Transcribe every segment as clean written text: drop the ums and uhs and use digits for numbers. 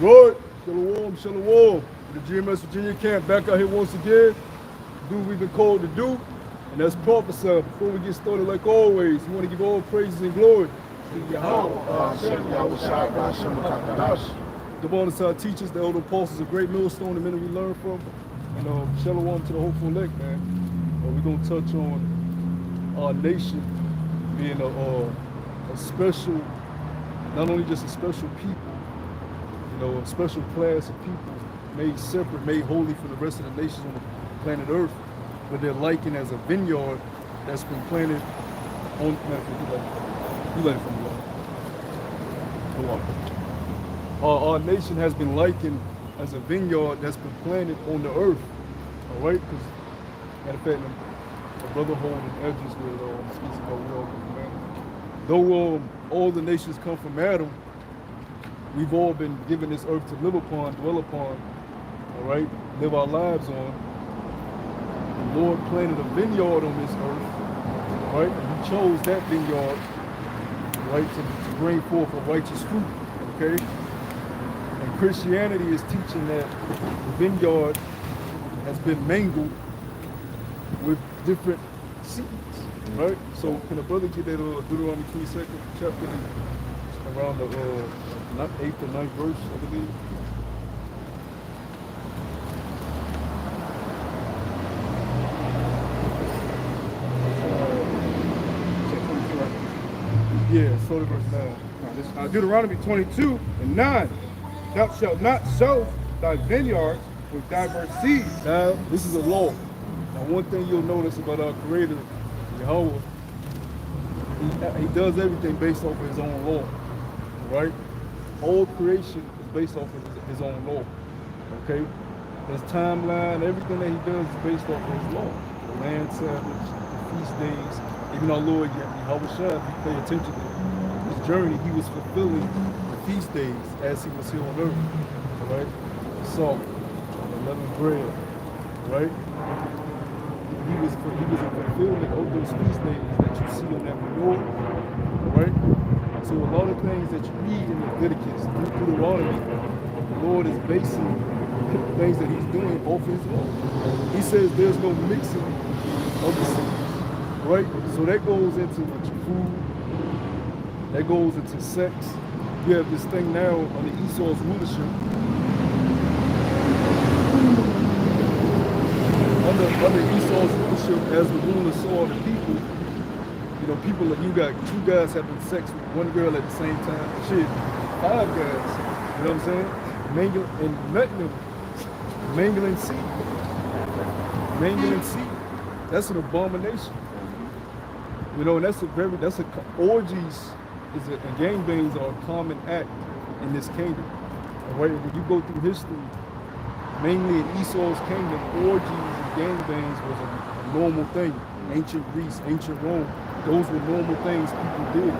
Good. Shalom, shalom. The GMS Virginia camp back out here once again. Do what we've been called to do, and that's prophesy. Before we get started, like always, we want to give all praises and glory to Yahweh. The bonus our teachers, the elder apostles, a great millstone, the men that we learn from. And shalom to the hopeful elect, man. We're going to touch on our nation being a special, not only just a special people, a special class of people made separate, made holy from the rest of the nations on the planet Earth, but they're likened as a vineyard that's been planted on. You let it from the water. Our nation has been likened as a vineyard that's been planted on the earth. All right, because matter of fact, the brother holding edges with speaks about will, though all the nations come from Adam, we've all been given this earth to live upon, dwell upon, all right, live our lives on. The Lord planted a vineyard on this earth, right? And He chose that vineyard, right, to bring forth a righteous fruit, okay? And Christianity is teaching that the vineyard has been mingled with different seeds, right? So can a brother get that Deuteronomy 22nd chapter around the 8th or 9th verse, I believe? Yeah, so verse 9. Deuteronomy 22:9. Thou shalt not sow thy vineyards with diverse seeds. Now, this is a law. Now, one thing you'll notice about our Creator, Yahweh, he does everything based off of His own law, right? All creation is based off of His own law, okay? His timeline, everything that He does is based off of His law. The land Sabbaths, the feast days. Even our Lord Yahweh Shai, if you pay attention to His journey, He was fulfilling the feast days as He was here on earth, all right? Salt, unleavened bread, right? He was a fulfillment of those feast days that you see on that menorah, right? So a lot of things that you read in Leviticus, Deuteronomy, the Lord is basing the things that He's doing off His law. He says there's no mixing of the seeds, right? So that goes into food, that goes into sex. You have this thing now under Esau's rulership. Under Esau's rulership, as the ruler saw the people, people like you got two guys having sex with one girl at the same time. Shit, 5 guys. You know what I'm saying? Mangling seed. That's an abomination. And orgies and gangbangs are a common act in this kingdom. All right, when you go through history, mainly in Esau's kingdom, orgies and gangbangs was a normal thing. Ancient Greece, ancient Rome, those were normal things people did.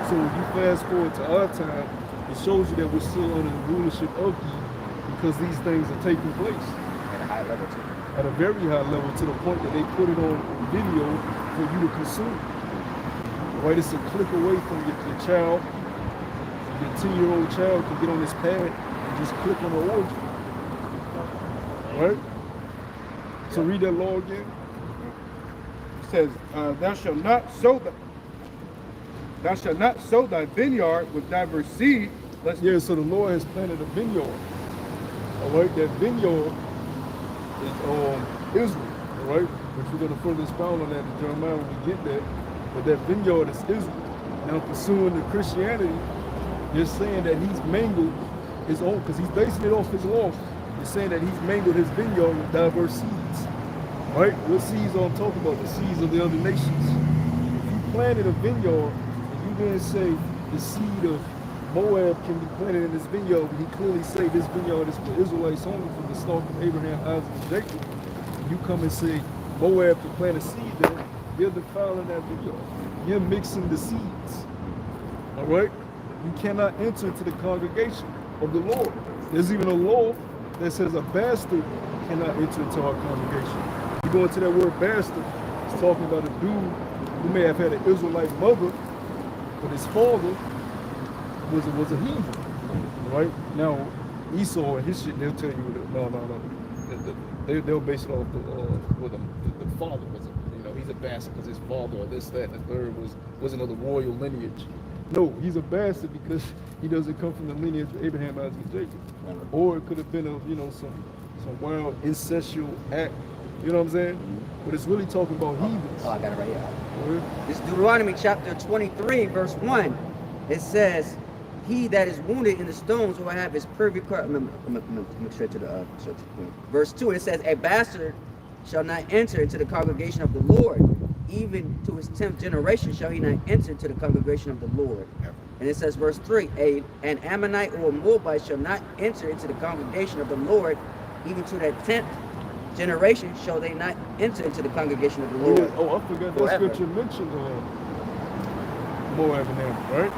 So when you fast forward to our time, it shows you that we're still under the rulership of Eve because these things are taking place. At a high level too. At a very high level, to the point that they put it on video for you to consume. Right, it's a click away from your child. Your 10-year-old child can get on this pad and just click on the orgy. Right? So read that law again. It says, thou shalt not sow thy vineyard with diverse seed. Yeah, so the Lord has planted a vineyard. All right, that vineyard is Israel. All right, but we're going to further expound on that in Jeremiah when we get there. But that vineyard is Israel. Now, pursuing the Christianity, you're saying that He's mangled His own, because He's basing it off His law. You're saying that He's mangled His vineyard with diverse seeds. Right? What seeds are I'm talking about? The seeds of the other nations. If you planted a vineyard, and you didn't say the seed of Moab can be planted in this vineyard, but He clearly say this vineyard is for Israelites only from the stock of Abraham, Isaac, and Jacob. And you come and say Moab can plant a seed there, you're defiling that vineyard. You're mixing the seeds. All right? You cannot enter into the congregation of the Lord. There's even a law that says a bastard cannot enter into our congregation. You go into that word bastard, it's talking about a dude who may have had an Israelite mother, but his father was a heathen. Right? Now, Esau and his shit, they'll tell you, no. They'll base it off the father was, he's a bastard because his father or this, that, and the third wasn't of the royal lineage. No, he's a bastard because he doesn't come from the lineage of Abraham, Isaac, and Jacob. Or it could have been some wild incestual act. You know what I'm saying? But it's really talking about heathens. Oh, I got it right here. This Deuteronomy chapter 23, verse 1. It says, he that is wounded in the stones will have his privy part. Make sure to the verse 2. It says, a bastard shall not enter into the congregation of the Lord. Even to his 10th generation shall he not enter into the congregation of the Lord. And it says, verse 3, an Ammonite or a Moabite shall not enter into the congregation of the Lord. Even to that 10th generation shall they not enter into the congregation of the Lord. Yeah. Oh, I forgot that scripture mentioned Moab and Ammon, right?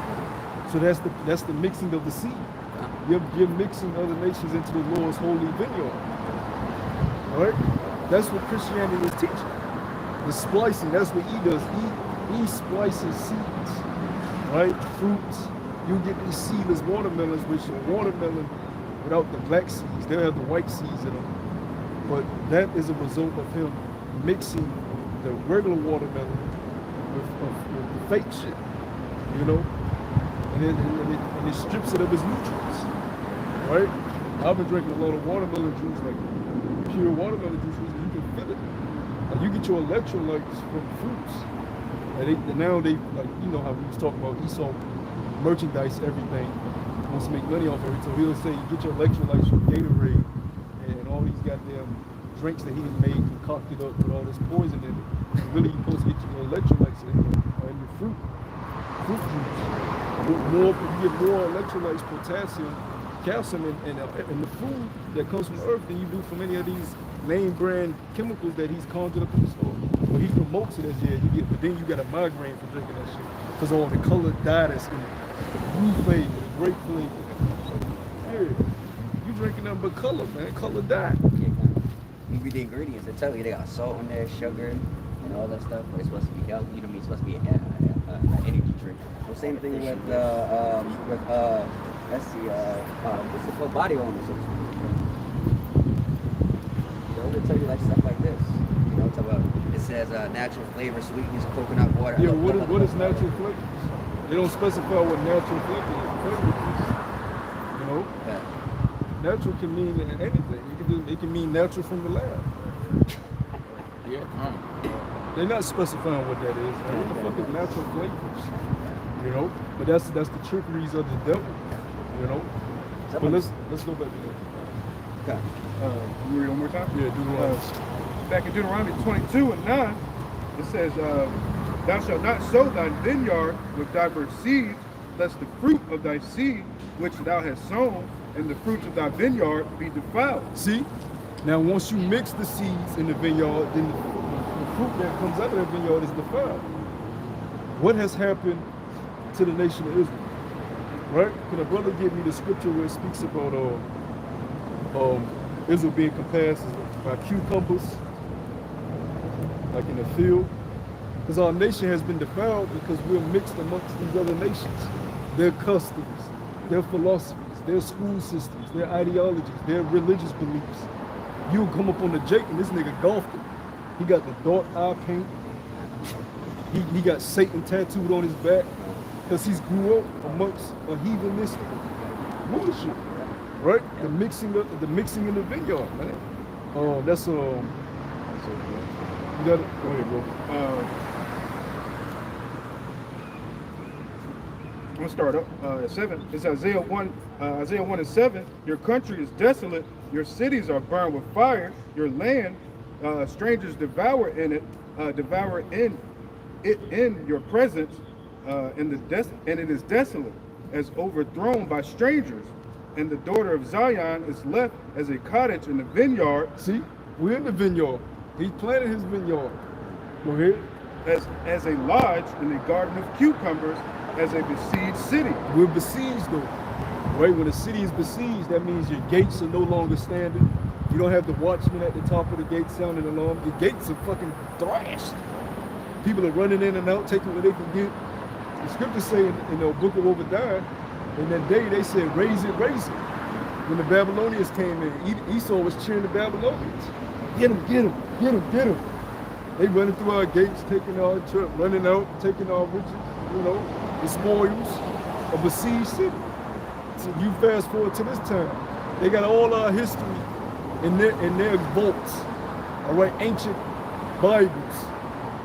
So that's the mixing of the seed. You're mixing other nations into the Lord's holy vineyard. All right? That's what Christianity is teaching. The splicing, that's what he does. He splices seeds, right? Fruits. You get these seedless watermelons, which are watermelon without the black seeds. They'll have the white seeds in them. But that is a result of him mixing the regular watermelon with the fake shit, and it strips it of its nutrients, right? I've been drinking a lot of watermelon juice, like pure watermelon juice, you can feel it. Like you get your electrolytes from fruits. And now they, like, how we was talking about Esau merchandise, everything, wants to make money off everything. So he'll say, you get your electrolytes from Gatorade and all these goddamn drinks that he had made concocted up with all this poison in it. And really, you're supposed to get your electrolytes in your fruit juice. You get more electrolytes, potassium, calcium in the food that comes from Earth than you do from any of these name brand chemicals that he's conjured up in the store. But he promotes it as but then you got a migraine for drinking that shit because all the colored dye that's in it, the blue flavor, the grape flavor. Yeah, you drinking nothing but color, man, colored dye. You read the ingredients, they tell you they got salt in there, sugar, and all that stuff. But it's supposed to be healthy. It's supposed to be an energy drink. The same thing with let's see, what's it called, body owners. They'll tell you like stuff like this. Talk about, it says natural flavor, sweetness, coconut water. Yeah, what is natural flavor? They don't specify what natural flavor is. Yeah. Natural can mean anything. It can mean natural from the lab. Yeah. They're not specifying what that is. Man. What the fuck is natural flavors? But that's the trickeries of the devil. But let's go back to that. Okay. You read one more time? Yeah, Deuteronomy. Back in Deuteronomy 22:9, it says, thou shalt not sow thy vineyard with diverse seeds, lest the fruit of thy seed which thou hast sown and the fruits of thy vineyard be defiled. See? Now once you mix the seeds in the vineyard, then the fruit that comes out of that vineyard is defiled. What has happened to the nation of Israel? Right? Can a brother give me the scripture where it speaks about Israel being compared by cucumbers, like in the field? Because our nation has been defiled because we're mixed amongst these other nations. Their customs, their philosophies, their school systems, their ideologies, their religious beliefs. You come up on the Jake and this nigga golfed it. He got the dark eye paint. He got Satan tattooed on his back because he's grew up amongst a heathenistic bullshit, right? The mixing in the vineyard, man. That's you got it. Go ahead, bro. I'm gonna start up at 7. It's Isaiah 1:7. Your country is desolate. Your cities are burned with fire. Your land, strangers devour in it, devour in your presence, and it is desolate, as overthrown by strangers. And the daughter of Zion is left as a cottage in the vineyard. See, we're in the vineyard. He planted his vineyard. Go ahead. As a lodge in a garden of cucumbers, as a besieged city. We're besieged though. Right? When a city is besieged, that means your gates are no longer standing. You don't have the watchman at the top of the gate sounding alarm. Your gates are fucking thrashed. People are running in and out, taking what they can get. The scriptures say in the book of Obadiah, in that day they said, raise it, raise it. When the Babylonians came in, Esau was cheering the Babylonians. Get him, get him, get him, get him. They running through our gates, taking our trip, running out, taking our riches, you know, the spoils of a besieged city. So you fast forward to this time, they got all our history in their vaults, all right, ancient Bibles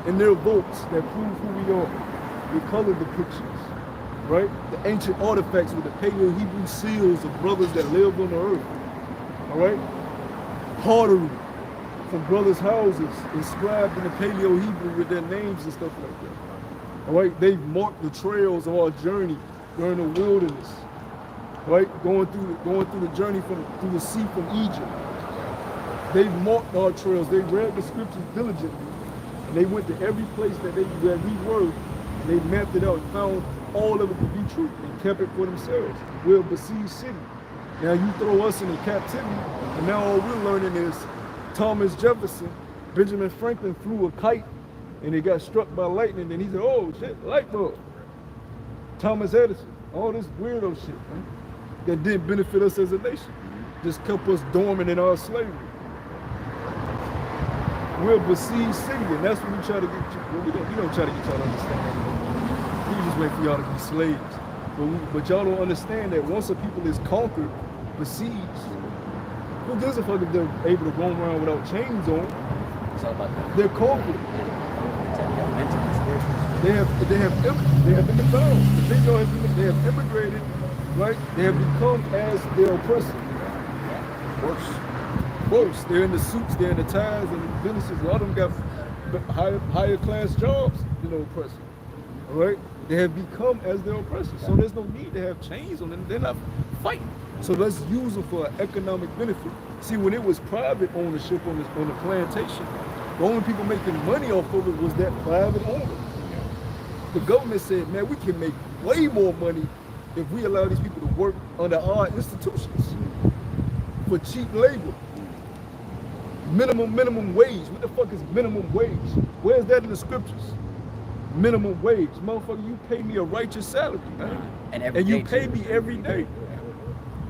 in their vaults that prove who we are. We colored the pictures, right? The ancient artifacts with the Paleo-Hebrew seals of brothers that lived on the earth, all right? Pottery from brothers' houses inscribed in the Paleo-Hebrew with their names and stuff like that, all right? They've marked the trails of our journey during the wilderness, right? Going through the journey through the sea from Egypt. They've marked our trails. They read the scriptures diligently. And they went to every place that we were. And they mapped it out and found all of it to be true and kept it for themselves. We're a besieged city. Now you throw us into captivity, and now all we're learning is Thomas Jefferson, Benjamin Franklin flew a kite and it got struck by lightning, and he said, oh shit, light bulb. Thomas Edison, all this weirdo shit, man, that didn't benefit us as a nation. Just kept us dormant in our slavery. We're a besieged city, and that's what we try to get you. Well, we don't try to get y'all to understand. We just wait for y'all to be slaves. But y'all don't understand that once a people is conquered, besieged, who gives a fuck if they're able to go around without chains on? It's all about that. They're conquered. They have been bound. They have immigrated, right? They have become as their oppressor. Worse. They're in the suits, they're in the ties and the businesses. A lot of them got higher class jobs than the oppressor. All right? They have become as their oppressor. So there's no need to have chains on them. They're not fighting. So let's use them for an economic benefit. See, when it was private ownership on the plantation, the only people making money off of it was that private owner. The government said, man, we can make way more money if we allow these people to work under our institutions for cheap labor. Minimum wage. What the fuck is minimum wage? Where's that in the scriptures? Minimum wage. Motherfucker, you pay me a righteous salary, man. And you pay me every day.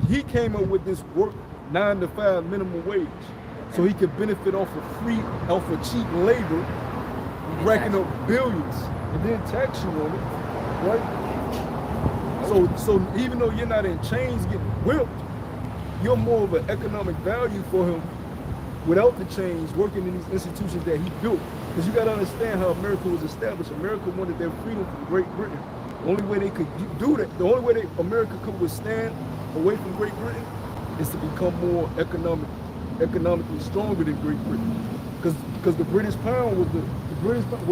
He came up with this work 9 to 5 minimum wage. So he could benefit off of cheap labor, racking up billions, and then tax you on it, right? So even though you're not in chains getting whipped, you're more of an economic value for him without the chains, working in these institutions that he built. Because you got to understand how America was established. America wanted their freedom from Great Britain. The only way they could do that, the only way America could withstand away from Great Britain is to become more economically stronger than Great Britain. Because the British pound was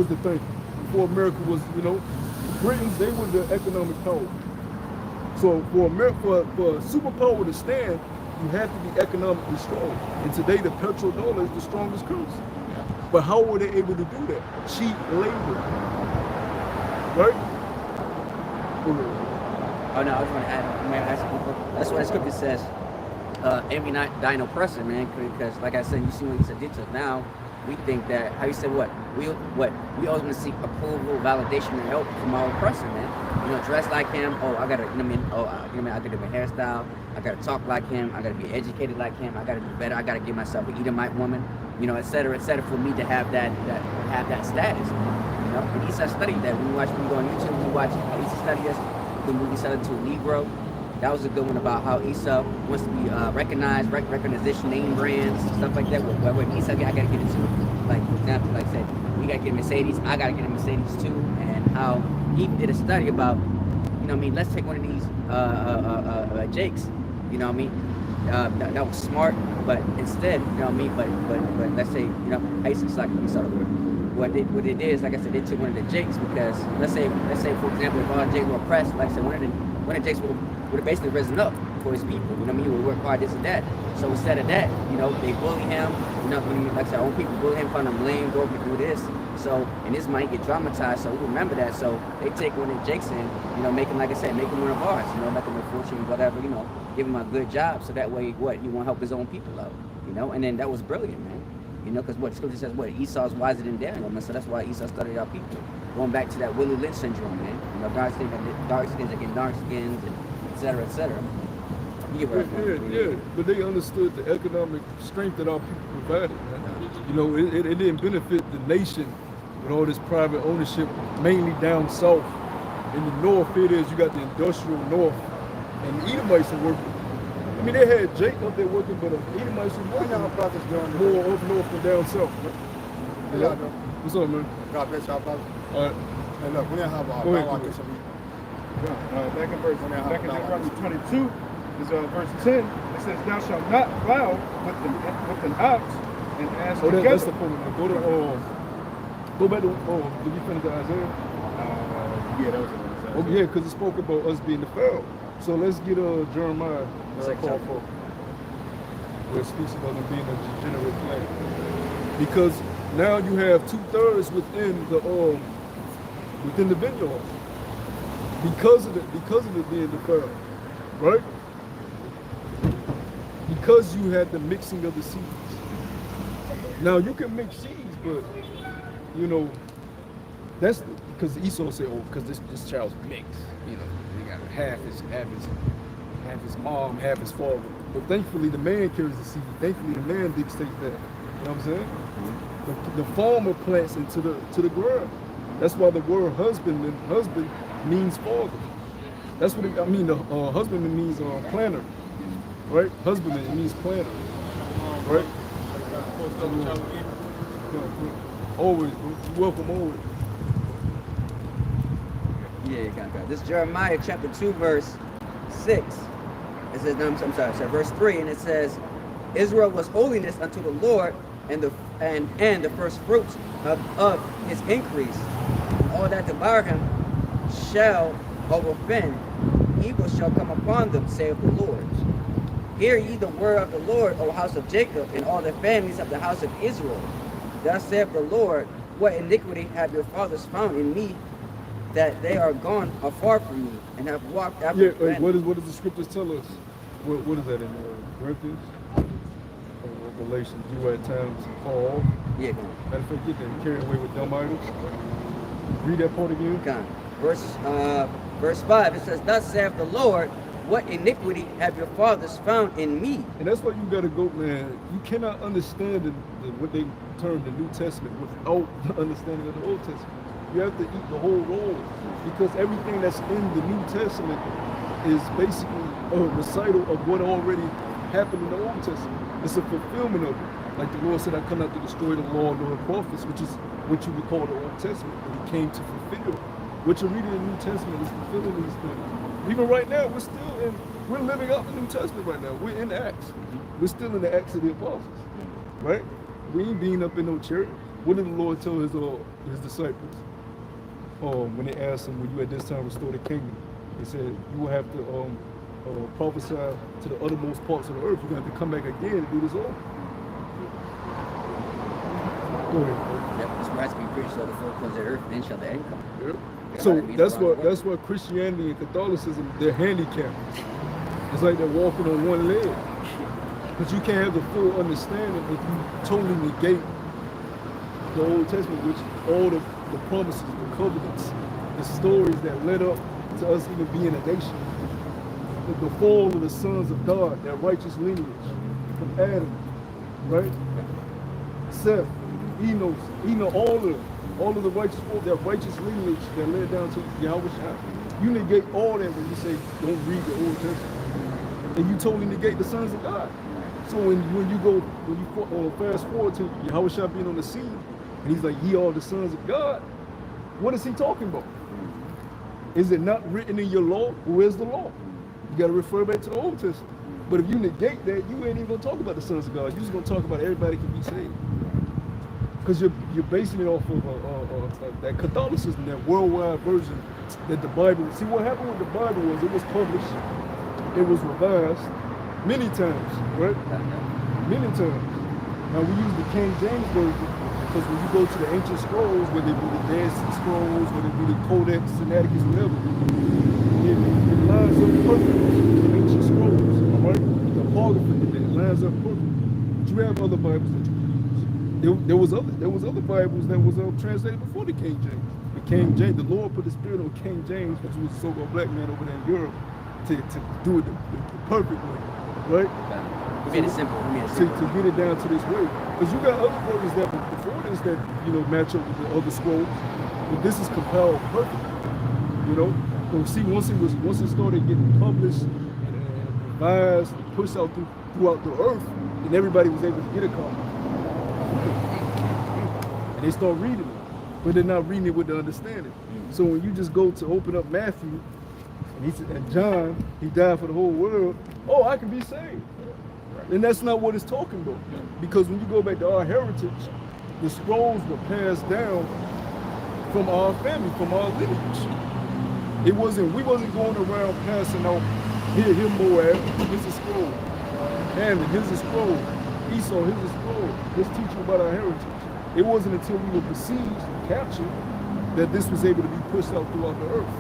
the thing. Before America was, the Britons, they were the economic power. So for a superpower to stand, you have to be economically strong. And today the petrodollar is the strongest currency. But how were they able to do that? Cheap labor. Right? Oh no, I was going to add, that's what the scripture says. Envy not thine oppressor, man. Because like I said, you see what he said did to now. We think that, how you said what? We always want to seek approval, validation, and help from our oppressor, man. Dress like him. Oh, I gotta, I gotta do my hairstyle. I gotta talk like him. I gotta be educated like him. I gotta do better. I gotta give myself an Edomite woman, et cetera, for me to have that status. And Esau studied that. When we go on YouTube, we watch Esau study this. The movie Selling to a Negro. That was a good one about how Esau wants to be recognized, recognition, name brands, stuff like that. What Esau, I gotta get into. Like, for example, like I said, we gotta get a Mercedes, I gotta get a Mercedes too. And how he did a study about, let's take one of these Jakes, that was smart, but instead, but let's say, I used to like, let me start over. What it is, like I said, they took one of the Jakes because, let's say, for example, if all Jakes were oppressed, like I said, one of the Jakes would have basically risen up for his people. He would work hard, this and that. So instead of that, they bully him. Like I said, old people bully him, calling him lame, go over do this. So, and his might get dramatized. So we remember that. So they take one of the Jakes in, make him, like I said, make him one of ours. Make him a fortune, whatever. Give him a good job. So that way, he won't help his own people out. And then that was brilliant, man. Because what Scripture says, Esau's wiser than Daniel, man. So that's why Esau studied our people. Going back to that Willie Lynch syndrome, man. Dark skins against dark skins, and et cetera, et cetera. You get what I'm Yeah, saying? yeah, but they understood the economic strength that our people provided, man. You know, it didn't benefit the nation with all this private ownership, mainly down south. In the north, it is, you got the industrial north, and the Edomites are working. I mean, they had Jake up there working, but the Edomites were working more up north than down south. You know? What's up, man? God bless y'all, brother. All right. Hey, look, we didn't have a Go ahead, power go kiss every- Back in Deuteronomy 22, is verse 10. It says, "Thou shalt not plow with an ox and ass Oh, together." that's the point. Go to go back to did you finish the Isaiah? Yeah, that was it. Oh yeah, because it spoke about us being defiled. So let's get Jeremiah Second call chapter. for where it speaks about them being a degenerate plant. Because now you have 2/3 within the vineyard. Because of it being defiled, right? Because you had the mixing of the seeds. Now you can mix seeds, but you know, that's because Esau said, "Oh, because this child's mixed. You know, he got half his mom, half his father." But thankfully, the man carries the seed. Thankfully, the man dictates that. You know what I'm saying? The farmer plants into the ground. That's why the word husband means father. That's what I mean. The husbandman means planter, right? Husbandman, it means planter, right? Always, welcome always. Yeah, you got that. This is Jeremiah chapter 2, verse 6. It says, no, I'm sorry, verse 3, and it says, Israel was holiness unto the Lord, and the first fruits of his increase. All that devour him shall overfend. Evil shall come upon them, saith the Lord. Hear ye the word of the Lord, O house of Jacob, and all the families of the house of Israel. Thus saith the Lord, what iniquity have your fathers found in me, that they are gone afar from me, and have walked after Yeah, what does the scriptures tell us? What is that in Corinthians? Or Galatians? You were at times fall. Yeah, go on. Matter of fact, get them carried away with dumb idols. Read that part again. Go on. Verse 5, it says, Thus saith the Lord, what iniquity have your fathers found in me? And that's why you gotta go, man. You cannot understand what they term the New Testament without the understanding of the Old Testament. You have to eat the whole roll, because everything that's in the New Testament is basically a recital of what already happened in the Old Testament. It's a fulfillment of it. Like the Lord said, I come not to destroy the law nor the prophets, which is what you would call the Old Testament, but he came to fulfill. What you're reading in the New Testament is fulfilling these things. Even right now, we're living out the New Testament right now. We're in Acts. We're still in the Acts of the Apostles, right? We ain't being up in no church. What did the Lord tell his disciples? When they asked him, will you at this time restore the kingdom? He said, you will have to prophesy to the uttermost parts of the earth. You're going to have to come back again and do this all. Go ahead. Yep, this must be preached to the four corners of the earth, then shall the end come. Yep. Yeah, So that means that's around the what Christianity and Catholicism, they're handicapped. It's like they're walking on one leg. Because you can't have the full understanding if you totally negate the Old Testament, which all the promises, the covenants, the stories that led up to us even being a nation. The fall of the sons of God, that righteous lineage from Adam, right? Seth, Enos, all of the righteous folk, that righteous lineage that led down to Yahweh. You negate all that when you say don't read the Old Testament, and you totally negate the sons of God. So when you fast forward to Yahweh being on the scene, and he's like, ye are the sons of God. What is he talking about? Is it not written in your law? Where's the law? You got to refer back to the Old Testament. But if you negate that, you ain't even gonna talk about the sons of God. You're just gonna talk about everybody can be saved. Because you're basing it off of that Catholicism, that worldwide version that the Bible. See, what happened with the Bible was it was published, it was revised many times, right? Many times. Now we use the King James version because when you go to the ancient scrolls, whether it be the Dead Sea Scrolls, whether it be the Codex Sinaiticus, whatever, it lines up perfect with the ancient scrolls, all right? The apocrypha, it lines up perfect. But you have other Bibles that you There was other Bibles that was translated before the King James. The King James, the Lord put the spirit on King James, which was a so-called black man over there in Europe, to do it the perfect way, right? We made it simple. We made it To simple. get it down to this way. Because you got other brothers that before this that, match up with the other scrolls, but this is compiled perfectly, But see, once it started getting published and revised and pushed out throughout the earth, and everybody was able to get a copy. And they start reading it, but they're not reading it with the understanding. So when you just go to open up Matthew, and John, he died for the whole world, oh, I can be saved. And that's not what it's talking about. Because when you go back to our heritage, the scrolls were passed down from our family, from our lineage. We wasn't going around passing out, here Moab, here's a scroll. Hammond, here's a scroll. Esau, here's a scroll. Let's teach you about our heritage. It wasn't until we were besieged and captured that this was able to be pushed out throughout the earth.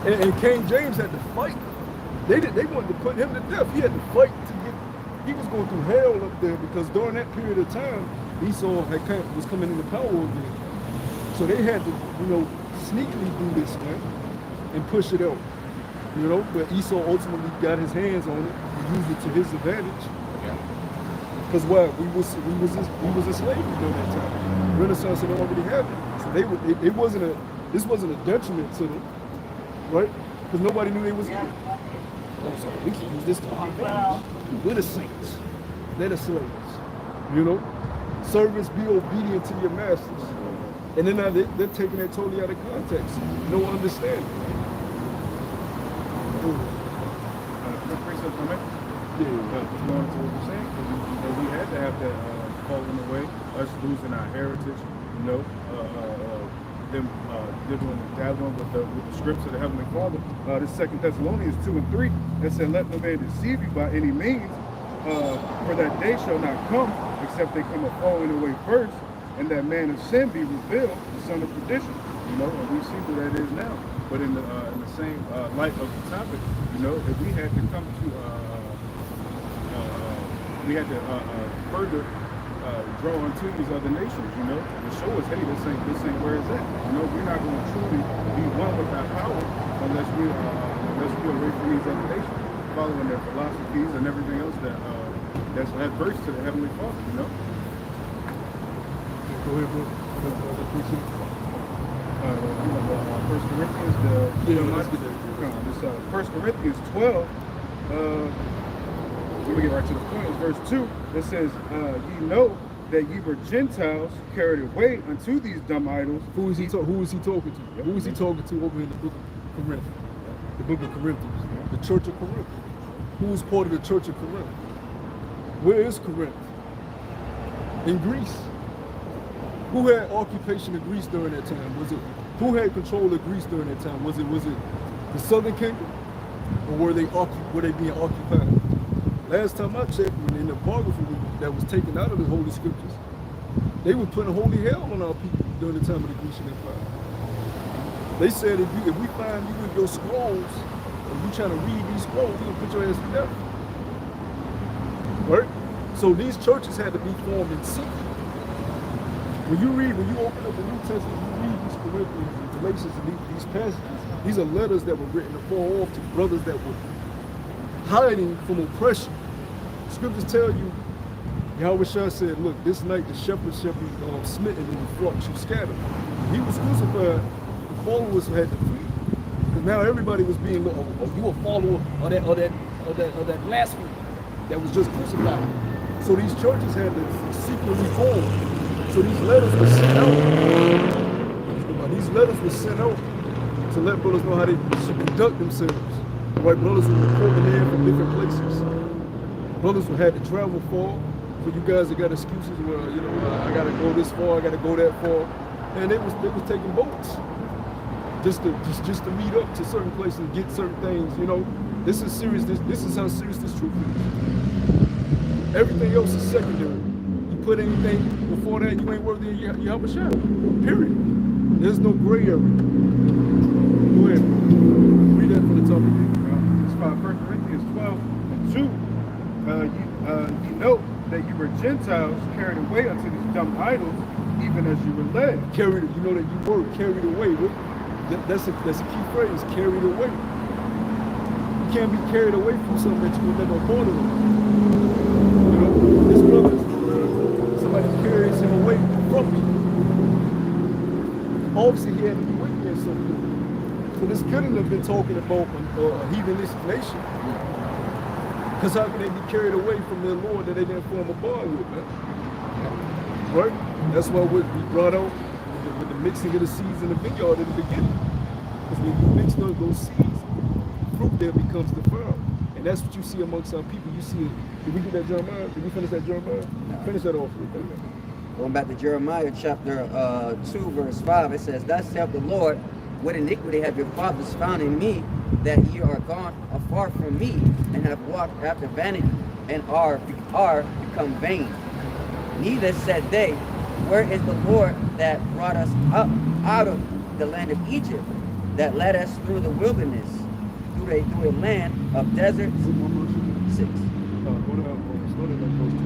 And King James had to fight. They wanted to put him to death. He had to fight he was going through hell up there because during that period of time, Esau was coming into power again. So they had to, sneakily do this, man, and push it out. But Esau ultimately got his hands on it and used it to his advantage. Because why? We was enslaved during that time. Renaissance had already happened. So this wasn't a detriment to them, right? Because nobody knew they was here. So we can use this to our advantage. We're the saints. They're the slaves. Servants, be obedient to your masters. And then now they're taking that totally out of context. No understanding. Going to what you're saying, we had to have that falling away, us losing our heritage, them dibbling and dabbling with the scripts of the Heavenly Father. This 2 Thessalonians 2 and 3, that said, let no man deceive you by any means, for that day shall not come, except they come a falling away first, and that man of sin be revealed, the son of perdition. And we see who that is now. But in the same light of the topic, if we had to come to further draw unto these other nations, and show us, hey, this ain't where it's at. We're not going to truly be one with our power unless we away from these other nations, following their philosophies and everything else that's adverse to the Heavenly Father. Go ahead, bro. 1 Corinthians, this 1 Corinthians 12. Let me get right to the point. It's verse 2. It says, ye know that ye were Gentiles carried away unto these dumb idols. Who is he talking to? Who is he talking to over in the book of Corinthians? The book of Corinthians. The church of Corinth. Who was part of the church of Corinth? Where is Corinth? In Greece. Who had occupation of Greece during that time? Who had control of Greece during that time? Was it the Southern Kingdom? Or were they being occupied? Last time I checked, in the apocrypha that was taken out of the Holy Scriptures, they were putting holy hell on our people during the time of the Grecian Empire. They said if we find you with your scrolls, and you trying to read these scrolls, we're gonna put your ass to death. Right? So these churches had to be formed in secret. When you open up the New Testament, you read these Corinthians and Galatians and these passages, these are letters that were written afar off to brothers that were hiding from oppression. Scriptures tell you, Yahweh Shah said, look, this night the shepherd shall be smitten and the flock shall scatter. He was crucified, the followers had to flee. Because now everybody was being, you a follower of that blasphemy that was just crucified. So these churches had to secretly form. So these letters were sent out. To let brothers know how they should conduct themselves. Right, brothers were reporting in from different places. Brothers who had to travel far. For you guys that got excuses, well, I gotta go this far, I gotta go that far, and they was taking boats just to meet up to certain places and get certain things. This is serious. This is how serious this truth is. Everything else is secondary. You put anything before that, you ain't worthy of Yahweh Shah. Period. There's no gray area. Go ahead. Read that from the top again. It's 1 Corinthians 12 and 2. You know that you were Gentiles carried away unto these dumb idols, even as you were led. Carried, you know that you were carried away. That's a key phrase, carried away. You can't be carried away from something that you were never born of. You know, his brothers, somebody carries him away from me. Obviously, he had to be with me or something. So this couldn't have been talking about a heathenistic nation. Because how can they be carried away from their Lord that they didn't form a bond with, man? Right? That's why we brought out with the mixing of the seeds in the vineyard in the beginning. Because when you mix those seeds, fruit there becomes defiled. And that's what you see amongst our people. You see it. Did we do that Jeremiah? Did we finish that Jeremiah? No. Finish that off real quick. Going back to Jeremiah chapter 2, verse 5, it says, Thus saith the Lord, what iniquity have your fathers found in me, that ye are gone afar from me, and have walked after vanity, and are become vain. Neither said they, Where is the Lord that brought us up out of the land of Egypt, that led us through the wilderness, through a land of deserts? 6. Go to that verse 2.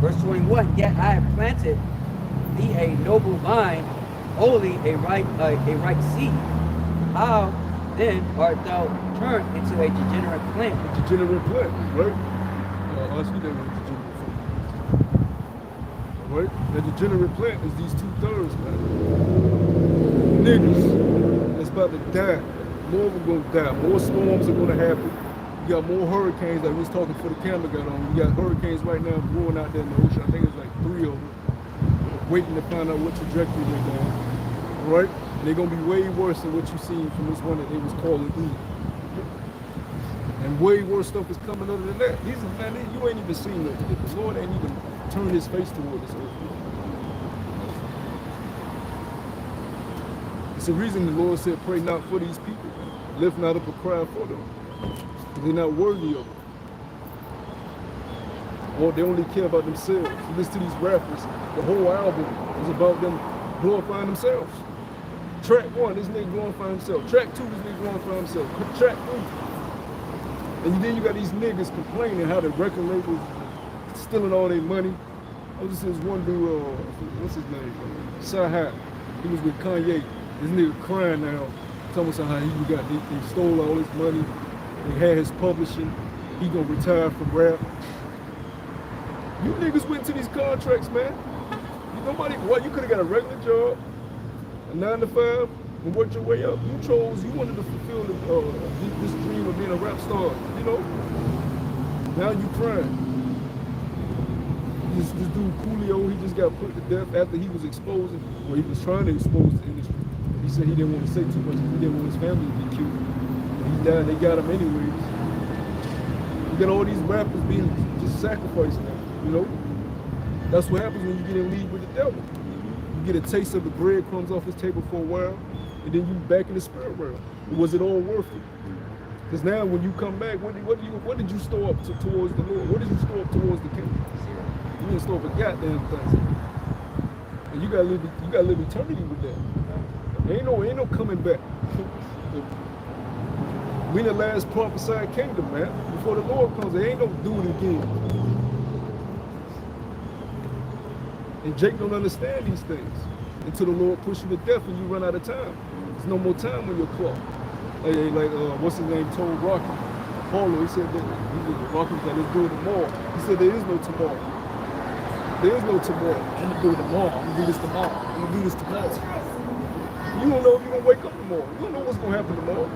Verse 21, Yet I have planted thee a noble vine, holy a right seed. How then art thou turned into a degenerate plant? A degenerate plant, right? I see that one, degenerate plant. Right? The degenerate plant is these 2/3, man. Niggas that's about to die. More of them gonna die. More storms are gonna happen. You got more hurricanes, like we was talking before the camera got on. We got hurricanes right now brewing out there in the ocean. I think it's like 3 of them. Waiting to find out what trajectory they're going. Right? And they're gonna be way worse than what you seen from this one that they was calling E. And way worse stuff is coming other than that. These are, man, you ain't even seen nothing. The Lord ain't even turned his face toward this earth. It's the reason the Lord said, pray not for these people. Lift not up a cry for them. They're not worthy of it. Or they only care about themselves. You listen to these rappers, the whole album is about them glorifying themselves. Track 1, this nigga glorifying himself. Track 2, this nigga glorifying himself. Track 3. And then you got these niggas complaining how the record labels stealing all their money. Oh, this is one dude, what's his name? Sahai. He was with Kanye. This nigga crying now. Talking about how they stole all his money. They had his publishing. He gonna retire from rap. You niggas went to these contracts, man. You could have got a regular job, a 9 to 5, and worked your way up. You wanted to fulfill this dream of being a rap star, you know? Now you crying. This dude Coolio, he just got put to death after he was he was trying to expose the industry. He said he didn't want to say too much because he didn't want his family to get killed. And he died, they got him anyways. You got all these rappers being just sacrificed now, you know? That's what happens when you get in league with the devil. You get a taste of the breadcrumbs off his table for a while, and then you back in the spirit realm. Was it all worth it? Because now when you come back, what did you store up towards the Lord? What did you store up towards the kingdom? You didn't store up a goddamn thing. And you gotta live eternity with that. Ain't no coming back. We in the last prophesied kingdom, man. Before the Lord comes, there ain't no do it again. And Jake don't understand these things until the Lord push you to death and you run out of time. There's no more time on your clock. What's his name told Rocky? Paulo, he said that Rocky was like, let's do it tomorrow. He said there is no tomorrow. There is no tomorrow. I'm gonna do it tomorrow. I'm gonna do this tomorrow. I'm gonna do this tomorrow. You don't know if you're gonna wake up tomorrow. You don't know what's gonna happen tomorrow.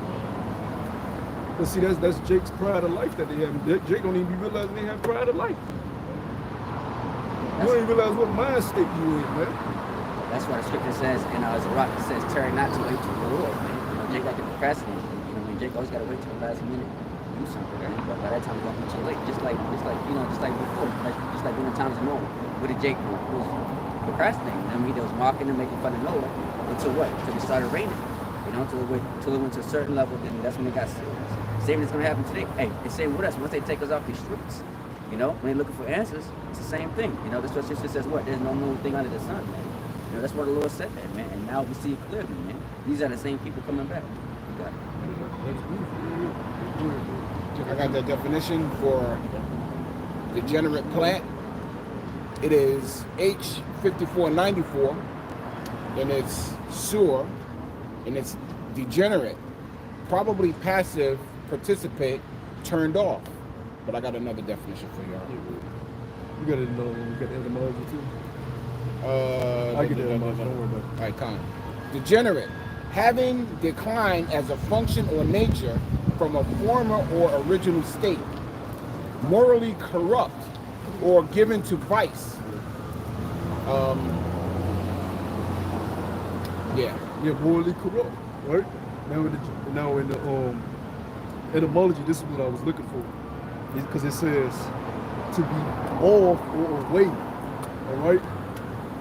But see, that's Jake's pride of life that they have. Jake don't even realize they have pride of life. You don't even realize what mind state you in, man. That's why the scripture says, and as a rock, it says, tarry not to wait till the Lord. Jake like to procrastinate. Jake always got to wait till the last minute to do something. Right? But by that time, it's going to be too late. Just like before, just like during the times of Noah. What did Jake do? He was procrastinating. He was mocking and making fun of Noah until what? Until it started raining. Until it went to a certain level, then that's when it got serious. Same thing's going to happen today. Hey, it's same with us. Once they take us off these streets, when they're looking for answers, it's the same thing. That's what scripture says. What? There's no new thing under the sun, man. You know, that's where the Lord said that, man. And now we see it clearly, man. These are the same people coming back. That's beautiful. I got the definition for degenerate plant. It is H5494, and it's sewer, and it's degenerate, probably passive, participate, turned off. But I got another definition for y'all. You got it, you got the etymology too. I get the etymology, don't worry about it. All right, come. Degenerate, having declined as a function or nature from a former or original state, morally corrupt or given to vice. Yeah, morally corrupt, right? Now in the etymology, this is what I was looking for, because it says to be off or away. All right,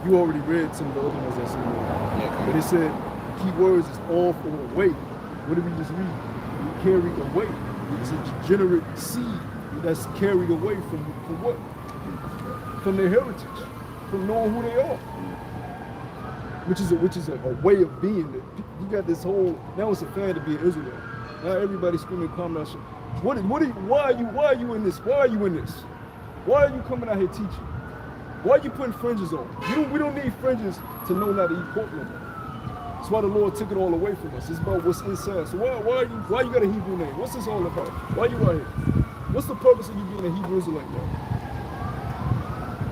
you already read some of the other ones I seen, Yeah, but it said key words is off or away. What did we just read? We carried away. It's a degenerate seed that's carried away from what? From their heritage, from knowing who they are. Which is a way of being. You got this whole, now it's a fan to be an Israelite. Now everybody's screaming, come out. Why are you in this? Why are you in this? Why are you coming out here teaching? Why are you putting fringes on? We don't need fringes to know not to eat pork no more. That's why the Lord took it all away from us. It's about what's inside. So why you got a Hebrew name? What's this all about? Why you out here? What's the purpose of you being a Hebrew Israelite now?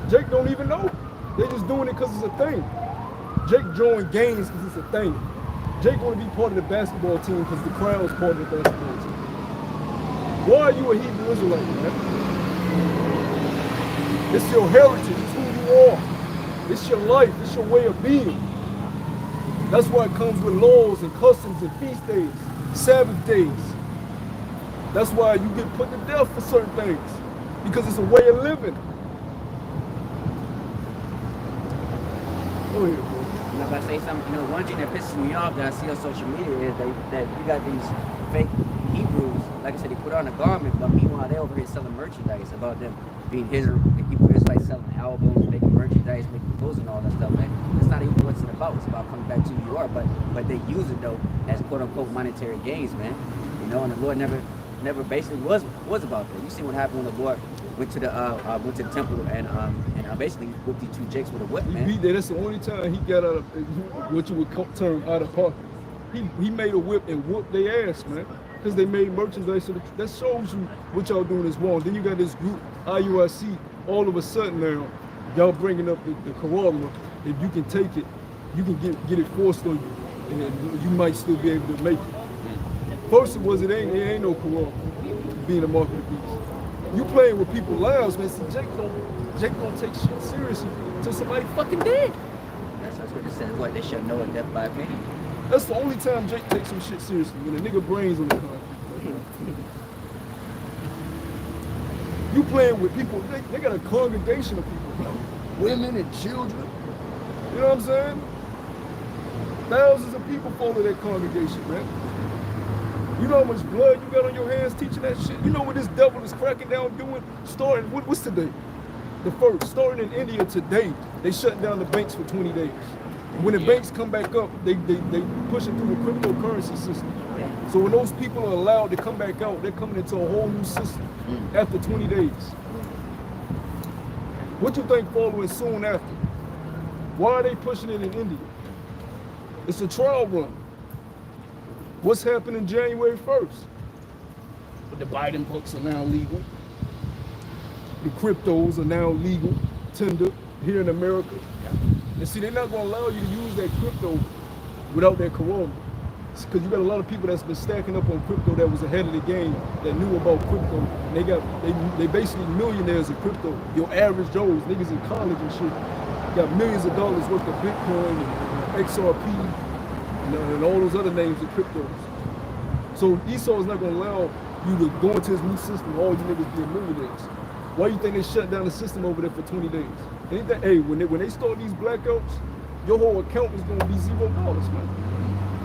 Jake don't even know. They just doing it because it's a thing. Jake joined games because it's a thing. Jake want to be part of the basketball team because the crown is part of the basketball team. Why are you a Hebrew Israelite, man? It's your heritage. It's who you are. It's your life. It's your way of being. That's why it comes with laws and customs and feast days, Sabbath days. That's why you get put to death for certain things, because it's a way of living. Go ahead, bro. I'm about to say something. You know, one thing that pisses me off that I see on social media is that you got these fake Hebrews. Like I said, they put on a garment, but meanwhile they're over here selling merchandise about them being Hebrew Israelites, selling albums, making merchandise, making clothes and all that stuff. Man, that's not even what it's about. It's about coming back to who you are. But they use it though as quote unquote monetary gains, man. You know, and the Lord never basically was about that. You see what happened when the Lord went to the temple and basically whipped these two jakes with a whip, man. He beat that. That's the only time he got out of what you would term out of pocket. He made a whip and whooped their ass, man, because they made merchandise. So that shows you what y'all doing is wrong. Then you got this group IUIC. All of a sudden now, y'all bringing up the Quran. If you can take it, you can get it forced on you, and you might still be able to make it. First it ain't no Quran being a mark of the beast. You playing with people's lives, man. See, Jake don't take shit seriously till somebody fucking dead. That's what it says. What, they should know a death by opinion. That's the only time Jake takes some shit seriously, when a nigga brains on the car. You playing with people, they got a congregation of people, women and children. You know what I'm saying? Thousands of people follow that congregation, man. You know how much blood you got on your hands teaching that shit? You know what this devil is cracking down doing? Starting, what's today? The first, starting in India today, they shut down the banks for 20 days. When the banks come back up, they push it through the cryptocurrency system. So when those people are allowed to come back out, they're coming into a whole new system after 20 days. What you think following soon after? Why are they pushing it in India? It's a trial run. What's happening January 1st? But the Biden books are now legal. The cryptos are now legal, tender here in America. And see, they're not gonna allow you to use that crypto without that corona. Because you got a lot of people that's been stacking up on crypto that was ahead of the game, that knew about crypto. And they basically millionaires in crypto. Your average Joes, niggas in college and shit, got millions of dollars worth of Bitcoin and XRP and all those other names of cryptos. So Esau is not gonna allow you to go into his new system, all you niggas being millionaires. Why you think they shut down the system over there for 20 days? Ain't that, hey, when they start these blackouts, your whole account is gonna be $0, man.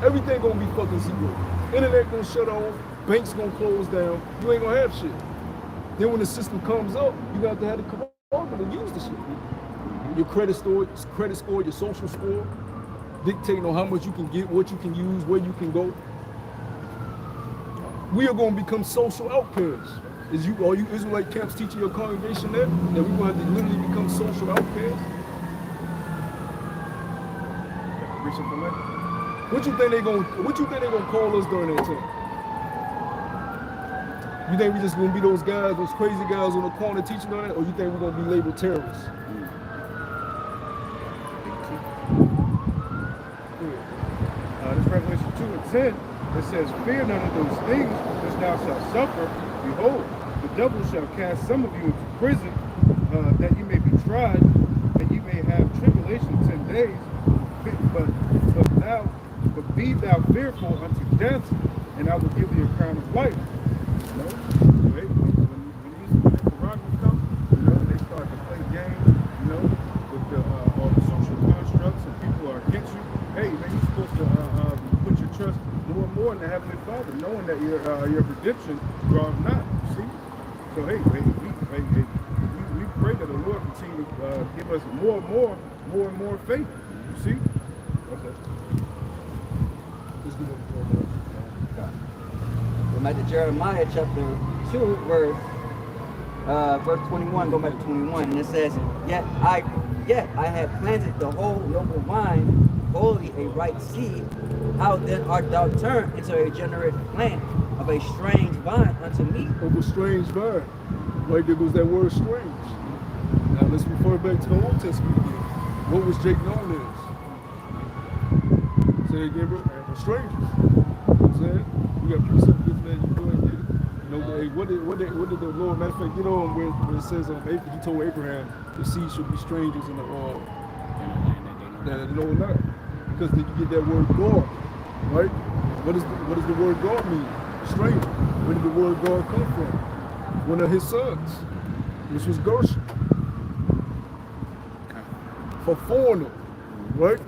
Everything gonna be fucking zero. Internet gonna shut off, banks gonna close down, you ain't gonna have shit. Then when the system comes up, you got to have the corona to use the shit. your credit score, your social score, dictating on how much you can get, what you can use, where you can go. We are going to become social outcasts. Are you Israelite camps teaching your congregation that we're going to have to literally become social outcasts? What you think they gonna call us during that time? You think we just gonna be those guys, those crazy guys on the corner teaching on that, or you think we're gonna be labeled terrorists? This Revelation 2 and 10, it says, fear none of those things which thou shalt suffer. Behold, the devil shall cast some of you into prison, that you may be tried, and you may have tribulation 10 days. But be thou fearful unto death, and I will give thee a crown of life. You know, when the Rockets come, you know, they start to play games, you know, with all the social constructs, and people are against you. Hey, man, you're supposed to put your trust more and more in the Heavenly Father, knowing that your redemption draws nigh. See? So hey, we pray that the Lord continue to give us more and more faith. You see? Okay. Go back to Jeremiah chapter 2, verse 21, go back to 21, and it says, Yet I have planted the whole noble vine, wholly a right seed. How then art thou turned into a generous plant of a strange vine unto me? Of a strange vine. Right there goes that word strange. Now let's refer back to the Old Testament again. What was Jake known as? Say again, bro. Strangers. You know what I'm saying? We got precept good man, you go and get it. You know, hey, what did the Lord, matter of fact, get on where it says he told Abraham the seed should be strangers in the that they know not. Because then you get that word God, right? What does the word God mean? Stranger. Where did the word God come from? One of his sons, which was Gershon. For foreigner, right?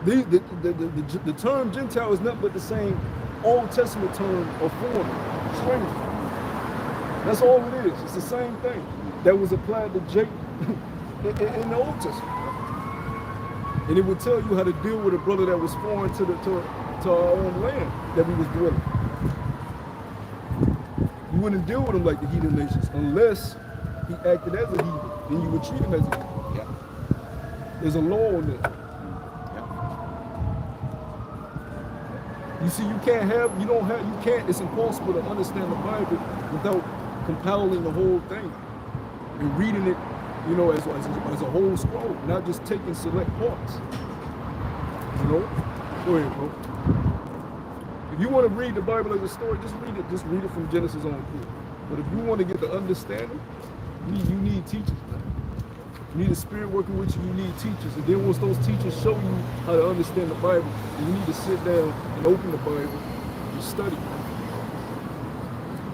The term Gentile is not but the same Old Testament term of foreigner, stranger. That's all it is. It's the same thing that was applied to Jake in the Old Testament. And it would tell you how to deal with a brother that was foreign to our own land that we was dwelling. You wouldn't deal with him like the heathen nations unless he acted as a heathen, and you would treat him as a heathen. Yeah. There's a law on that. You see, it's impossible to understand the Bible without compiling the whole thing and reading it, you know, as a whole scroll, not just taking select parts. You know? Go ahead, bro. If you want to read the Bible as a story, just read it from Genesis on through. But if you want to get the understanding, you need teachers, man. You need a spirit working with you, you need teachers. And then once those teachers show you how to understand the Bible, then you need to sit down and open the Bible and study.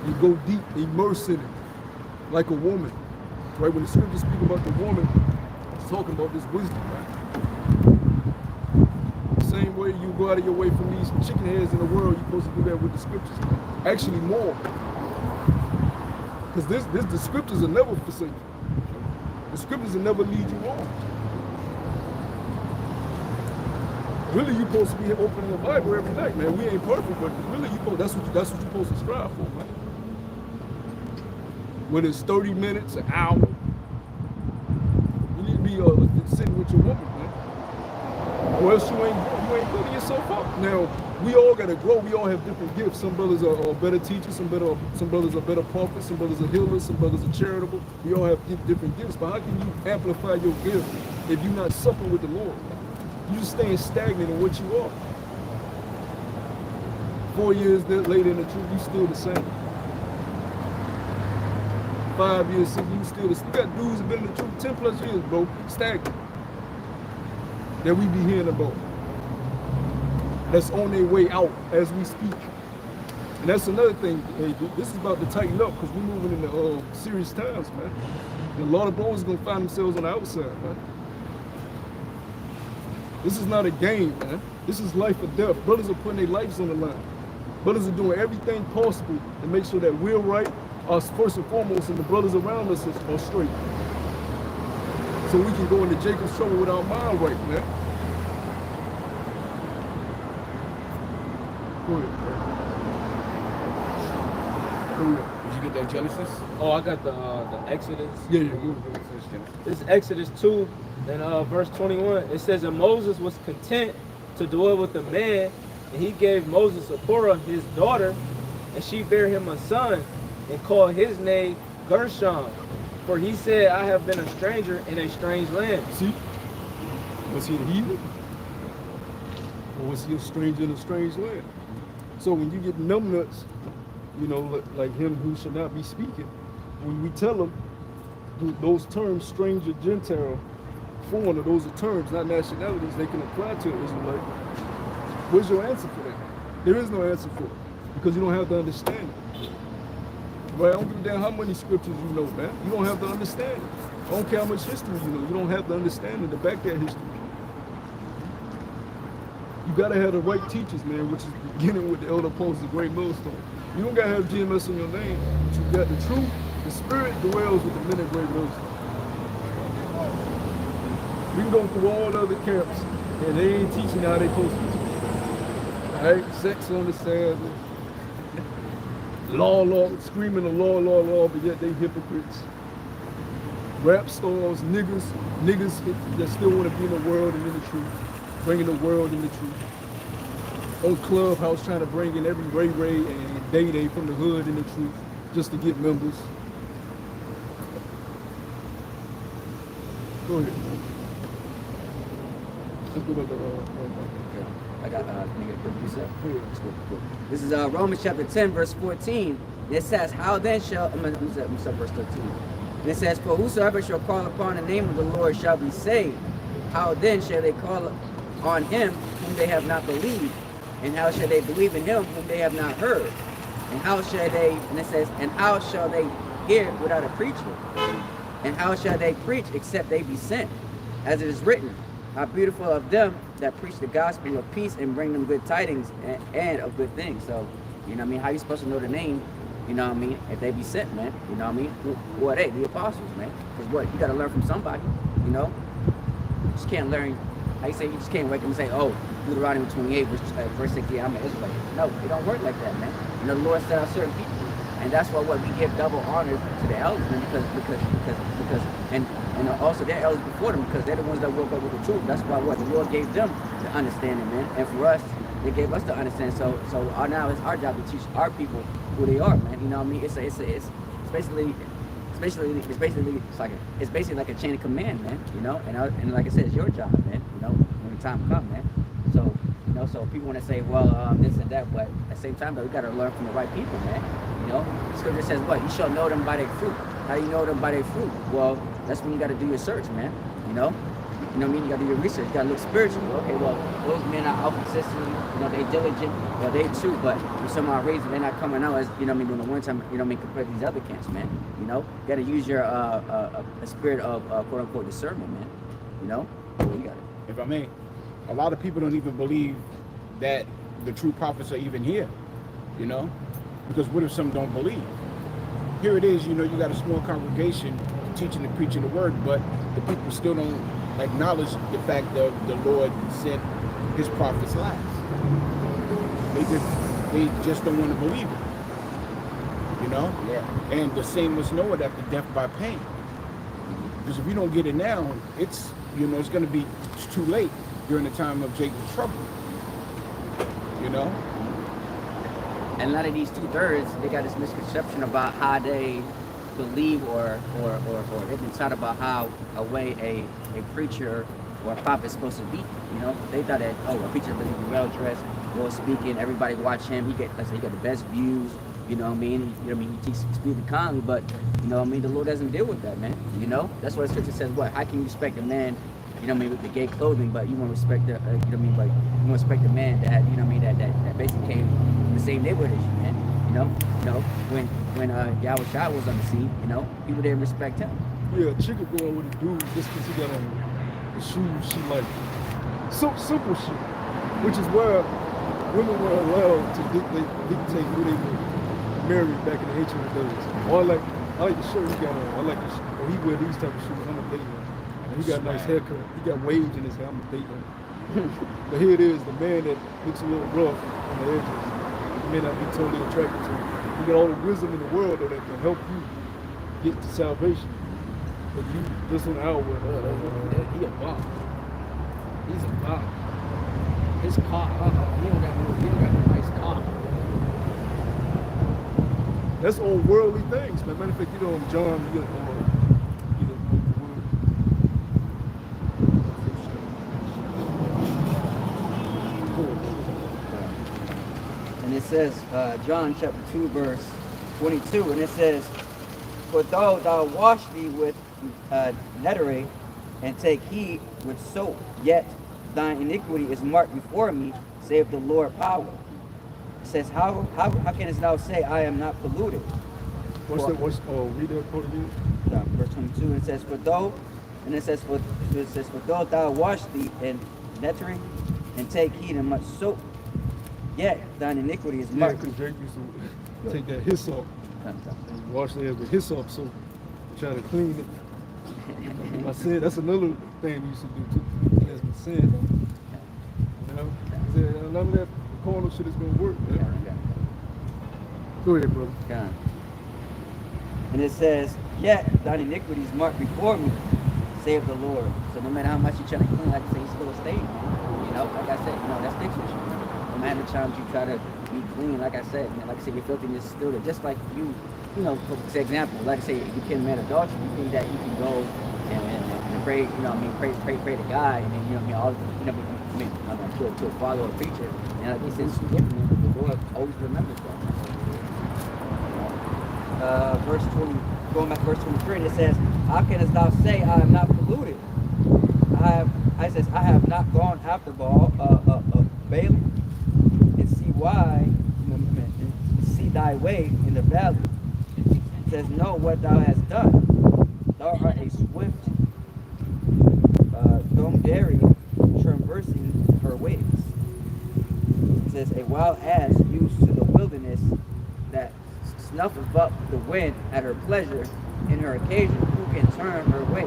You go deep, immerse in it, like a woman. Right? When the scriptures speak about the woman, it's talking about this wisdom, right? The same way you go out of your way from these chicken heads in the world, you're supposed to do that with the scriptures. Actually more. Because the scriptures will never forsake you. The scriptures will never lead you wrong. Really, you're supposed to be opening the Bible every night, man. We ain't perfect, but really, that's what you're supposed to strive for, man. Whether it's 30 minutes, an hour, you need to be sitting with your woman, man. Or else you ain't building yourself up. Now, we all gotta grow. We all have different gifts. Some brothers are better teachers. Some brothers are better prophets. Some brothers are healers. Some brothers are charitable. We all have different gifts. But how can you amplify your gift if you're not supping with the Lord? You're just staying stagnant in what you are. 4 years later in the truth, you still the same. 5 years, 6 years, you still the same. You got dudes who've been in the truth 10 plus years, bro, stagnant. That we be hearing about. That's on their way out as we speak. And that's another thing. Hey, this is about to tighten up because we're moving into serious times, man. And a lot of brothers are going to find themselves on the outside, man. This is not a game, man. This is life or death. Brothers are putting their lives on the line. Brothers are doing everything possible to make sure that we're right, us first and foremost, and the brothers around us are straight. So we can go into Jacob's trouble with our mind right, man. Go ahead, man. Go ahead. Did you get that Genesis? Oh, I got the Exodus. Yeah, yeah, This is Exodus 2 and verse 21. It says, and Moses was content to dwell with a man, and he gave Moses Zipporah his daughter, and she bare him a son, and called his name Gershom. For he said, I have been a stranger in a strange land. See? Was he a heathen? Or was he a stranger in a strange land? So when you get numbnuts, you know, like him who should not be speaking, when we tell them those terms, stranger, Gentile, foreigner, those are terms, not nationalities, they can apply to an Israelite. Where's your answer for that? There is no answer for it, because you don't have the understanding. Right? I don't give a damn how many scriptures you know, man. You don't have the understanding. I don't care how much history you know. You don't have the understanding to back that history. You gotta have the right teachers, man, which is beginning with the elder apostles, the great millstone. You don't gotta have GMS in your name, but you got the truth. The spirit dwells with the men of great millstone. We can go through all the other camps, and they ain't teaching how they supposed to teach. All right, sex on the Sabbath, law, screaming the law, but yet they hypocrites. Rap stars, niggas that still want to be in the world and in the truth, bringing the world in the truth. On Clubhouse trying to bring in every Ray and Day from the hood in the truth, just to get members. Go ahead. I got This is Romans chapter 10, verse 14. It says, how then shall, I'm gonna start verse 13. And it says, for whosoever shall call upon the name of the Lord shall be saved. How then shall they call on him whom they have not believed? And how shall they believe in him whom they have not heard? And how shall they, and it says, and how shall they hear without a preacher? And how shall they preach except they be sent? As it is written, how beautiful of them that preach the gospel of peace and bring them good tidings and of good things. So, you know what I mean? How you supposed to know the name, you know what I mean, if they be sent, man? You know what I mean? Who are they? The apostles, man. Because what? You got to learn from somebody, you know? You just can't learn, how you say, you just can't wake up and say, oh, Deuteronomy 28, verse 68, I'm an Israelite. No, it don't work like that, man. You know, the Lord set out certain people. And that's why what we give double honor to the elders, man, because and also their elders before them, because they're the ones that woke up with the truth. That's why what the Lord gave them the understanding, man. And for us, they gave us the understanding. So now it's our job to teach our people who they are, man. You know what I mean? It's basically like a chain of command, man. You know, and like I said, it's your job, man. You know, when the time comes, man. So you know, so people want to say, well, this and that, but at the same time, though, we got to learn from the right people, man. You know, Scripture says what? You shall know them by their fruit. How do you know them by their fruit? Well, that's when you got to do your search, man. You know what I mean? You got to do your research. You got to look spiritually. Okay, well, those men are out consistently. You know, they diligent. Well, they true, but for some odd reason, they're not coming out as, you know what I mean, during the winter time, you know what I mean, compared to these other camps, man. You know, you got to use your a spirit of quote unquote discernment, man. You know, well, you got it. If I may, a lot of people don't even believe that the true prophets are even here, you know? Because what if some don't believe? Here it is, you know, you got a small congregation teaching and preaching the word, but the people still don't acknowledge the fact that the Lord sent his prophets last. They just don't want to believe it, you know? Yeah. And the same was Noah after death by pain. Because if you don't get it now, it's, you know, it's going to be too late during the time of Jacob's trouble, you know? And a lot of these 2/3, they got this misconception about how they believe or they've been taught about how a way a preacher or a prophet is supposed to be. You know, they thought that, oh, a preacher is well dressed, well speaking, everybody watch him, he got the best views, you know what I mean? You know what I mean? He teaches speaking calmly, but you know what I mean, the Lord doesn't deal with that, man. You know? That's why the scripture says what? How can you respect a man, you know what I mean, with the gay clothing, but you want to respect the you know what I mean, but you want to respect the man that, you know what I mean, that basically came from the same neighborhood as you, man. You know, when Yahweh Shai was on the scene, you know, people didn't respect him. Yeah, a chick would go on with a dude just because he got on the shoes she liked. So simple shit. Which is where women were allowed to dictate who they would marry back in the ancient days. Oh, I like the shirt he got on. I like the shirt. Or he wear these type of shoes. I'm a lady. he got a nice haircut. He got waves in his hair. I'm dating him. But here it is, the man that looks a little rough on the edges. You may not be totally attracted to him. You got all the wisdom in the world though that can help you get to salvation. But you just on the outward, He a bum. He's a bum. His car, he don't got no nice car. that's all worldly things, man. Matter of fact, you know, John, And it says, John chapter 2, verse 22, and it says, "For though thou wash thee with nettery, and take heed with soap, yet thine iniquity is marked before me, saith the Lord power." It says, how canst thou say, I am not polluted? read that quote again. Verse 22, and it says, for though thou wash thee in nettery, and take heed in much soap, yet thine iniquity is Yeah, marked. because Jake used to take that hyssop and wash their hands with hyssop soap, try to clean it. I said that's another thing we used to do too. That's been sin. You know? I said, none of that carnal shit is gonna work, man. Go ahead, brother. God. And it says, yet thine iniquity is marked before me, saith the Lord. So no matter how much you try to clean, like I say, you still stay. You know, like I said, that's fiction. No matter the times you try to be clean, like I said, man, like I said, your filthiness is still there. Just like you know, for example, like I say, if you can't man adultery, you think that you can go and pray, pray to God, and then, all, to a father or a preacher, and like he says, the Lord always remembers that. Verse 20, going back to verse 23, it says, how canst thou say I am not polluted? I have not gone after Baal, Balaam, and see thy way in the valley. It says, know what thou hast done. Thou art a swift dromedary traversing her ways. It says, a wild ass used to the wilderness that snuffeth up the wind at her pleasure in her occasion, who can turn her way?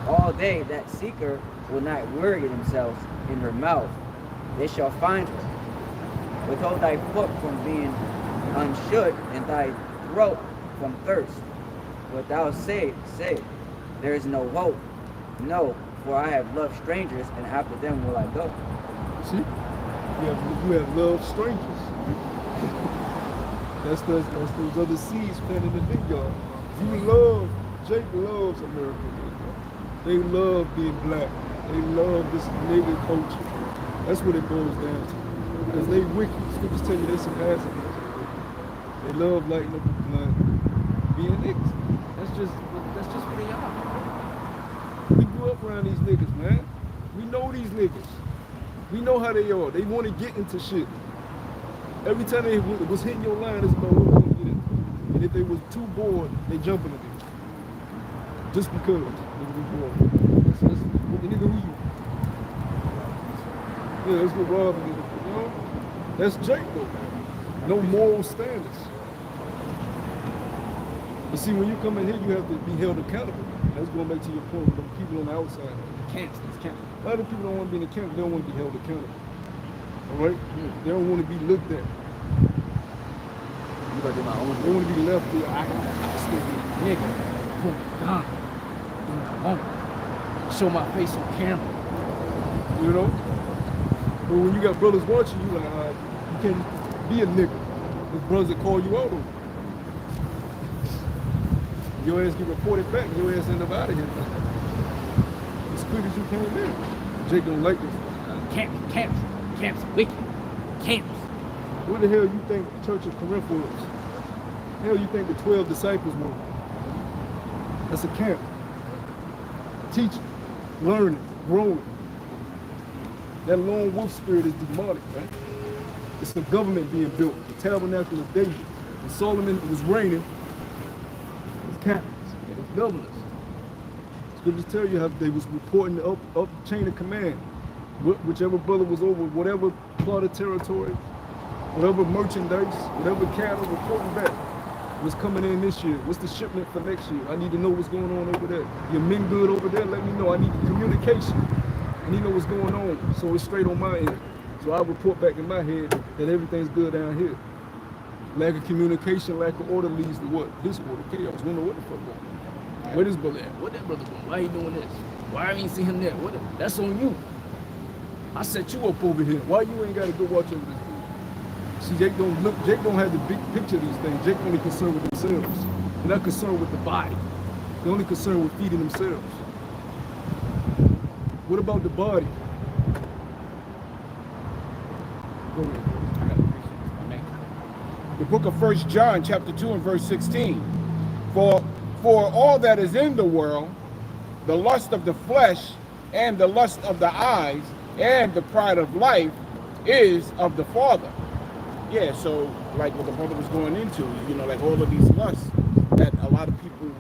All they that seek her will not weary themselves in her mouth. They shall find her. Withhold thy foot from being unshould, and thy throat from thirst. But thou say, there is no hope. No, for I have loved strangers, and after them will I go. See? You have loved strangers. That's those other seeds planted in the vineyard. Jake loves America. They love being black. They love this nigga culture. That's what it boils down to. Because they wicked. Scriptures tell you they some assholes. They love lighting up the blood, being niggas. That's just what they are. We grew up around these niggas, man. We know these niggas. We know how they are. They want to get into shit. Every time they was hitting your line, it's about what we're gonna get in. And if they was too bored, they jumping at it. Just because nigga we bored. Nigga, who you? Yeah, that's what Rob is. You know? That's Jake though. No moral standards. But see, when you come in here, you have to be held accountable. That's going back to your point with the people on the outside. Camps. A lot of people don't want to be in the camp. They don't want to be held accountable. All right? They don't want to be looked at. You gotta do my own. They want to be left there. I still be a nigga. Pull the gun. Do what I want. Show my face on camera. You know? But when you got brothers watching you, like, you can't be a nigga. There's brothers that call you out on it. Your ass get reported back, your ass end up out of here. As quick as you came in. Jake don't like this. Camps, wicked. Camps. What the hell you think the Church of Corinth was? Hell you think the 12 disciples were? That's a camp. Teaching, learning, growing. That lone wolf spirit is demonic, right? It's the government being built, the tabernacle of David. When Solomon was reigning, it was captains, it was governors. Scriptures tell you how they was reporting up the chain of command. Whichever brother was over whatever plot of territory, whatever merchandise, whatever cattle, reporting back. What's coming in this year? What's the shipment for next year? I need to know what's going on over there. Your men good over there? Let me know. I need communication. I need to know what's going on, so it's straight on my end. So I report back in my head that everything's good down here. Lack of communication, lack of order leads to what? Disorder, chaos. We don't know what the fuck going on. Where this brother at? What that brother doing? Why he doing this? Why I ain't see him there? That's on you. I set you up over here. Why you ain't got to go watch over this dude? See, Jake don't have the big picture of these things. Jake only concerned with themselves. They're not concerned with the body. They're only concerned with feeding themselves. What about the body? Go ahead. The book of 1 John chapter 2 and verse 16. For all that is in the world, the lust of the flesh and the lust of the eyes and the pride of life is of the Father. Yeah, so like what the brother was going into, you know, like all of these lusts that a lot of people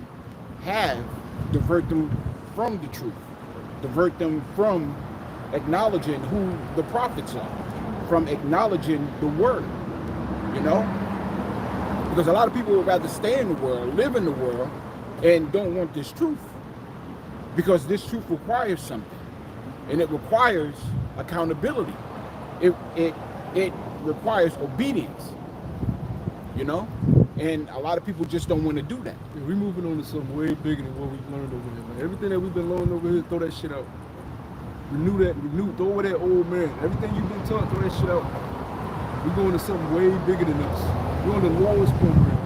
have divert them from the truth, divert them from acknowledging who the prophets are, from acknowledging the word, you know? Because a lot of people would rather stay in the world, live in the world, and don't want this truth. Because this truth requires something. And it requires accountability. It requires obedience. You know? And a lot of people just don't want to do that. Yeah, we're moving on to something way bigger than what we've learned over here, man. Everything that we've been learning over here, throw that shit out. Throw away that old man. Everything you've been taught, throw that shit out. We're going to something way bigger than us. We're on the Lord's program.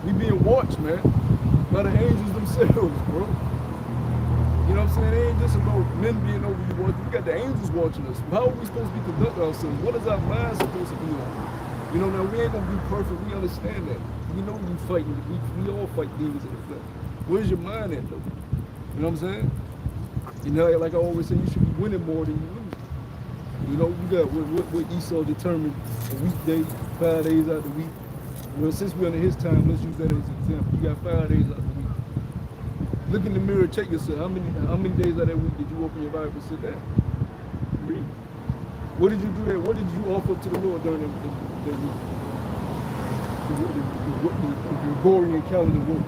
We being watched, man, by the angels themselves, bro. You know what I'm saying? It ain't just about men being over you watching. We got the angels watching us. How are we supposed to be conducting ourselves? What is our mind supposed to be on? You know, now we ain't gonna be perfect. We understand that. We know we fighting. We all fight demons in the flesh. Where's your mind at, though? You know what I'm saying? You know, like I always say, you should be winning more than you lose. You know, you got what Esau determined a weekday, 5 days out the week. Well, since we're under his time, let's use that as an example. You got 5 days out the week. Look in the mirror, check yourself. How many days out of that week did you open your Bible and sit down? Read. What did you do there? What did you offer up to the Lord during that week? The Gregorian calendar work.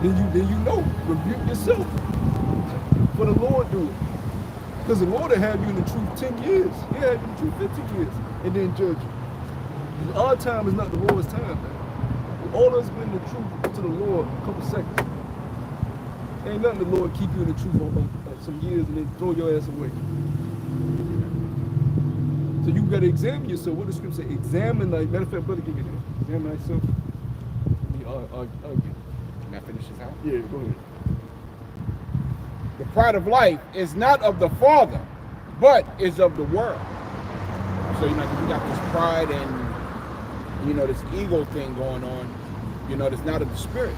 Then you know, rebuke yourself. For the Lord do it. Because the Lord will have you in the truth 10 years. He'll have you in the truth 15 years. And then judge you. Our time is not the Lord's time, man. All of us been in the truth to the Lord a couple seconds. Ain't nothing the Lord keep you in the truth for some years and then throw your ass away. So you got to examine yourself. What does the scripture say? Examine, like, matter of fact, brother, give me that. Examine thyself. Can I finish this out? Yeah, go ahead. The pride of life is not of the Father, but is of the world. So, you know, we got this pride and, you know, this ego thing going on, you know, that's not of the Spirit.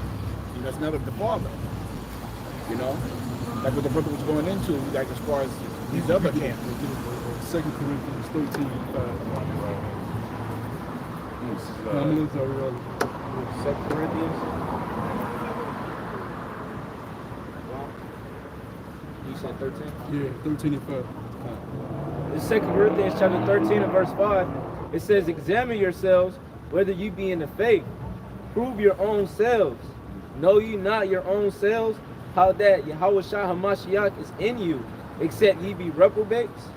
You know, it's not of the Father. You know? Like what the brother was going into, like as far as these other camps. 2 Corinthians 13 and 5. I'm going to tell 2 Corinthians. You said 13? Yeah, 13 and 5. In 2 Corinthians chapter 13 and verse 5, it says, examine yourselves whether you be in the faith. Prove your own selves. Know ye not your own selves, how that Yahweh Shah HaMashiach is in you, except ye be reprobates?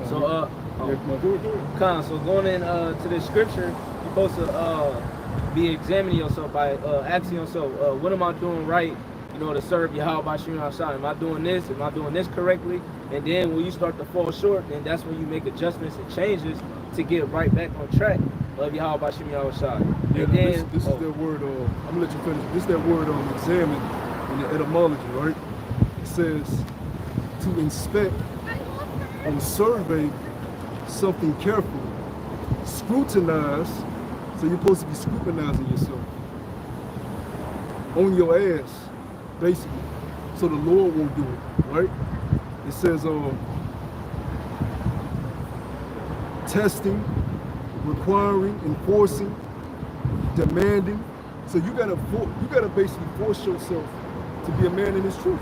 So, so going in to this scripture, you're supposed to be examining yourself by asking yourself, what am I doing right, you know, to serve Yahweh Bashim Hashai? Am I doing this? Am I doing this correctly? And then when you start to fall short, then that's when you make adjustments and changes to get right back on track of Yahweh Bashim Hashai. Yeah, and then, this is that word, I'm gonna let you finish. This is that word examine in the etymology, right? It says to inspect and survey something carefully, scrutinize. So you're supposed to be scrutinizing yourself on your ass, basically, so the Lord won't do it, right? It says testing, requiring, enforcing, demanding. So you gotta basically force yourself to be a man in this truth.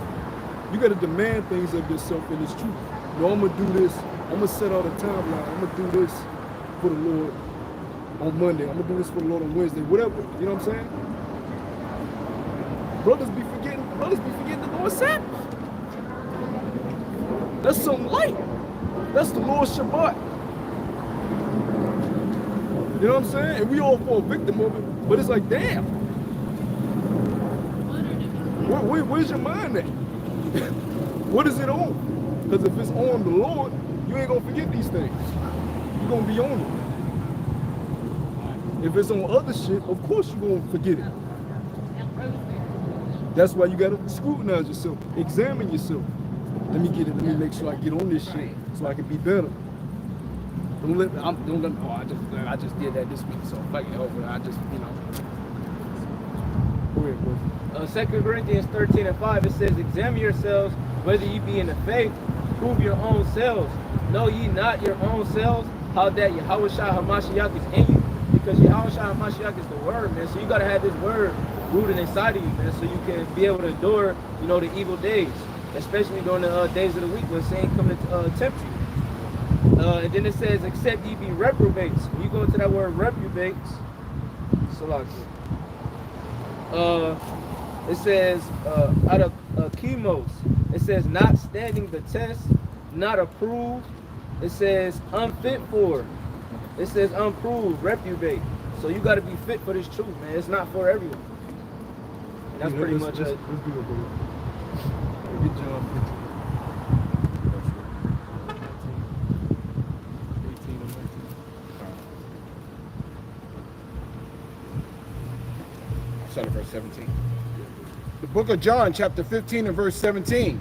You gotta demand things of yourself in this truth. No, I'm gonna do this. I'm gonna set out a timeline. I'm gonna do this for the Lord. on Monday. I'm gonna do this for the Lord on Wednesday. Whatever. You know what I'm saying? Brothers be forgetting the Lord's Sabbath. That's something light. That's the Lord's Shabbat. You know what I'm saying? And we all fall victim of it, but it's like, damn. Where's your mind at? What is it on? Because if it's on the Lord, you ain't gonna forget these things. You're gonna be on it. If it's on other shit, of course you're gonna forget it. That's why you gotta scrutinize yourself, examine yourself. Let me make sure I get on this shit so I can be better. I just did that this week, so fuck it over. I just, you know. Go ahead, bro. 2 Corinthians 13:5, it says, examine yourselves whether ye be in the faith, prove your own selves. Know ye not your own selves, how that Yahushua HaMashiach is in you? Because Yahushua HaMashiach is the word, man. So you gotta have this word rooted inside of you, man, so you can be able to endure, you know, the evil days, especially during the days of the week when Satan comes to tempt you. And then it says, except ye be reprobates. When you go into that word reprobates, it says, out of chemos, it says not standing the test, not approved. It says unfit for. It says unproved, reprobate. So you got to be fit for this truth, man. It's not for everyone. And that's pretty much it. Let's do it, bro. Good job. Start at verse 17. The book of John, chapter 15 and verse 17.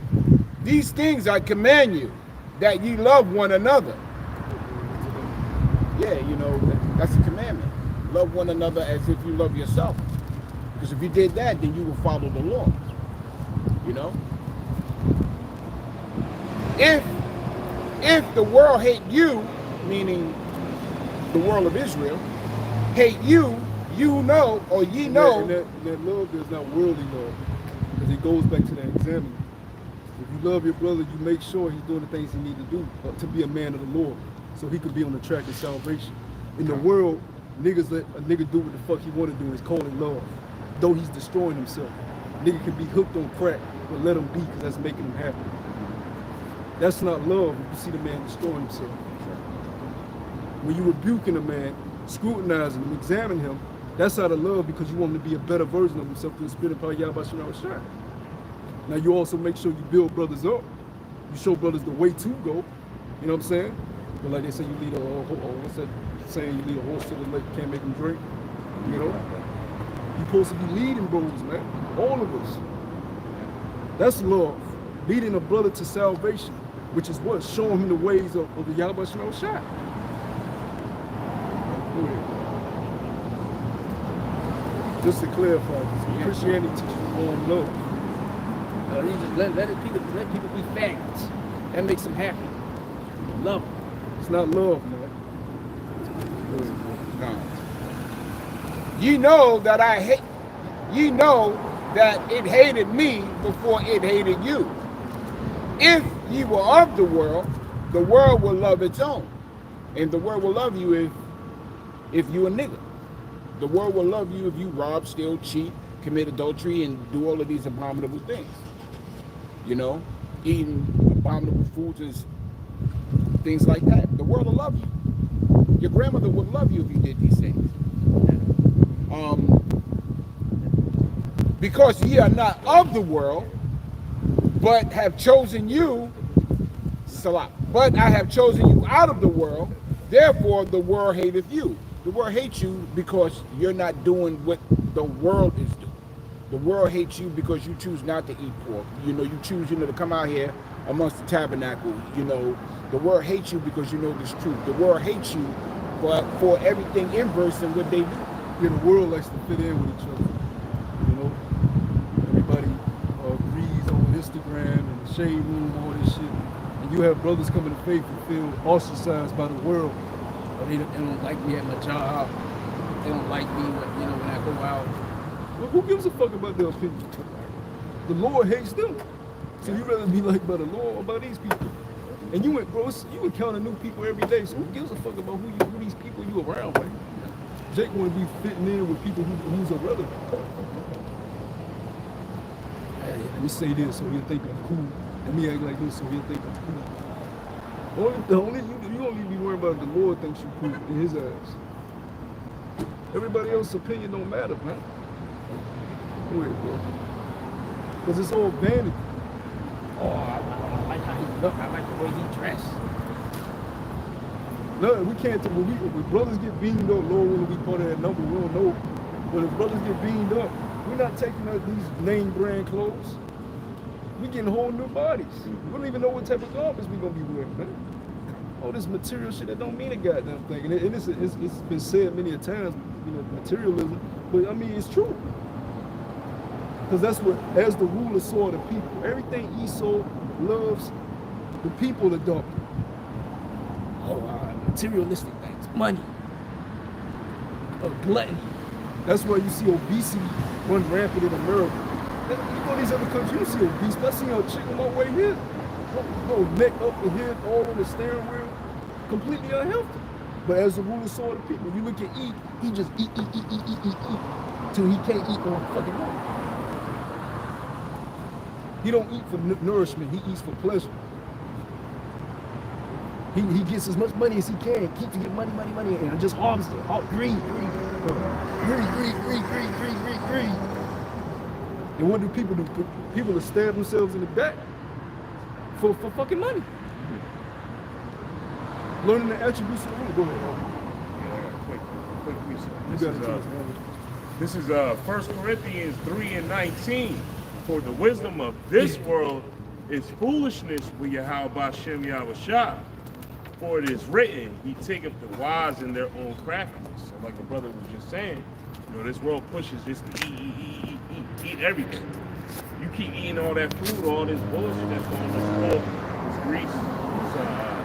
These things I command you, that ye love one another. Yeah, you know, that's a commandment. Love one another as if you love yourself. Because if you did that, then you will follow the law. You know? If the world hate you, meaning the world of Israel, hate you, you know, or ye know. And that love is not worldly love. Because it goes back to that examining. If you love your brother, you make sure he's doing the things he needs to do to be a man of the Lord. So he could be on the track of salvation. In the world, niggas let a nigga do what the fuck he want to do. It's called love. Though he's destroying himself. Nigga can be hooked on crack, but let him be because that's making him happy. That's not love if you see the man destroying himself. When you rebuking a man, scrutinizing him, examining him, that's out of love because you want him to be a better version of himself through the spirit of Yahweh Shah. Now you also make sure you build brothers up. You show brothers the way to go. You know what I'm saying? But like they say, you lead a what's that saying? You lead a horse to the lake, can't make him drink. You know? You're supposed to be leading bros, man. All of us. That's love. Leading a brother to salvation, which is what? Showing him the ways of the Yahweh Shah. Go ahead. Just to clarify, Christianity teaches warm love. Let people be fans. That makes them happy. Love them. It's not love, man. No. Ye know that it hated me before it hated you. If ye were of the world will love its own. And the world will love you if you a nigga. The world will love you if you rob, steal, cheat, commit adultery, and do all of these abominable things. You know, eating abominable foods and things like that. The world will love you. Your grandmother would love you if you did these things. Because ye are not of the world, but have chosen you, Salah. But I have chosen you out of the world, therefore the world hateth you. The world hates you because you're not doing what the world is doing. The world hates you because you choose not to eat pork. You know, you choose, to come out here amongst the tabernacle. You know, the world hates you because you know this truth. The world hates you for everything inverse in what they do. Yeah, the world likes to fit in with each other. You know, everybody agrees on Instagram and the shade room, all this shit. And you have brothers coming to faith and feel ostracized by the world. They don't like me at my job. They don't like me when I go out. Well, who gives a fuck about their opinion? The Lord hates them. So you rather be liked by the Lord or by these people? And you encounter new people every day. So who gives a fuck about who these people you around, man? Jake want to be fitting in with people who's irrelevant. Hey, let me say this so he'll think I'm cool. Let me act like this so he'll think I'm cool. You only be worrying about the Lord thinks you cool in his eyes. Everybody else's opinion don't matter, man. Go ahead, bro. Because it's all vanity. Oh, I like how he look. I like the way he dressed. No, we can't. When brothers get beamed up, Lord willing, we part of that number. We don't know. But if brothers get beamed up, we're not taking out these name brand clothes. We getting whole new bodies. We don't even know what type of garments we gonna be wearing, man. All this material shit that don't mean a goddamn thing. And it's been said many a times, you know, materialism. But I mean, it's true. Because that's what, as the ruler saw the people, everything Esau loves, the people adopted. Oh, materialistic things, money, gluttony. That's why you see obesity run rampant in America. You go to these other countries, you don't see obese. But I see a chick on my way here, go neck up the head, all on the steering wheel, completely unhealthy. But as the ruler saw the people, you look at eat, he just eat, till he can't eat no fucking more. He don't eat for nourishment, he eats for pleasure. He gets as much money as he can, keep to get money, and just harvest it. Greed. And what do? People will stab themselves in the back for fucking money. Learning the attributes of the rule. Go ahead. Quick. This is 1 Corinthians 3:19. For the wisdom of this world is foolishness with Yahweh Shem Yahushua. For it is written, he taketh the wise in their own craftiness. So like the brother was just saying, you know, this world pushes just to eat everything. You keep eating all that food, all this bullshit that's going to spoil this grease, this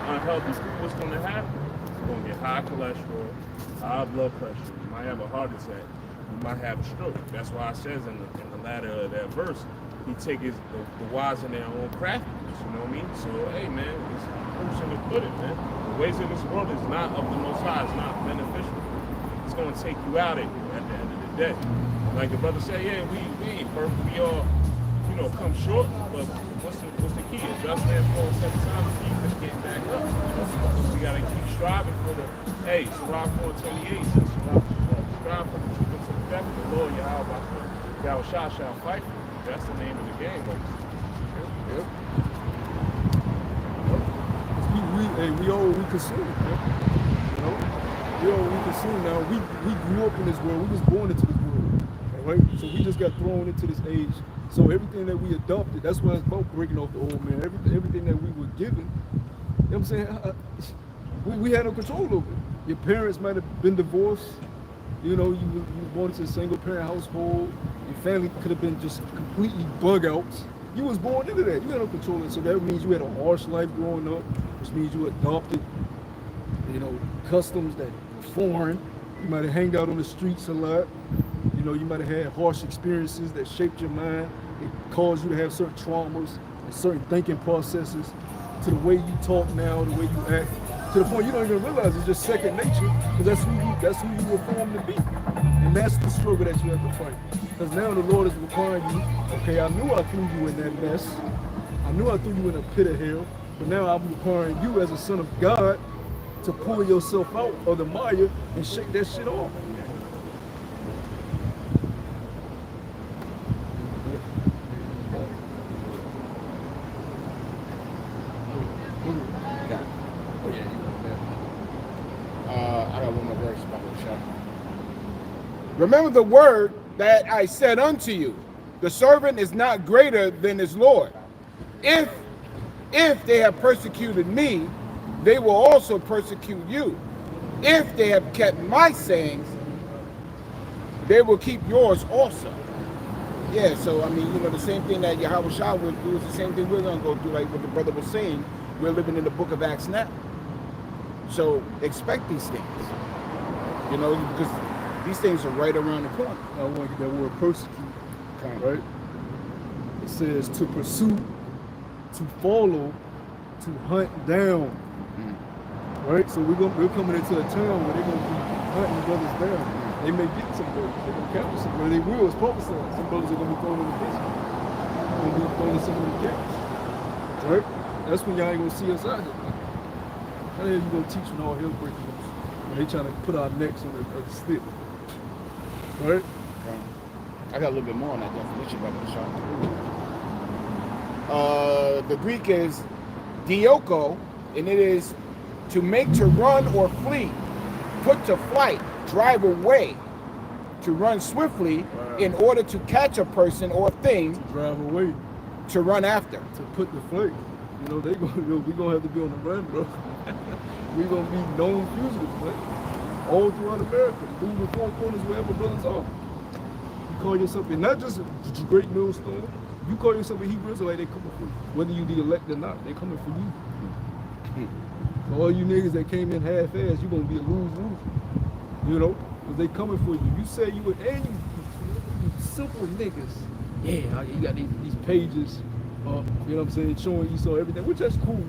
unhealthy food, what's going to happen? You're going to get high cholesterol, high blood pressure. You might have a heart attack. You might have a stroke. That's why it says in the latter of that verse, he taketh the wise in their own craftiness. You know what I mean? So, hey, man, it's person to put it, man. The ways of this world is not of the Most High. It's not beneficial. It's going to take you out of here at the end of the day. Like the brother said, yeah, we ain't perfect. We all, you know, come short. But what's the key? Adjust that for 7 times and keep us getting back up. We got to keep striving for the, hey, Sirach 4:28 says, strive for the truth and to the death of the Lord Yahweh shall fight for you. That's the name of the game. Yep. We all we consume, man. You know? We all we consume now. We grew up in this world. We was born into this world. Right? So we just got thrown into this age. So everything that we adopted, that's why it's about breaking off the old man. Everything that we were given, you know what I'm saying? We had no control over it. Your parents might have been divorced. You know, you were born into a single parent household. Your family could have been just completely bug outs. You was born into that. You had no control of it. So that means you had a harsh life growing up, which means you adopted, you know, customs that were foreign. You might have hanged out on the streets a lot. You know, you might have had harsh experiences that shaped your mind. It caused you to have certain traumas and certain thinking processes to the way you talk now, the way you act, to the point you don't even realize it's just second nature, because that's who you were formed to be. And that's the struggle that you have to fight. Because now the Lord is requiring you, okay, I knew I threw you in that mess. I knew I threw you in a pit of hell, but now I'm requiring you as a son of God to pull yourself out of the mire and shake that shit off. I got one more verse about the show. Remember the word that I said unto you, the servant is not greater than his Lord. If they have persecuted me, they will also persecute you. If they have kept my sayings, they will keep yours also. Yeah, so I mean, you know, the same thing that Yahweh Shah would do is the same thing we're going to go through, like what the brother was saying. We're living in the book of Acts now. So expect these things, you know, because these things are right around the corner. I want to get that word persecute, right? It says to pursue, to follow, to hunt down. right? So we're coming into a town where they're gonna be hunting brothers down. They may get some brothers, they're gonna capture some brothers. They will, it's prophesied. Some brothers are gonna be thrown in the prison. They're gonna be thrown in some of the camps. Right? That's when y'all ain't gonna see us out here. How the hell you gonna teach when all hell breaking loose? When they trying to put our necks on the stick. Right? I got a little bit more on that definition, Brother Bashar. The Greek is dioko, and it is to make to run or flee, put to flight, drive away, to run swiftly in order to catch a person or thing, To drive away, to run after. to put the flight. You know, we gonna have to be on the run, bro. We gonna be known fugitives, man. All throughout America, moving the four corners wherever brothers are. You call yourself, and not just a great millstone, you call yourself a Hebrew Israelite, they coming for you. Whether you be elected or not, they coming for you. For all you niggas that came in half-assed, you gonna be a lose-lose. You know, because they coming for you. You say you would, and you simple niggas. Yeah, you got these pages, you know what I'm saying, showing you so everything, which that's cool.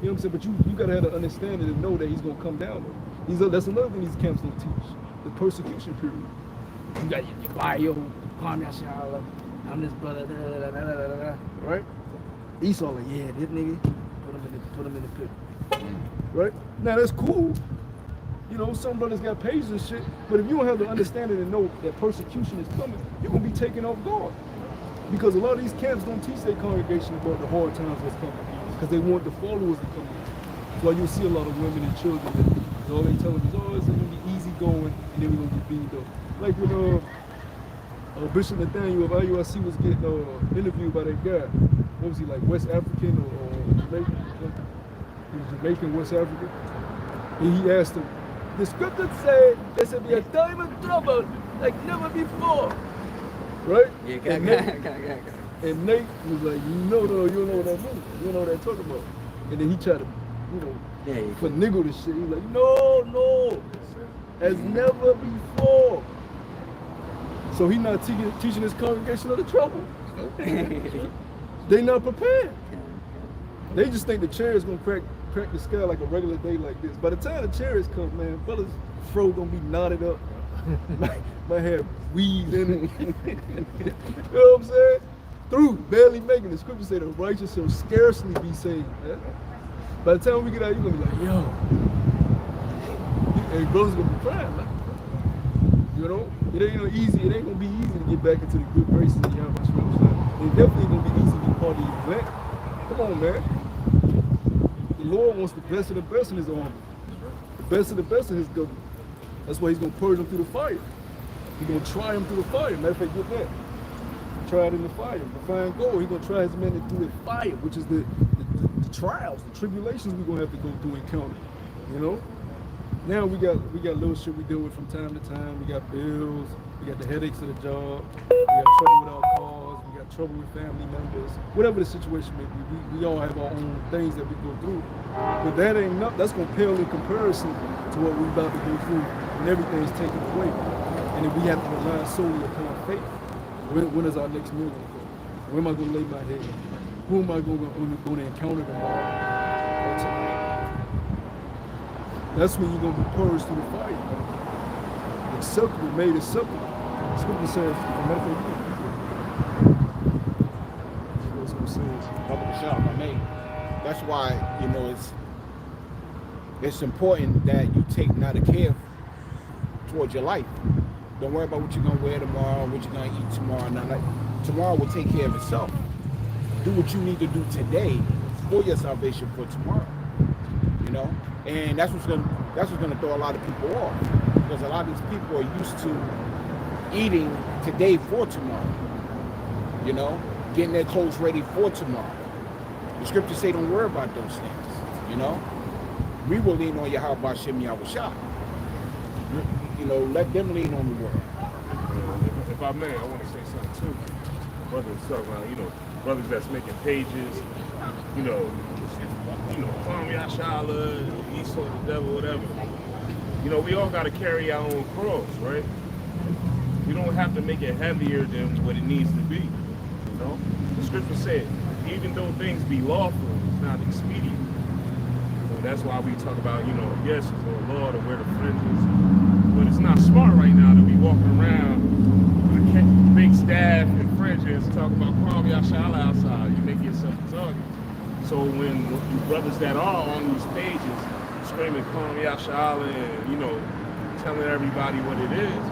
You know what I'm saying? But you gotta have the understanding to know that he's gonna come down there. That's another thing these camps don't teach. The persecution period. You got your bio, Kwame Ashala, I'm this brother, Right? Esau like, yeah, this nigga, put him in the pit. Right? Now that's cool. You know, some brothers got pages and shit, but if you don't have the understanding to know that persecution is coming, you're gonna be taken off guard. Because a lot of these camps don't teach their congregation about the hard times that's coming. Because they want the followers to come in. So you'll see a lot of women and children that all they tell them is, oh, it's gonna be easy going, and then we're gonna get beamed up. Like when Bishop Nathaniel of IUIC was getting interviewed by that guy. What was he, like, West African or Jamaican? He was Jamaican, West African. And he asked him, the scriptures say there should be a time of trouble like never before. Right? Yeah, And Nate was like, no, you don't know what that means. You don't know what they're talking about. And then he tried to, finagle this shit. He was like, no, as never before. So he not teaching his congregation of the trouble. They not prepared. They just think the chariot's gonna crack the sky like a regular day like this. By the time the chariots come, man, fellas' fro gonna be knotted up. might have weed in it. You know what I'm saying? Through, barely making it. The scripture say the righteous shall scarcely be saved. Man. By the time we get out, you're gonna be like, yo. And brothers gonna be crying, man. You know? It ain't easy. It ain't gonna be easy to get back into the good graces of Yahweh. It definitely gonna be easy to be part of the elect. Come on, man. The Lord wants the best of the best in his army. The best of the best in his government. That's why he's gonna purge them through the fire. He's gonna try them through the fire. Matter of fact, get that. Try it in the fire. Refine gold. He's gonna try his men through the fire, which is the trials, the tribulations we're gonna have to go through and encounter. You know? Now we got little shit we deal with from time to time. We got bills, we got the headaches of the job, we got trouble with our cars, we got trouble with family members, whatever the situation may be. We all have our own things that we go through. But that ain't enough. That's gonna pale in comparison to what we're about to go through, and everything's taken away. And then we have to rely solely upon faith. When is our next meal gonna go? Where am I gonna lay my head? Who am I gonna encounter tomorrow or tonight? That's when you're gonna be purged through the fire. Acceptable, made acceptable. Scripture says, that's why, you know, it's important that you take not a care towards your life. Don't worry about what you're gonna wear tomorrow, what you're gonna eat tomorrow. Now, like, tomorrow will take care of itself. Do what you need to do today for your salvation for tomorrow. You know, and that's what's gonna throw a lot of people off, because a lot of these people are used to eating today for tomorrow. You know, getting their clothes ready for tomorrow. The scriptures say don't worry about those things. You know, we will lean on Yahweh Hashem Yahushua. You know, let them lean on the word. If I may, I want to say something too. Brothers talking about, brothers that's making pages, Kwame Ashala, Esau the devil, whatever. We all got to carry our own cross, right? We don't have to make it heavier than what it needs to be. The scripture said, even though things be lawful, it's not expedient. that's why we talk about, you know, yes, it's the Lord or wear the fringes. But it's not smart right now to be walking around with a big staff and fringes talking about Kwame Yashala outside. You make yourself a target. So when you brothers that are on these pages screaming Kwame Yashala and, you know, telling everybody what it is,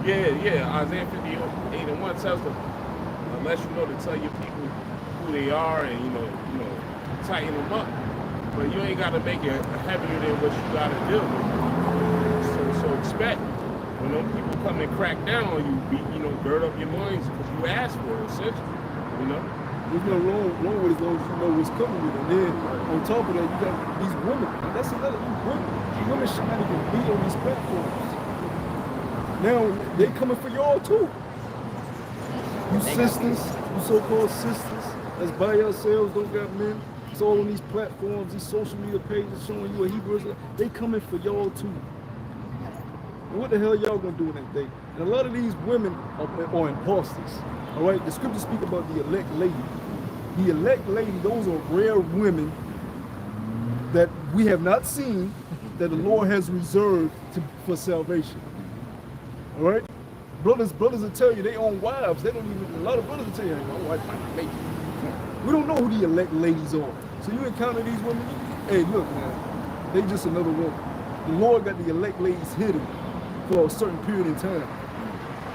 Isaiah 58:1 tells them, unless you know to tell your people who they are and, you know, tighten them up. But you ain't got to make it heavier than what you got to deal with. So expect when them people come and crack down on you, gird up your loins because you asked for it, essentially. You know. There's no wrong with it as long as you know what's coming with it. And then on top of that, you got these women. That's another women should not even be on these platforms. Now they coming for y'all too. You sisters, you so-called sisters, that's by yourselves, don't got men. It's all on these platforms, these social media pages showing you a Hebrew. They coming for y'all too. And what the hell y'all gonna do in that day? And a lot of these women are imposters. All right, the scriptures speak about the elect lady. The elect lady, those are rare women that we have not seen that the Lord has reserved for salvation. All right, brothers will tell you they own wives. They don't even. A lot of brothers will tell you, my wife might be lady. We don't know who the elect ladies are. So you encounter these women, hey, look, man, they just another woman. The Lord got the elect ladies hidden for a certain period in time.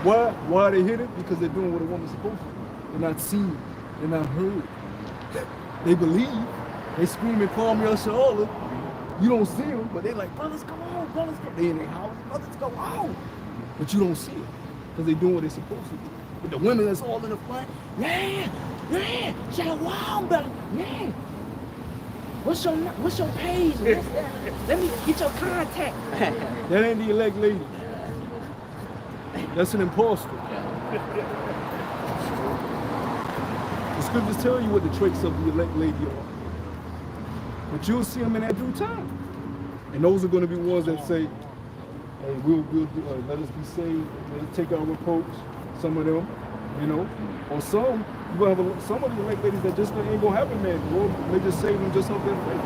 Why are they hidden? Because they're doing what a woman's supposed to do. They're not seen. They're not heard. They believe. They screaming, call me Ashala. You don't see them, but they're like, brothers, come on, brothers, come on. They in their house, brothers, come on. But you don't see it because they're doing what they're supposed to do. But the women that's all in the front, shalom, brother, yeah. What's your page? Let me get your contact. That ain't the elect lady. That's an imposter. The scriptures tell you what the traits of the elect lady are. But you'll see them in that due time. And those are going to be ones that say, hey, we'll let us be saved, let us take our reproach. Some of them, you know, or some, you're going to have some of the elect ladies that just ain't going to have a man. Lord, they just save them just off their faith.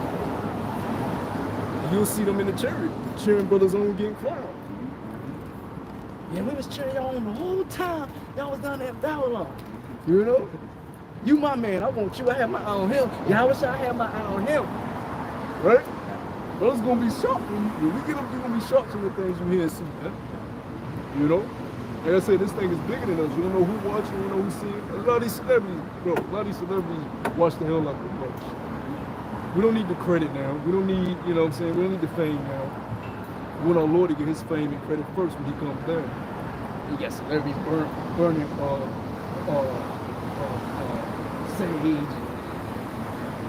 You'll see them in the chariot, cheering brothers on getting crowned. Yeah, we was cheering y'all on the whole time. Y'all was down there in Babylon. You know? You my man, I want you, I have my eye on him. Y'all wish I had my eye on him. Right? Brothers gonna be shocked when we get them, you're gonna be shocked to the things you hear and see, man. You know? Like I said, this thing is bigger than us. You don't know who watching, you don't know who seeing. A lot of these celebrities, bro, watch the hell out of the bunch. We don't need the credit now. We don't need, you know what I'm saying, we don't need the fame now. We want our Lord to get his fame and credit first when he comes down. He got celebrities burning sage,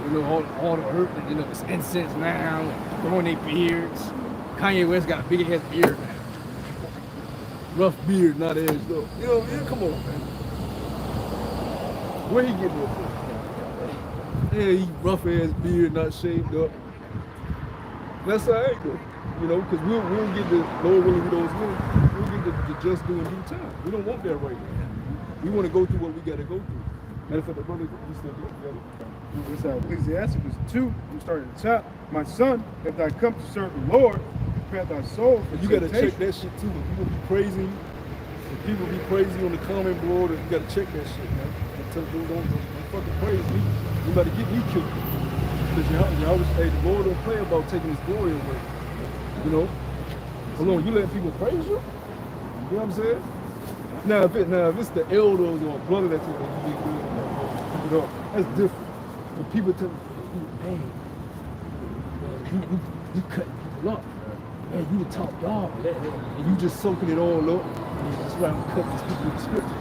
you know, all the earth, you know, it's incense now, throwing their beards. Kanye West got a big ass beard now. Rough beard, not edged up. You know, yeah, come on, man. Where he get that from? Yeah, he rough ass beard, not shaved up. That's all right though. You know, because we'll get the Lord willing with those men, we'll get the just due in due time. We don't want that right now. We want to go through what we got to go through. Matter of fact, the brother, we still get together. It's Ecclesiasticus 2, I'm starting to top. My son, if thou come to serve the Lord, prepare thy soul. But you got to check that shit too. When people be praising, on the comment board, you got to check that shit, man. Don't fucking praise me. You about to get me killed. Because you always say the Lord don't play about taking his glory away. You know? Hold on, you letting people praise you? You know what I'm saying? Now if it's the elders or a brother that's you be good, pick it up. That's different. When people tell me, hey, you cutting people up. Man, you the top dog. And you just soaking it all up. And you just trying to cut these people with the scriptures.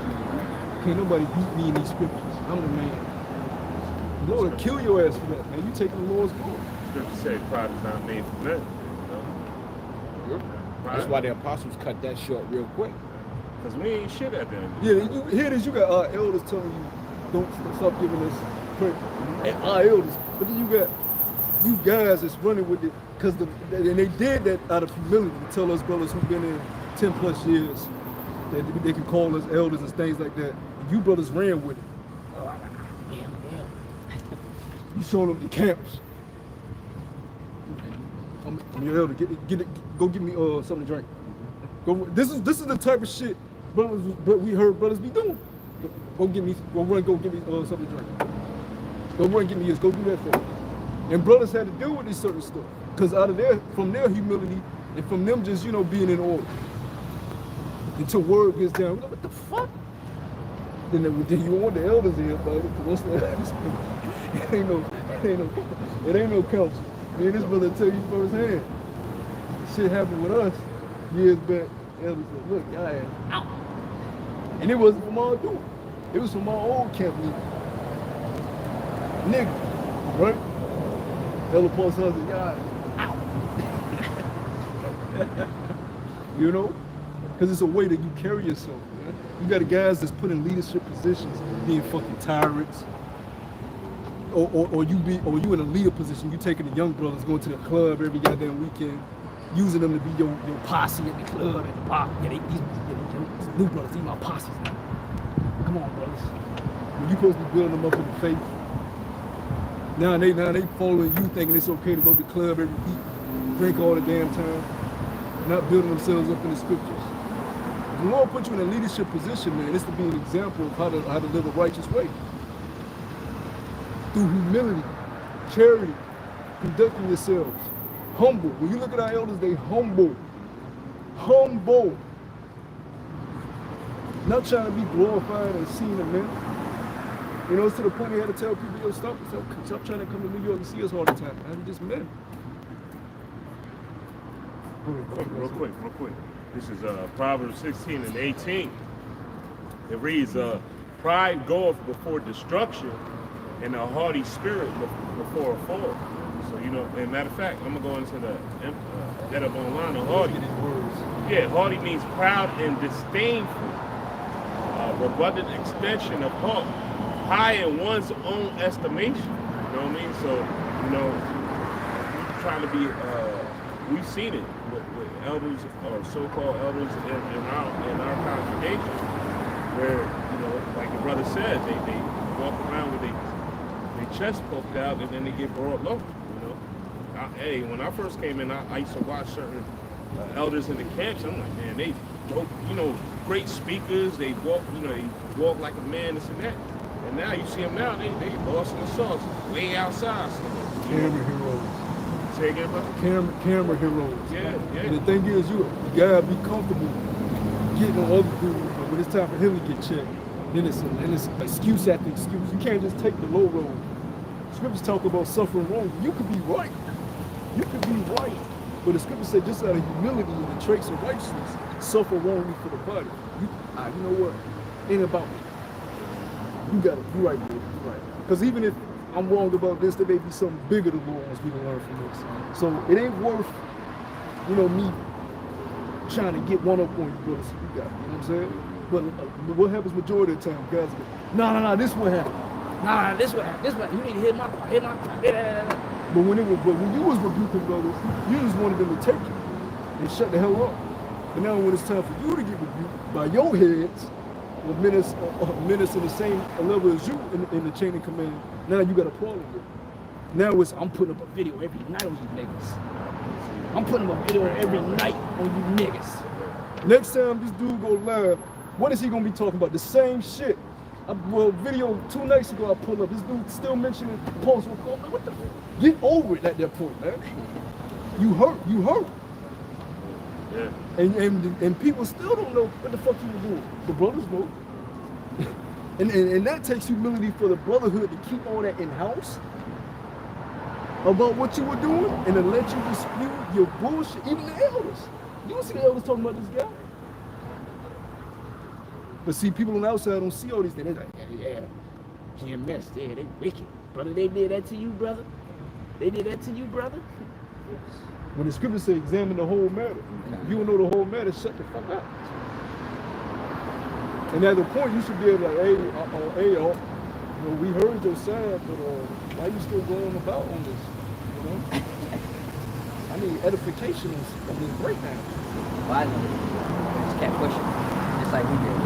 Can't nobody beat me in these scriptures. I'm the man. The Lord will kill your ass for that, man. You taking the Lord's glory. Scripture say pride is not made for men. That's why the apostles cut that short real quick. Because we ain't shit at them. Yeah, you hear this, you got our elders telling you, don't stop giving us credit. And our elders. But then you got you guys that's running with it, because and they did that out of humility to tell us brothers who've been in 10 plus years that they can call us elders and things like that. And you brothers ran with it. You showed them the camps. I'm your elder. Go get me something to drink. Go. This is the type of shit brothers, but we heard brothers be doing. Go get me something to drink. Go run, get me this. Go do that for me. And brothers had to deal with this certain stuff, cause from their humility and from them just being in order. Until word gets down, we're like, what the fuck? Then you want the elders in, buddy. What's the elders? It ain't no counsel. Me and this brother tell you firsthand. Shit happened with us years back. Elders said, look, y'all had out. And it wasn't from our doing. It was from our old camp leader. Nigga, right? Elder Paul said, y'all out. You know? Because it's a way that you carry yourself, man. You got guys that's put in leadership positions being fucking tyrants. Or you in a leader position, you taking the young brothers, going to the club every goddamn weekend, using them to be your posse at the club, at the bar. Yeah, these new brothers, these my posses now. Come on, brothers. When you supposed to be building them up in the faith. Now they following you, thinking it's okay to go to the club every week, drink all the damn time, not building themselves up in the scriptures. The Lord put you in a leadership position, man. It's to be an example of how to live a righteous way. Through humility, charity, conducting yourselves, humble. When you look at our elders, they humble. Humble. Not trying to be glorified and seen of men. You know, it's to the point they had to tell people, yo, stop trying to come to New York and see us all the time, man. We're just men. Real quick. This is Proverbs 16 and 18. It reads, pride goeth before destruction, and a haughty spirit before a fall. So, and matter of fact, I'm going to go into the get up online on haughty. Yeah, haughty means proud and disdainful, redundant extension of heart, high in one's own estimation. You know what I mean? So, trying to be, we've seen it with elders or so-called elders in our congregation, where, like the brother said, they walk around with their chest poked out and then they get brought low. Hey, when I first came in, I used to watch certain elders in the camps. I'm like, man, they great speakers. They walk like a man, this and that. And now you see them now, they lost in the sauce, way outside. Camera heroes. Say again, brother? Camera heroes. Yeah. And the thing is, you gotta be comfortable getting on other dudes, but when it's time for him to get checked, then it's excuse after excuse. You can't just take the low road. Scriptures talk about suffering wrong. You could be right. But the scripture said, just out of humility and the traits of righteousness, suffer wrongly for the body. You know what? Ain't about me. You got it. You right, dude. You right. Because even if I'm wrong about this, there may be something bigger than ones we can learn from this. So it ain't worth, me trying to get one up on you, brothers. You got it. You know what I'm saying? But what happens majority of the time? Guys go, no, this what happened. Nah, this way. You need to hit my part. But when you was rebuking brothers, you just wanted them to take it and shut the hell up. And now when it's time for you to get rebuked by your heads, with minutes in the same level as you in the chain of command, now you got a problem with it. Now I'm putting up a video every night on you niggas. I'm putting up a video every night on you niggas. Next time this dude go live, what is he gonna be talking about? The same shit. Video 2 nights ago I pulled up. This dude still mentioning Paul's record. What the? Get over it at that point, man. You hurt. Yeah. And people still don't know what the fuck you were doing. The brothers know. and that takes humility for the brotherhood to keep all that in house about what you were doing and to let you dispute your bullshit. Even the elders. You don't see the elders talking about this guy. But see, people on the outside don't see all these things. They're like, yeah, GMS, yeah, they wicked. Brother, they did that to you, brother? When the scriptures say examine the whole matter, you don't know the whole matter, shut the fuck up. And at the point, you should be able to like, we heard your side, but why you still going about on this? I need edification on this breakdown. Well, I know. Just kept pushing. Just like we did,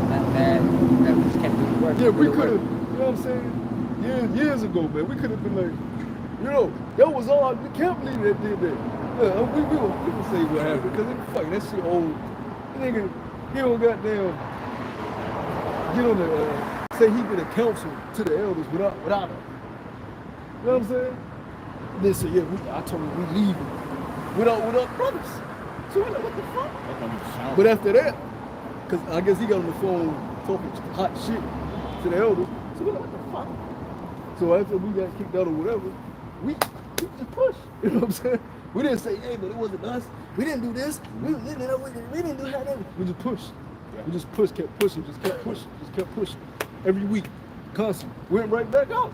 Not bad. That we just kept doing work. Yeah, we could have, you know what I'm saying? Years ago, man, we could have been like, You know, that was all the camp leader that did that. Yeah, we will say what happened because fuck that shit old. Nigga, he don't goddamn get on the say he did a counsel to the elders without him. You know what I'm saying? Then say, yeah, I told him we leaving without brothers. So we're like, what the fuck? But after that, because I guess he got on the phone talking hot shit to the elders. So we're like, what the fuck? So after we got kicked out or whatever, we just pushed. You know what I'm saying? We didn't say, hey, but it wasn't us. We didn't do this. We didn't do that. We just pushed. We just pushed, kept pushing, just kept pushing. Every week, constantly. Went right back out.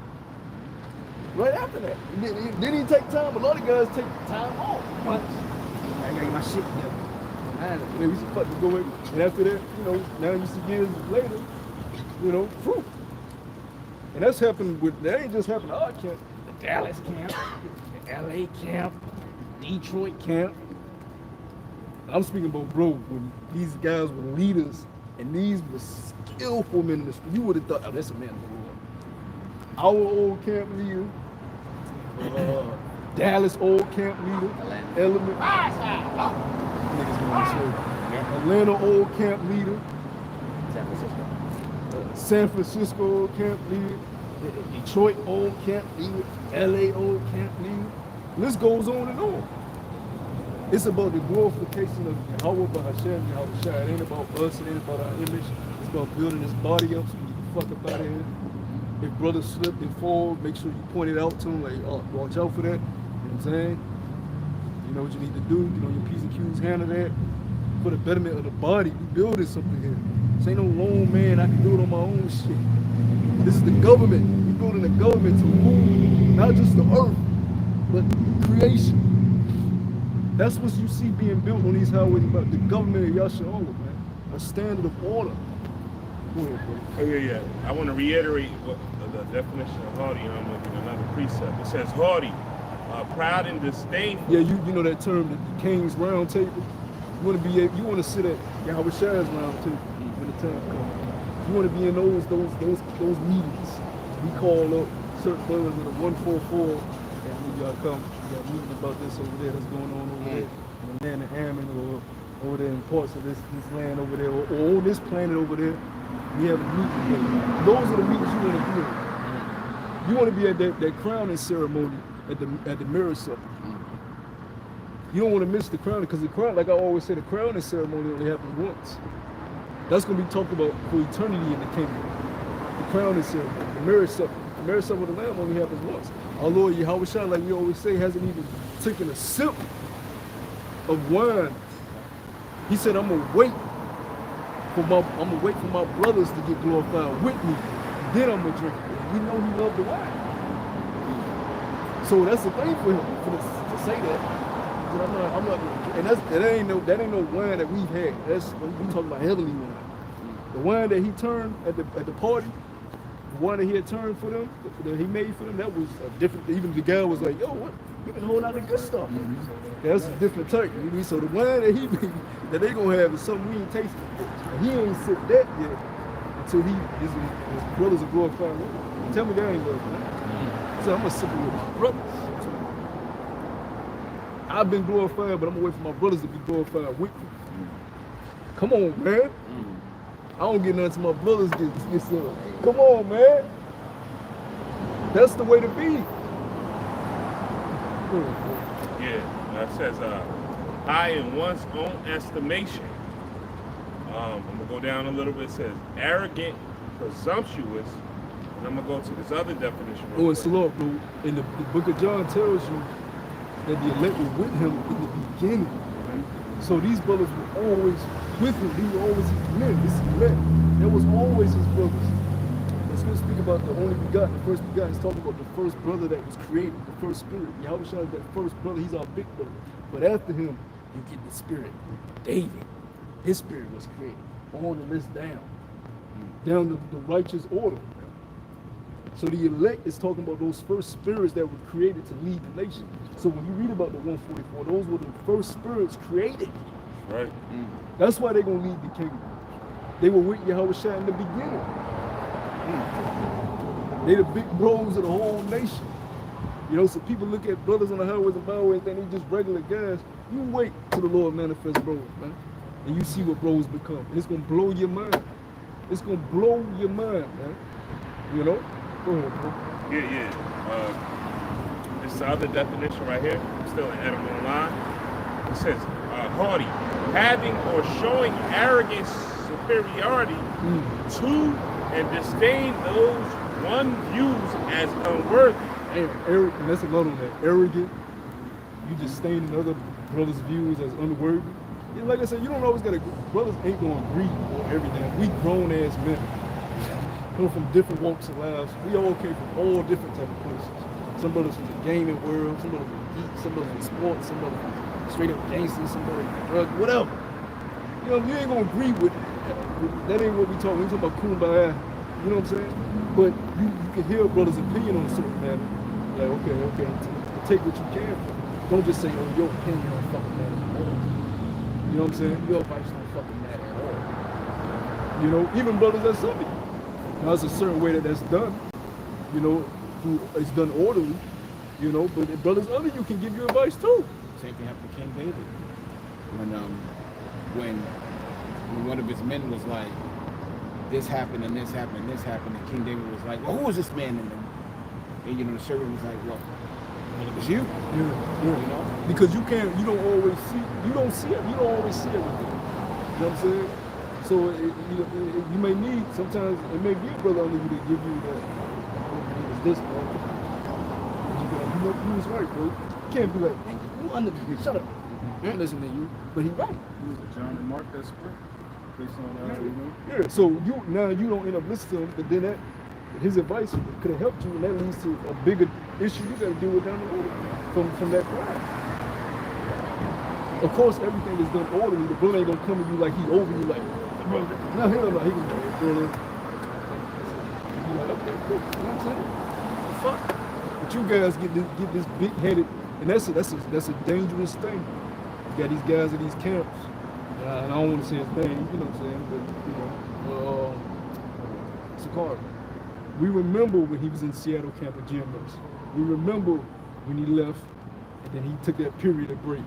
Right after that. Didn't even take time. A lot of guys take time off. What? I gotta get my shit together. Man, we used to fucking go in. And after that, you know, now you see years later, you know, fruit. And that's happened with, that ain't just happened to our camp. The Dallas camp, the LA camp, Detroit camp. I'm speaking about, bro, when these guys were leaders and these were skillful ministers, you would have thought, oh, that's a man of the Lord. Our old camp leader, Dallas old camp leader, Element. Niggas gonna say. Atlanta old camp leader, San Francisco old camp leader, Detroit old camp leader, LA old camp leader. List goes on and on. It's about the glorification of Yahweh by Hashem, Yahweh Shai. It ain't about us, it ain't about our image. It's about building this body up so we can fuck up out of here. If brothers slip and fall, make sure you point it out to them, like, oh, watch out for that. You know what I'm saying? You know what you need to do, you know, your P's and Q's, handle that. For the betterment of the body, we building something here. This ain't no lone man, I can do it on my own shit. This is the government. We building a government to rule, not just the earth, but creation. That's what you see being built on these highways about the government of Yashaola, man. A standard of order. Go ahead, bro. Oh, yeah. I want to reiterate what the definition of haughty. I'm looking at another precept. It says haughty, proud and disdainful. Yeah, you know that term, the King's Round Table. You want to sit at Yahweh Shai's round table when the time comes. You want to be in those meetings. We call up certain brothers in the 144. You gotta come. We got a meeting about this over there that's going on over there in the land of Ammon or over there in parts of this land over there or on this planet over there. We have a meeting together. Those are the meetings you want to be in. You want to be at that crowning ceremony at the mirror supper. You don't want to miss the crowning because the crown, like I always say, the crowning ceremony only happens once. That's going to be talked about for eternity in the kingdom. The crowning ceremony, the marriage supper. The marriage supper of the Lamb only happens once. Our Lord Yahweh Shai, like we always say, hasn't even taken a sip of wine. He said, I'm gonna wait for my brothers to get glorified with me. Then I'm gonna drink it. We know he loved the wine. So that's the thing for him to say that. I'm not, and that ain't no wine that we've had. That's we talking about heavenly wine. The wine that he turned at the party, the wine that he had turned for them, that he made for them, that was a different. Even the guy was like, "Yo, what? You can hold out the good stuff." That's a different type. So the wine that he made, that they gonna have is something we ain't tasted. And he ain't sipped that yet until his brothers are glorified with him. Tell me that ain't love, man. So I'm gonna sip it with my brothers. I've been glorified, but I'm gonna wait for my brothers to be glorified with me. Come on, man. I don't get nothing till my brothers get some. Come on, man. That's the way to be. Yeah, that says high in one's own estimation. I'm gonna go down a little bit. It says arrogant, presumptuous, and I'm gonna go to this other definition. Oh, and Salah, bro, in the book of John tells you that the elect were with him in the beginning. Right? So these brothers were always with him. They were always his men. This is elect. That was always his brothers. Let's go speak about the only begotten, the first begotten. He's talking about the first brother that was created, the first spirit. Yahweh Shai is that first brother. He's our big brother. But after him, you get the spirit. David, his spirit was created. On the list down to the righteous order. So the elect is talking about those first spirits that were created to lead the nation. So when you read about the 144, those were the first spirits created. Right. That's why they're going to lead the kingdom. They were with Yahweh Shai in the beginning. They the big bros of the whole nation. You know, so people look at brothers on the highways and byways and they just regular guys. You wait till the Lord manifests bros, man. And you see what bros become. And it's gonna blow your mind. It's gonna blow your mind, man. You know? Go ahead, bro. Yeah. This is the other definition right here. I'm still in Edible Online. It says, haughty, having or showing arrogance, superiority to and disdain those one views as unworthy. And that's another one, that arrogant. You just staining other brothers' views as unworthy. Yeah, like I said, you don't always gotta, brothers ain't gonna agree on everything. We grown ass men. Come from different walks of lives. We all came from all different type of places. Some brothers from the gaming world, some brothers from geek, some brothers from sports, some brothers from straight up gangsters, some brothers from drugs, whatever. You know, you ain't gonna agree with that. Ain't what we talking. We talking about kumbaya. You know what I'm saying? But you can hear a brother's opinion on a certain matter. Like, okay, take what you can. Don't just say, oh, your opinion don't fucking matter at all. You know what I'm saying? Your advice don't fucking matter at all. You know, even brothers that Sunday. Now, there's a certain way that's done. You know, it's done orderly. You know, but brothers under you can give you advice too. Same thing happened to King David. When one of his men was like, this happened and this happened and this happened, and King David was like, well, who was this man? And you know, the servant was like, well, it was you. Yeah. You know? Because you don't always see everything. You know what I'm saying? So you may need, sometimes it may be a brother under you to give you that, it's this, bro. You know, he was right, bro. You can't be like, hey, you under me, shut up. I'm listening to you, but he right. Use the John and Mark that script based on you know. Yeah, so you don't end up listening to him, but then his advice could have helped you, and that leads to a bigger issue you got to deal with down the road from that crime. Of course, everything is done orderly. The brother ain't gonna come to you like he over you, like, brother. No, hell no, he can go, brother. You like, okay, cool. You know what I'm saying? Fuck. But you guys get this big-headed, and that's a dangerous thing. You got these guys in these camps. And I don't want to say his name, you know what I'm saying? But Sakari. We remember when he was in Seattle camp at GMS. We remember when he left, and then he took that period of break.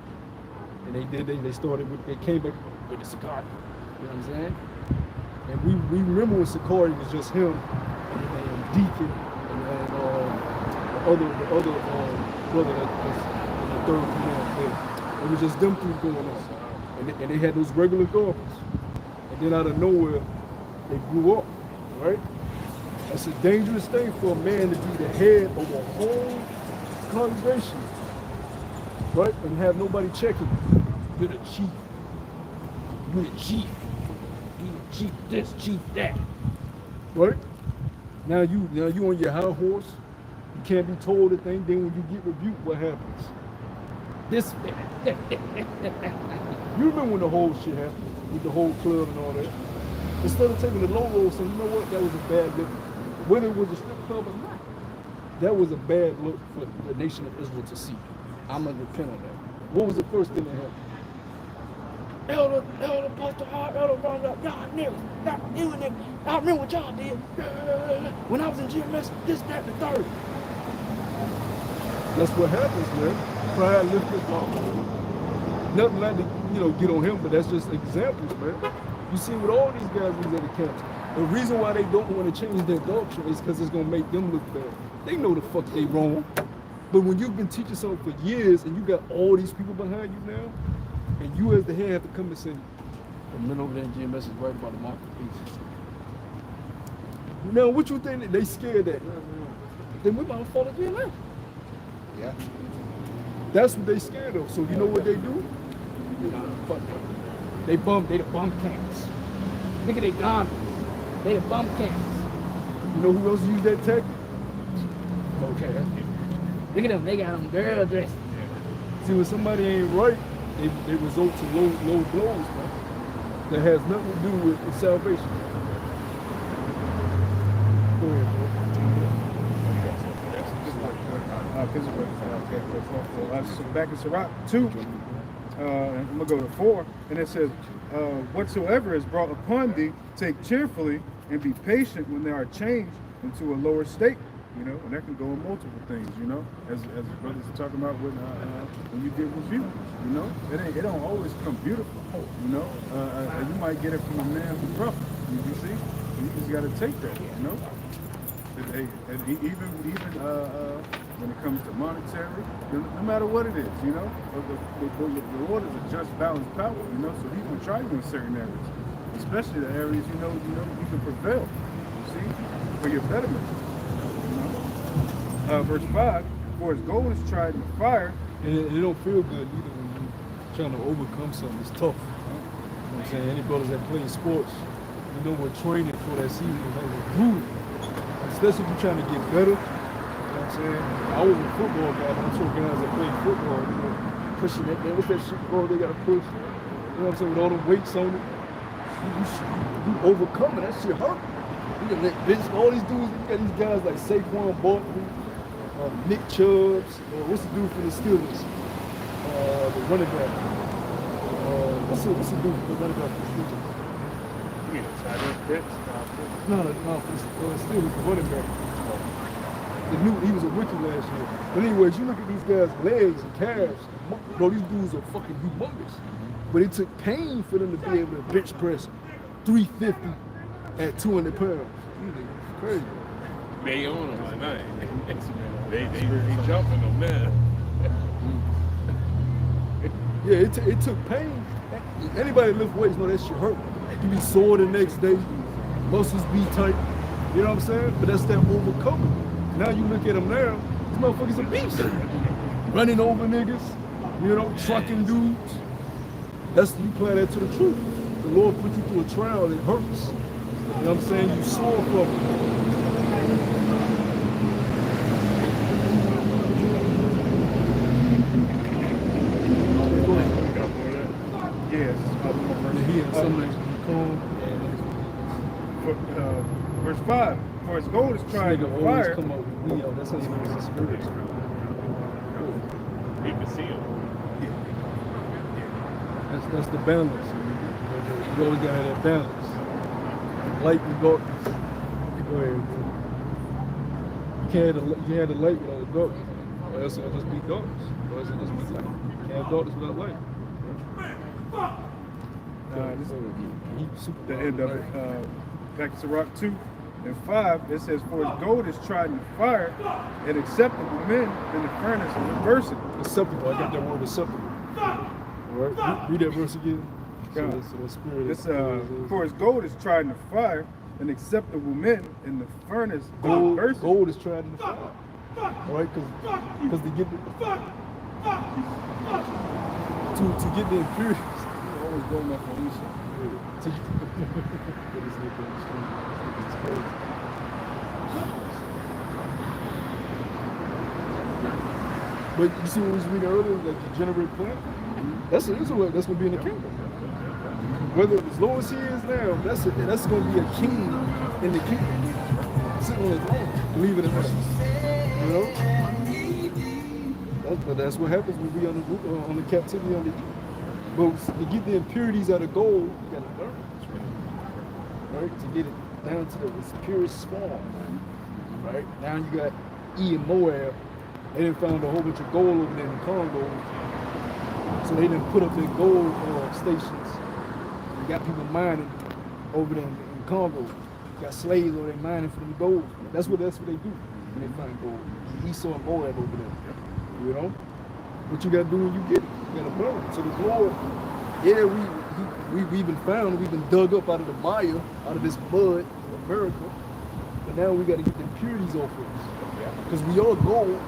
And they came back with the Sakari. You know what I'm saying? And we remember when Sakari was just him and Deacon and the other brother that was in the third command there. It was just them three going on. And they had those regular garments. And then out of nowhere, they grew up, right? That's a dangerous thing for a man to be the head of a whole congregation, right? And have nobody checking you. You're the chief. You're the chief. You're the chief this, chief that. Right? Now you on your high horse. You can't be told a thing. Then when you get rebuked, what happens? This. You remember when the whole shit happened with the whole club and all that? Instead of taking the low road, saying, you know what, that was a bad look. Whether it was a strip club or not, that was a bad look for the nation of Israel to see. I'm gonna repent on that. What was the first thing that happened? Elder, Pastor Hart, Elder Ron, y'all knew it. I remember what y'all did. When I was in GMS, this, that, and the third. That's what happens, man. Pride lifted up. Nothing like to, get on him, but that's just examples, man. You see, with all these guys who's at the camps, the reason why they don't want to change their doctrine is because it's going to make them look bad. They know the fuck they wrong. But when you've been teaching something for years and you got all these people behind you now, and you as the head have to come and say, the men over there in GMS is right about the mark of peace. Now, what you think that they scared that? Then we about to fall again now. Yeah. That's what they scared of. So you know what they do? Fuck them. They the bum camps. Look at they gone. They the bum camps. You know who else used that tactic? Okay. Look at them, they got them girl dressed. See, when somebody ain't right, they result to low blows, man. That has nothing to do with salvation. Go ahead, bro. So back in Sirach 2, I'm going to go to 4, and it says, whatsoever is brought upon thee, take cheerfully, and be patient when they are changed into a lower state. you know, and that can go in multiple things, you know, as the brothers are talking about when you get reviews, you know, it don't always come beautiful, you know, you might get it from a man who's rough, you see, you just got to take that, you know. And even when it comes to monetary, no matter what it is, you know, the Lord is a just, balanced power, you know, so He will try you in certain areas, especially the areas you know you can prevail, you see, for your betterment. You know? Verse 5: For as gold is tried in the fire, And it don't feel good either when you're trying to overcome something. It's tough. You know what I'm saying? Any brothers that play sports, you know we're training for that season. That was brutal. Especially if you're trying to get better. You know what I'm saying? I was a football guy, but I'm sure guys that play football, you know, pushing that, man, what's that shit called? They gotta push. You know what I'm saying? With all the weights on it. You overcome it, that shit hurt. You can let Vince, all these dudes, you got these guys like Saquon Barkley, Nick Chubbs, what's the dude for the Steelers? The running back. What's the dude for the running back for the Steelers? You mean Tyler Pitts? No, for the Steelers, the running back. He was a rookie last year. But anyways, you look at these guys' legs and calves, bro, these dudes are fucking humongous. But it took pain for them to be able to bench press 350 at 200 pounds. It's crazy. They on them tonight. They jumping them now. Yeah, it took pain. Anybody that lift weights know that shit hurt. You be sore the next day, muscles be tight. You know what I'm saying? But that's that overcoming. Now you look at them now, these motherfuckers are beasts. Running over niggas, you know, trucking dudes. That's, you apply that to the truth. The Lord put you through a trial, it hurts. You know what I'm saying? You sore from it. yes, He had some days calm. verse 5: For as gold is tried in the fire, Come up with Leo. That's how you know it's spiritual. You can see them. That's the balance. You always gotta have that balance. Light and darkness. Go ahead. You can't have the light without the darkness. Or else it'll just be darkness. Or else it'll just be light. You can't have darkness without light. this is Super the end of it. Back to Sirach 2 and 5, it says, For as gold is tried in the fire, and acceptable men in the furnace of adversity. acceptable. I got that word acceptable. All right. Read that verse again. Yeah. So the spirit This, is for as gold is tried in the fire, and acceptable men in the furnace of gold. adversity. Gold is tried in the fire. All right, because to get the impurities. Always going up on Esau. But you see what we was reading earlier, like the generate plant? That's an Israelite that's going to be in the kingdom. Whether as low as he is now, that's going to be a king in the kingdom. Sitting on his throne, believe it or not. You know? That's what happens when we on the captivity on the Egypt. But to get the impurities out of gold, you got to burn it. Right? To get it down to its purest form. Right? Now you got E and Moab. They done found a whole bunch of gold over there in the Congo. So they done put up their gold stations. They got people mining over there in Congo. Got slaves over there mining for the gold. That's what they do when they find gold. Esau and Moab over there. You know? What you gotta do when you get it, you gotta burn it. So the Lord, yeah, we've been found, we've been dug up out of the mire, out of this mud of America. But now we gotta get the impurities off of us. Because we are gold.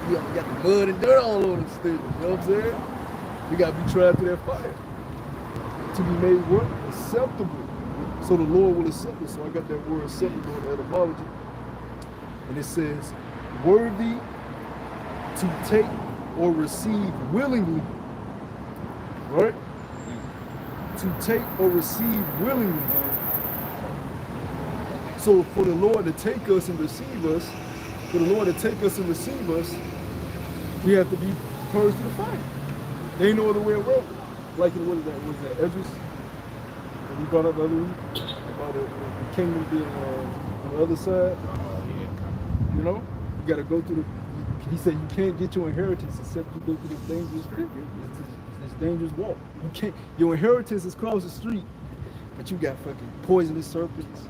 We got the mud and dirt all over the still. You know what I'm saying? We gotta be tried through that fire. To be made what? Acceptable. So the Lord will accept us. So I got that word acceptable in etymology. And it says, worthy to take or receive willingly. Right? To take or receive willingly. So for the Lord to take us and receive us, we have to be purged to the fire. There ain't no other way around. Like what is that? Was that Edris? That we brought up the other week about the kingdom being on the other side. You know, you gotta go through he said you can't get your inheritance except you go through this dangerous this dangerous walk. You can't. Your inheritance is across the street, but you got fucking poisonous serpents,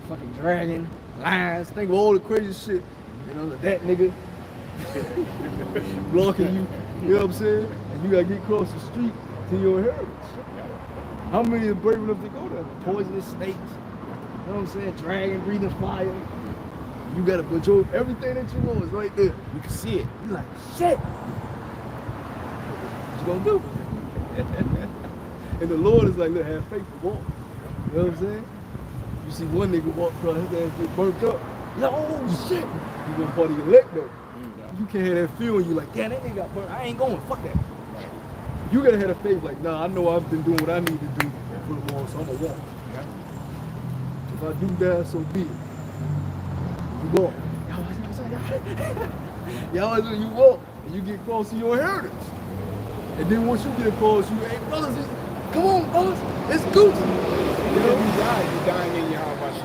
fucking dragon, lions. Think of all the crazy shit. You know that nigga blocking you. You know what I'm saying? And you gotta get across the street to your inheritance. How many are brave enough to go there? Poisonous snakes. You know what I'm saying? Dragon breathing fire. You got to put your everything that you want is right there. You can see it. You're like, shit. What you gonna do? And the Lord is like, look, have faith to walk. You know what I'm saying? You see one nigga walk across his ass get burnt up. You're like, oh shit. You gonna part of your elect though. You can't have that feeling. You like, damn, that nigga got burnt. I ain't going. Fuck that. You gotta have the faith. Like, nah, I know I've been doing what I need to do for the Lord, so I'm gonna walk. If I do that, so be it. You walk. Y'all, you walk, and you get close to your inheritance. And then once you get close, you, hey, brothers, come on, brothers, it's Gucci. You know, you dying in your house,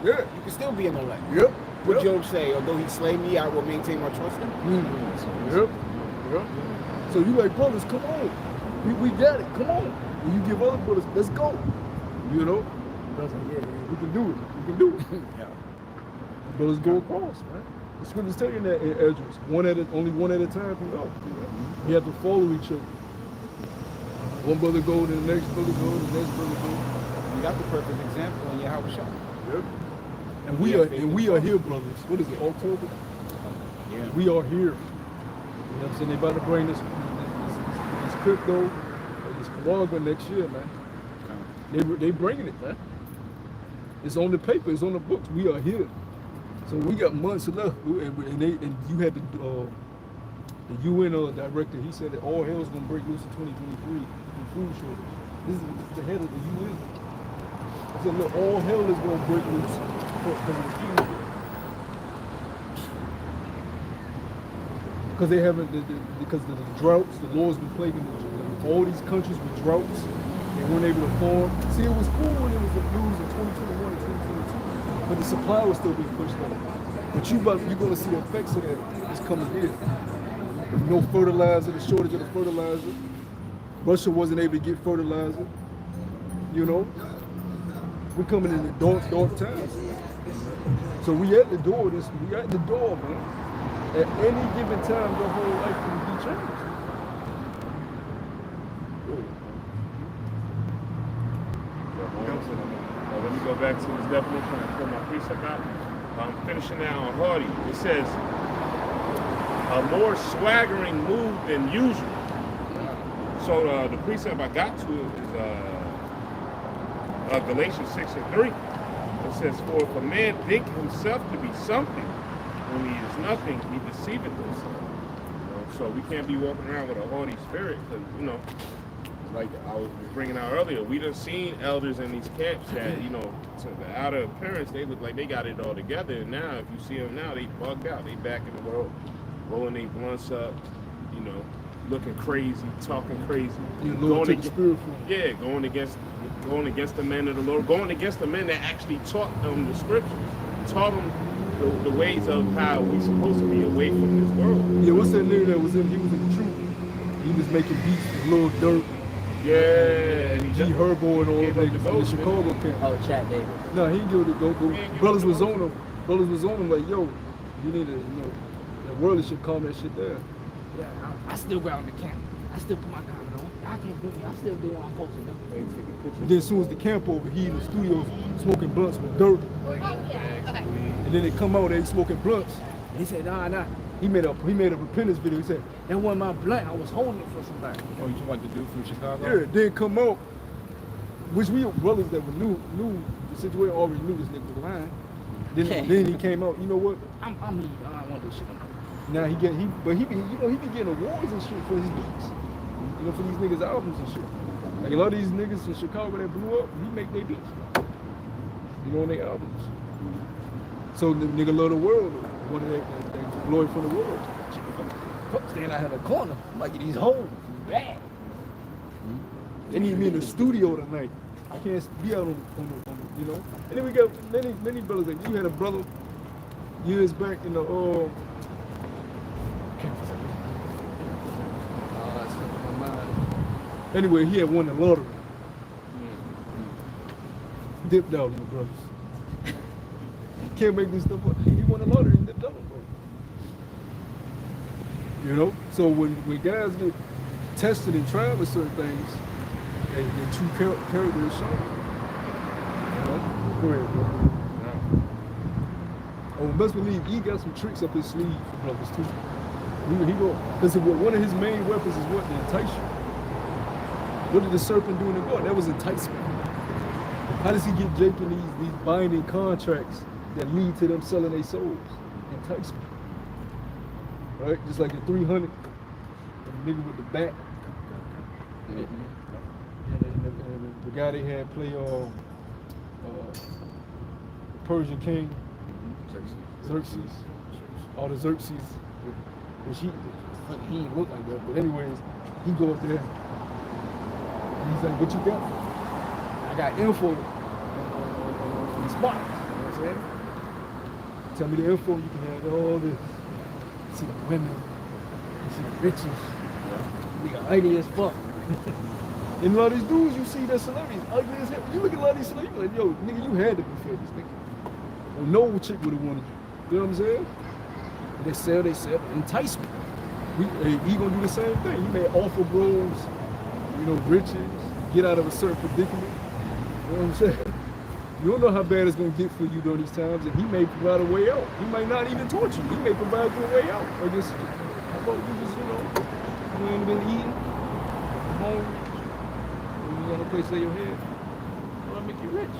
Yeah. You can still be in the elect. Yep. What Job say? Although he slay me, I will maintain my trust in him. Yep. So you like, brothers, come on. We got it. Come on. And you give other brothers, let's go. You know? Brothers like, yeah, man, we can do it. We can do it. Yeah. Brothers go across, man. The scriptures tell you that in Esdras. Only one at a time can go. You have to follow each other. One brother go, then the next brother go, the next brother go. You got the perfect example in your house shop. Yep. And we are here, brothers. What is it, October? Yeah. We are here. You know what I'm saying? They about to bring this crypto, this Kawanga next year, man. They bringing it, man. It's on the paper, it's on the books. We are here. So we got months left. And you had the UN director, he said that all hell's gonna break loose in 2023 in food shortage. This is the head of the UN. He said, look, all hell is gonna break loose because of the food. Because they haven't, because of the droughts, the Lord's been plaguing all these countries with droughts. They weren't able to farm. See, it was cool when it was the news in 2021 and 2022, but the supply was still being pushed out. But you're gonna see the effects of that. It's coming here. No fertilizer, the shortage of the fertilizer. Russia wasn't able to get fertilizer. You know, we're coming in the dark times. So we at the door. We at the door, man. At any given time, your whole life can be changed. Let me go back to this definition and pull my precept out. I'm finishing now on Hardy. It says, a more swaggering move than usual. So the precept I got to is Galatians 6:3. It says, for if a man think himself to be something, when he is nothing, he deceiveth himself. So we can't be walking around with a haughty spirit, because, like I was bringing out earlier, we done seen elders in these camps that, to the outer appearance, they look like they got it all together. And now, if you see them now, they bugged out. They back in the world, rolling their blunts up, looking crazy, talking crazy. Going against the men of the Lord, going against the men that actually taught them the scriptures, taught them the ways of how we supposed to be away from this world. Yeah, what's that nigga that was in? He was in the truth. He was making beats with Lil Durk. Yeah, G Herbo and all that in the Chicago camp. Oh, Chat David. No, he go. Brothers was on him. Brothers was on him like, yo, you need to, the world should calm that shit down. Yeah, I still go out in the camp. I still put my comment on. I can't do it. I still do what I'm supposed to do. And then as soon as the camp over, he in the studios smoking blunts with Durk. And then they come out, they smoking blunts. And he said, nah. He made a repentance video. He said, that wasn't my blunt. I was holding it for somebody. Oh, you want the dude from Chicago? Yeah, then come out, which we brothers that knew the situation, already knew this nigga was lying. Then he came out, you know what? I'm leaving. I don't want this shit. Now he be getting awards and shit for his beats. For these niggas' albums and shit. Like a lot of these niggas in Chicago that blew up, he make their beats. On their albums. So the nigga love the world, one of that glory from the world. Stand out in the corner, like these hoes, bad. They need me in the studio tonight. I can't be out on. And then we got many brothers. Like you had a brother years back in the That's slipping my mind. anyway, he had won the lottery. Dipped out, my brothers. Can't make this stuff up. He won the lottery and dipped out, bro. You know? So when guys get tested and tried with certain things, their true character is shown. You know? Go ahead, bro. Oh, best believe he got some tricks up his sleeve for brothers too. He go, because one of his main weapons is what? To entice you. What did the serpent do in the garden? That was enticement. How does he get Jake in these binding contracts that lead to them selling their souls? Enticement. Right? Just like the 300, the nigga with the bat. And the guy they had play Persian king. Xerxes. All the Xerxes. Which he didn't look like that. But anyways, he go up there. And he's like, what you got? I got info on the spot. You know what I'm saying? Tell me the info, you can have all this. You see the women, you see the riches. Nigga ugly as fuck. And a lot of these dudes you see, they're celebrities, ugly as hell. You look at a lot of these celebrities, like, yo, nigga, you had to be fed this nigga. Well, no chick would have wanted you. You know what I'm saying? They sell enticement. He gonna do the same thing. He may offer bros, you know, riches, get out of a certain predicament. You know what I'm saying? You don't know how bad it's gonna get for you during these times, and he may provide a way out. He might not even torture you. He may provide you a way out. Or just, how about you just, you know, you ain't been eating, home, you got a place to lay your head. I'll make you rich.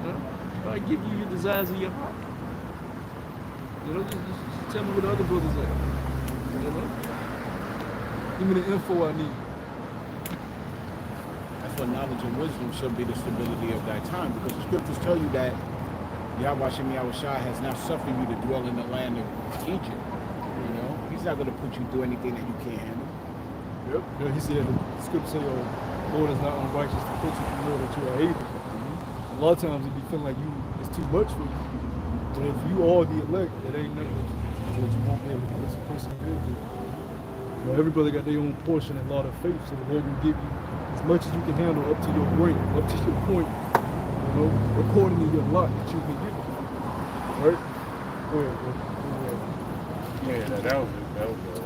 Huh? I'll give you your desires of your heart. You know, just tell me where the other brothers at. You know? Give me the info I need. That's what knowledge and wisdom should be the stability of that time, because the scriptures tell you that Yahweh Shem Yahushua has now suffered you to dwell in the land of Egypt. You know, he's not going to put you through anything that you can't handle. Yep. Yeah, he said the scripture say, Lord is not unrighteous to put you through more that you are able. A lot of times it be feeling like it's too much for you. But if you are the elect, it ain't nothing that you won't be able to put some person in. You know, everybody got their own portion and a lot of faith, so the Lord will give you as much as you can handle up to your rank, up to your point, you know, according to your lot that you've been given. Right? Go ahead, bro. Yeah, that was it.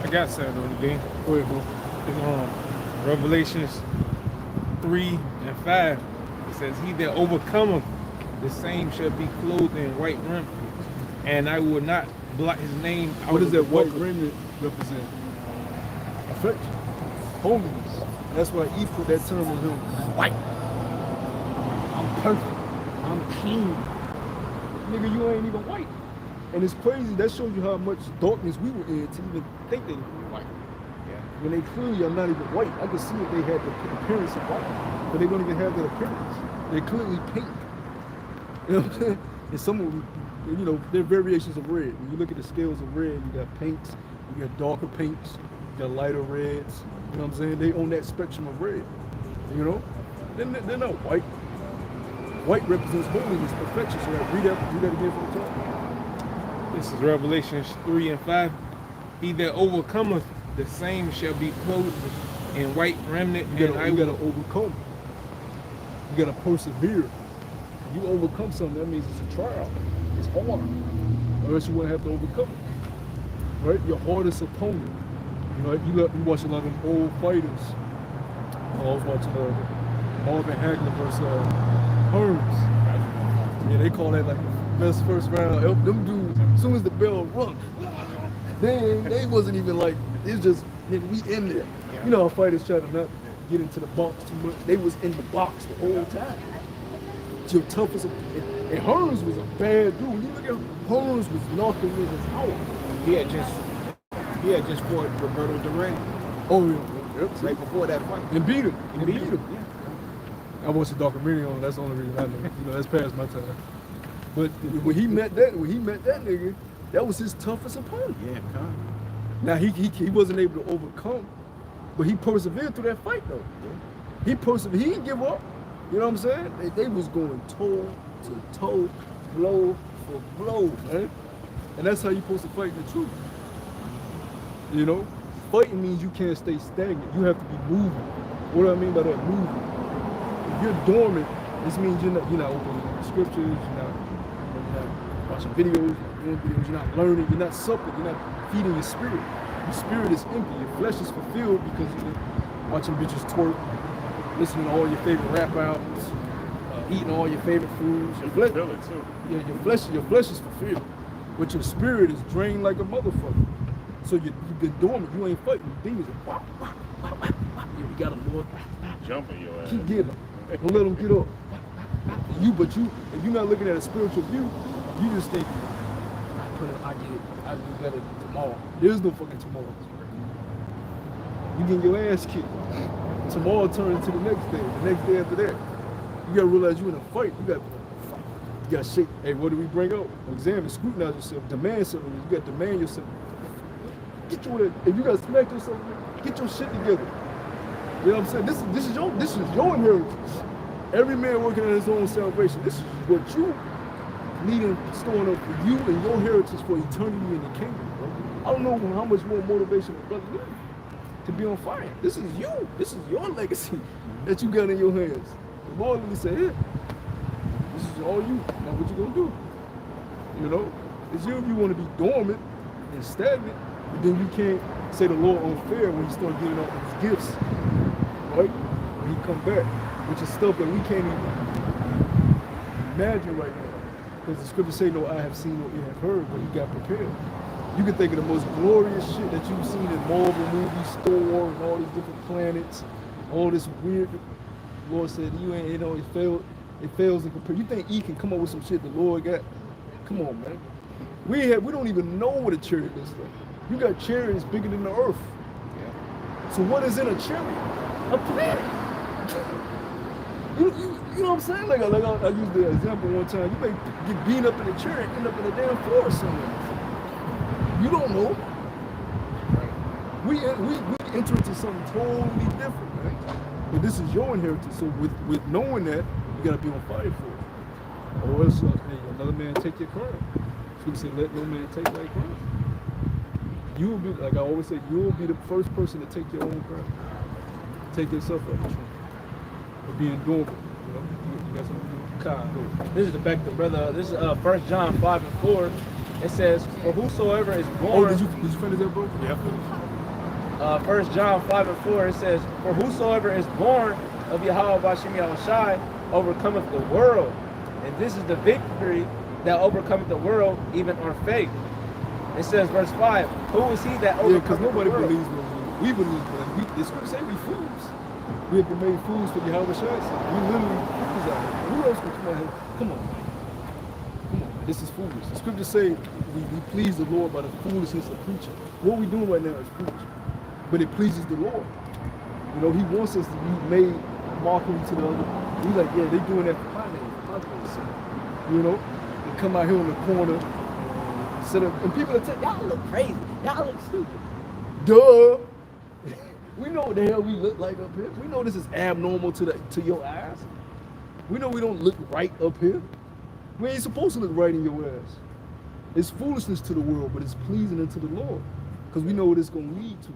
I got something on the game. Go ahead, bro. In Revelations 3 and 5, it says, he that overcometh, the same shall be clothed in white raiment, and I will not blot his name out. What does of that the white book of- raiment represent? Affection. Holiness. That's why he put that term on him. White. I'm perfect. I'm clean. Nigga, you ain't even white. And it's crazy. That shows you how much darkness we were in to even think they were white. Yeah. When they clearly are not even white. I can see if they had the appearance of white, but they don't even have that appearance. They're clearly pink. You know what I'm saying? And some of them, you know, they're variations of red. When you look at the scales of red, you got pinks, you got darker pinks, you got lighter reds. You know what I'm saying? They on that spectrum of red. You know? They're not white. White represents holiness, perfection. So read that again from the top. This is Revelations 3 and 5. He that overcometh, the same shall be clothed in white raiment, You and I will gotta overcome. You gotta persevere. You overcome something, that means it's a trial. It's hard. Or else you wouldn't have to overcome it. Right? Your hardest opponent. You know, you watch a lot of them old fighters. I was watching Marvin Hagler versus Hearns. Yeah, they call that like the best first round. Them dudes, as soon as the bell rung, they wasn't even like, it's just, nigga, we in there. You know how fighters try to not get into the box too much. They was in the box the whole time. Your toughest, and Hearns was a bad dude. You look at Hearns was knocking niggas out. He had just fought Roberto Duran Oh yeah, yep. right before that fight. And beat him. And beat him. Yeah. I watched a documentary on him. That's the only reason I know. You know, that's past my time. But when he met that nigga, that was his toughest opponent. Yeah, come. Now he wasn't able to overcome, but he persevered through that fight though. He persevered. He didn't give up. You know what I'm saying? They was going toe to toe, blow for blow, man. And that's how you're supposed to fight in the truth. You know? Fighting means you can't stay stagnant. You have to be moving. What do I mean by that? Moving. If you're dormant, this means you're not opening the scriptures, you're not watching videos, you're not learning, you're not supping, you're not feeding your spirit. Your spirit is empty, your flesh is fulfilled because you're watching bitches twerk, listening to all your favorite rap albums, eating all your favorite foods. Your flesh, yeah, your flesh is fulfilled, but your spirit is drained like a motherfucker. So you've been dormant, you ain't fighting. Demons are you got them, Lord. Jumping your ass. Keep getting them. Don't let them get up. If you're not looking at a spiritual view, you just think, I do better tomorrow. There's no fucking tomorrow. You getting your ass kicked. Tomorrow turns into the next day after that. You gotta realize you're in a fight. You gotta shake. Hey, what do we bring out? Examine, scrutinize yourself, demand something. You gotta demand yourself. If you gotta smack yourself, get your shit together. You know what I'm saying? This is your inheritance. Every man working on his own salvation. This is what you need in storing up for you and your heritage for eternity in the kingdom, bro. I don't know how much more motivation a brother needs to be on fire. This is you. This is your legacy that you got in your hands. The Lord really said, "Here, this is all you. Now what you gonna do?" You know, it's you if you want to be dormant and stagnant, but then you can't say the Lord unfair when you start giving out these gifts, right? When he come back, which is stuff that we can't even imagine right now. Because the scriptures say no eye have seen, no ear have heard, but he got prepared. You can think of the most glorious shit that you've seen in Marvel movies, Star Wars, and all these different planets, all this weird. The Lord said, it fails in comparison. You think he can come up with some shit the Lord got? Come on, man. We don't even know what a chariot looks like. You got chariots bigger than the earth. So what is in a chariot? A planet. You know what I'm saying? Like I used the example one time. You may get beat up in a chariot, end up in a damn forest somewhere. You don't know. We enter into something totally different, man. But this is your inheritance. So with knowing that, you gotta be on fire for it. Or else, hey, another man take your crown. Scripture say, let no man take thy crown. You will be, like I always say, you will be the first person to take your own crown. Take yourself up. For being dormant. You know, you got something. This is the back to brother. This is 1 John 5:4. It says, "For whosoever is born." Oh, did you finish that, bro? Yeah. 1 John 5:4. It says, "For whosoever is born of Yahweh Bashim Yahushai overcometh the world, and this is the victory that overcometh the world, even our faith." It says, verse 5. Who is he that overcometh? Yeah, because nobody the world? believes what we believe. But the scripture say we fools. We have been made fools for Yahweh Shai. We literally fools out here. Who else can come out here? Come on, man. Come on, man. This is foolish. The scriptures say we please the Lord by the foolishness of preaching. What we're doing right now is foolish. But it pleases the Lord. You know, he wants us to be made mockery to the other. He's like, yeah, they doing that for my name. You know? They come out here on the corner, sit up, and people are telling, y'all look crazy. Y'all look stupid. Duh. We know what the hell we look like up here. We know this is abnormal to your eyes. We know we don't look right up here. We ain't supposed to look right in your ass. It's foolishness to the world, but it's pleasing unto the Lord. Because we know what it's going to lead to.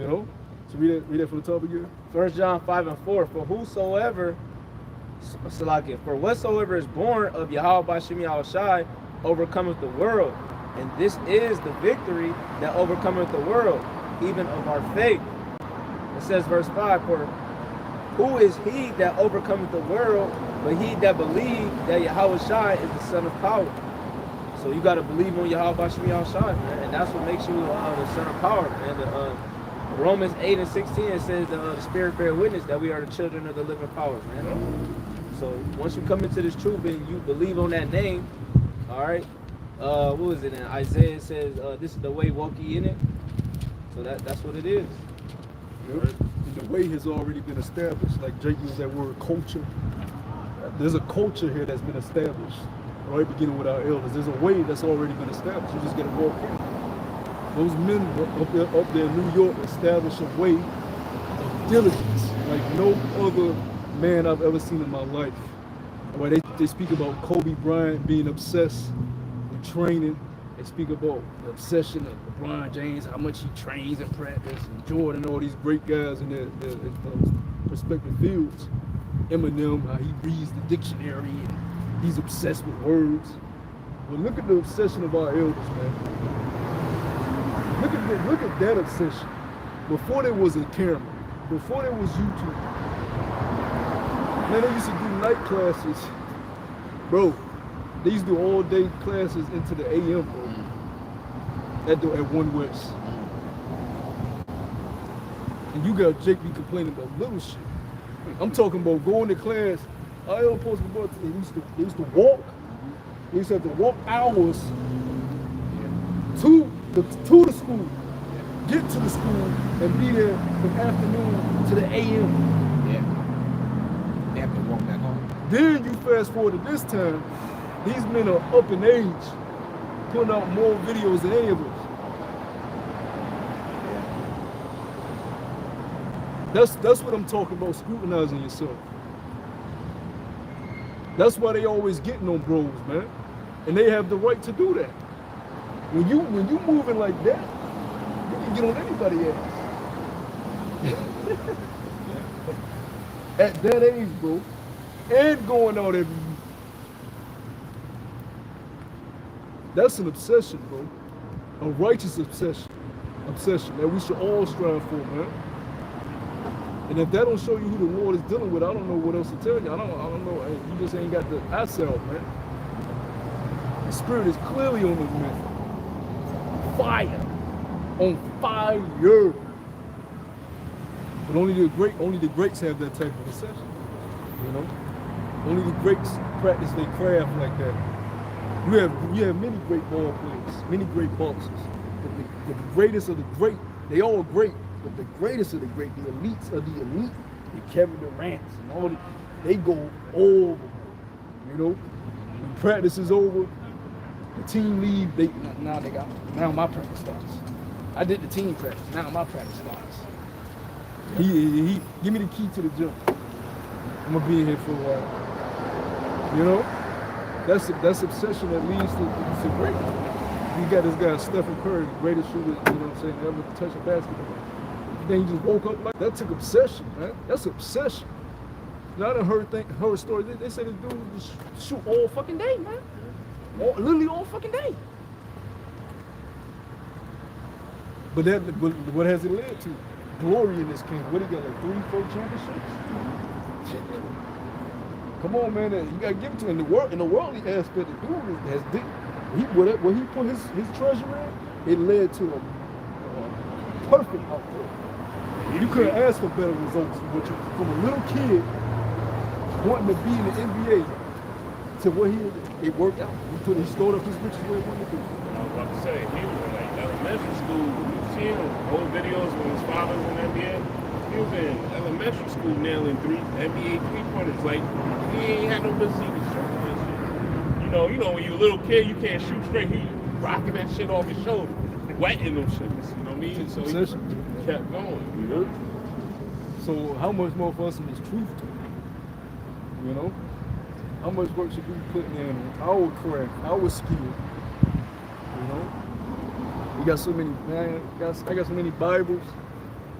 You know? So read that from the top again. 1 John 5:4. For whosoever, for whatsoever is born of Yahweh Bashim Yahushai overcometh the world. And this is the victory that overcometh the world, even of our faith. It says, verse 5, for who is he that overcometh the world, but he that believed that Yahweh Shai is the son of power. So you got to believe on Yahweh Bashim Yahushai, man, and that's what makes you the son of power, man. Romans 8:16, it says the Spirit bear witness that we are the children of the living power, man. So once you come into this truth and you believe on that name, all right, what was it in Isaiah? It says, this is the way, walk ye in it. So that's what it is. Yep. The way has already been established. Like Jake used that word culture. There's a culture here that's been established, right? Beginning with our elders. There's a way that's already been established. You just got to walk in. Those men up there in New York established a way of diligence like no other man I've ever seen in my life. Where they speak about Kobe Bryant being obsessed with training. They speak about the obsession of LeBron James, how much he trains and practice, and Jordan, all these great guys in their respective fields. Eminem, how he reads the dictionary and he's obsessed with words. But look at the obsession of our elders, man. Look at that obsession. Before there was a camera, before there was YouTube, man, they used to do night classes, bro. They used to do all day classes into the AM, bro. At 1 West. And you got Jake be complaining about little shit. I'm talking about going to class. I don't supposed to go. They used to walk. They used to have to walk hours to the school, get to the school, and be there from afternoon to the AM. Yeah. They have to walk back home. Then you fast forward to this time, these men are up in age, putting out more videos than any of us. That's what I'm talking about, scrutinizing yourself. That's why they always getting on bros, man. And they have the right to do that. When you moving like that, you can get on anybody's ass. At that age, bro. And going out every week. That's an obsession, bro. A righteous obsession that we should all strive for, man. And if that don't show you who the Lord is dealing with, I don't know what else to tell you. I don't know. You just ain't got the eye salve, man. The spirit is clearly on this man. Fire. On fire. But only the greats have that type of obsession. You know? Only the greats practice their craft like that. You have many great ball players, many great boxers. But the greatest of the great, they all great. But the greatest of the great, the elites of the elite, they Kevin Durant's and all they go over. You know, when practice is over, the team leave. Now my practice starts. I did the team practice. Now my practice starts. He give me the key to the gym. I'm gonna be in here for a while. You know, that's obsession that leads to greatness. You got this guy Stephen Curry, the greatest shooter, you know what I'm saying, ever to touch a basketball. Then he just woke up like that. Took obsession, man. That's obsession. Now I done heard stories. They said this dude would just shoot all fucking day, man. Literally all fucking day. But what has it led to? Glory in this king. What he got, like 3-4 championships? Come on, man. You gotta give it to him. In the worldly aspect, the dude has what he put his treasure in, it led to a perfect output. You couldn't ask for better results from a little kid wanting to be in the NBA to where it worked out. He stored up his riches where he wanted to be. I was about to say, he was in like elementary school. You see him, old videos when his father was in the NBA. He was in elementary school nailing NBA three-pointers. Like, he ain't had no business even shooting that shit. You know, when you're a little kid, you can't shoot straight. He rocking that shit off his shoulder, wetting them shits. You know what I mean? So he kept going. You know? So how much more for us in this truth to it? You know? How much work should we be putting in our craft, our skill? You know? We got so many, man, I got so many Bibles,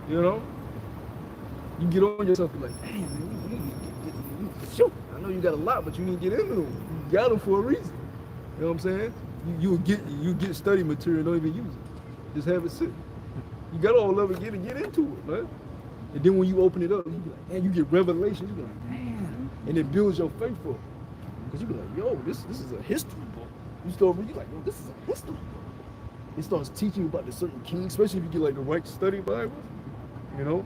you know? You get on yourself and be like, damn, man, you need to get shoot. I know you got a lot, but you need to get into them. You got them for a reason. You know what I'm saying? You get study material, don't even use it. Just have it sit. You got all of it, get into it, man. And then when you open it up, you be like, man, you get revelation. You be like, man, and it builds your faith up. Because you be like, yo, this is a history book. You start reading, like, yo, this is a history book. It starts teaching you about the certain kings, especially if you get like the right study Bible, you know,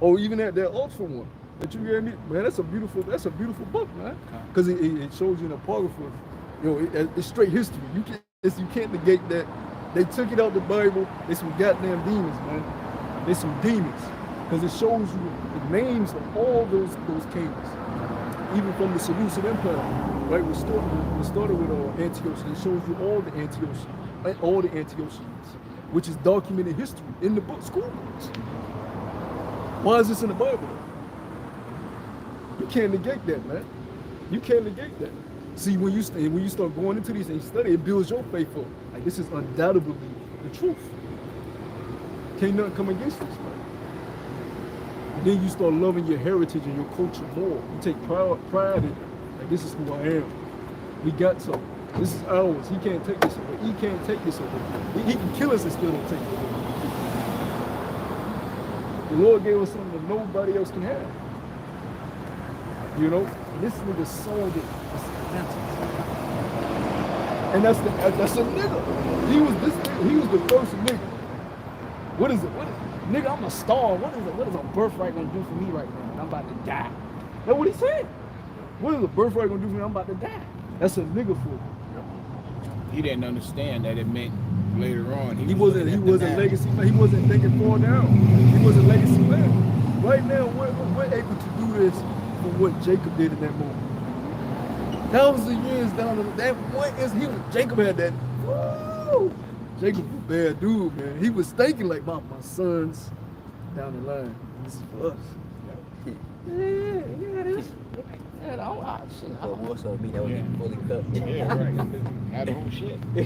or even that Oxford one that you gave me, man. That's a beautiful book, man. Because it shows you an apocrypha. You know, it's straight history. You can't negate that. They took it out the Bible. They some goddamn demons, man. They some demons. Because it shows you the names of all those kings, even from the Seleucid Empire, right? We started with Antiochus. It shows you all the Antiochians, which is documented history in the book, school books. Why is this in the Bible? You can't negate that, man. You can't negate that. See, when you start going into these and study, it builds your faith up. Like this is undoubtedly the truth. Can't nothing come against this, man. Then you start loving your heritage and your culture more. You take pride in it. Like this is who I am. We got something. This is ours. He can't take this away. He can't take this away. He can kill us and still don't take it away. The Lord gave us something that nobody else can have. You know, and this nigga sold it. And that's a nigga. He was the first nigga. What is it? Nigga, I'm a star. What is a birthright gonna do for me right now? I'm about to die. That's what he said. What is a birthright gonna do for me? I'm about to die. That's a nigga for you. He didn't understand that it meant later on. He wasn't legacy man. He wasn't thinking far down. He was a legacy man. Right now, we're able to do this for what Jacob did in that moment. Thousands of years down that point Jacob had that. Woo! Jacob was a bad dude, man. He was thinking like my sons down the line. This is for us. Yeah, this. So more so me that would be fully cooked. Yeah, right. Had the whole shit. You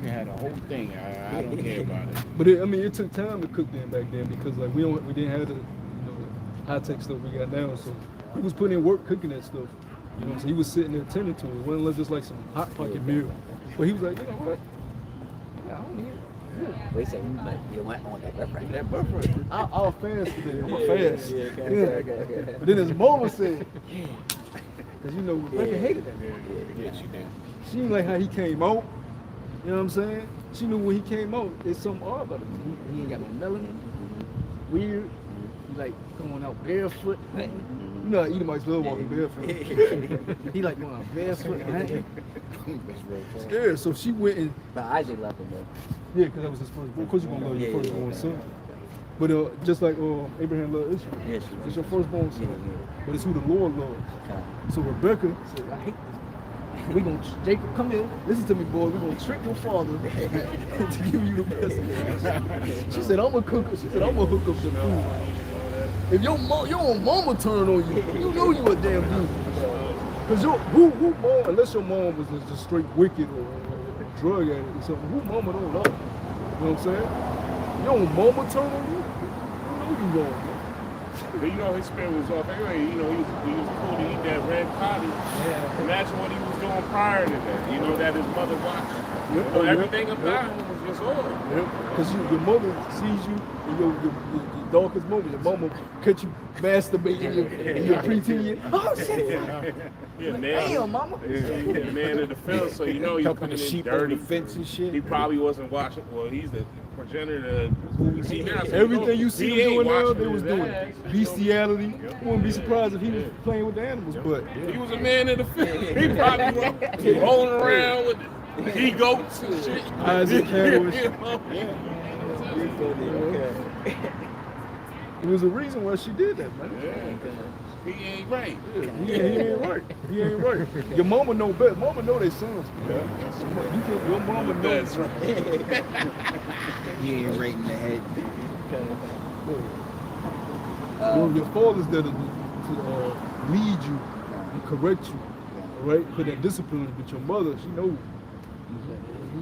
can have the whole thing. I don't care about it. But it took time to cook them back then because like we didn't have the high tech stuff we got now. So he was putting in work cooking that stuff. You know, so he was sitting there tending to it. It wasn't just like some hot pocket meal. But he was like, you know what? Yeah, I don't need it. Wait a second, you might want that birthright. That birthright. I'll fast today. I'm a fast. Yeah, okay. But then his mama said, because you know, Rebecca hated that. Yeah, she did. She didn't like how he came out. You know what I'm saying? She knew when he came out, there's something odd about him. He ain't got no melanin. Weird. He like going out barefoot. You know how Edomites love walking barefoot. He like going out barefoot. Yeah, so she went and. But Isaac left him though. Yeah, because that was his first born. Of course you're going to love your firstborn son. But just like Abraham loved Israel. Yes, it's your firstborn son. Yeah. But it's who the Lord loves. Okay. So Rebecca said, I hate this. Jacob, come here. Listen to me, boy. We're going to trick your father to give you the best. She said, I'm going to cook. She said, I'm going to hook up the food. If your own mama turn on you, you know you a damn dude. Because who mom, unless your mom was just straight wicked or drug addict or something, who mama don't love you? You know what I'm saying? Your own mama turn on you, you know you wrong, man. But you know his spirit was off anyway. You know he was cool to eat that red potty. Yeah. Imagine what he was doing prior to that. You know that his mother watched. Yep. You know, everything about him was just oil. Because your mother sees you in your darkest moment. Your mama catch you masturbating in your preteen year. Oh shit! Yeah, man. Damn, mama. Yeah, man of the field, so you know you Helping coming the in sheep dirty. over the fence and shit. He probably wasn't watching. Well, he's the progenitor of who we see now. So Everything you see he him doing now, watching they was his doing ass. bestiality. You wouldn't be surprised if he was playing with the animals, but He was a man of the field. He probably was rolling around with he goats and shit. Isaac cattle and shit. It was a reason why she did that, man. He ain't right. He ain't right. He ain't right. Your mama know better. Mama know they sons. Your mama knows. He ain't right in the head. Your father's there to lead you and correct you, all right? Put that discipline. But your mother, she knows.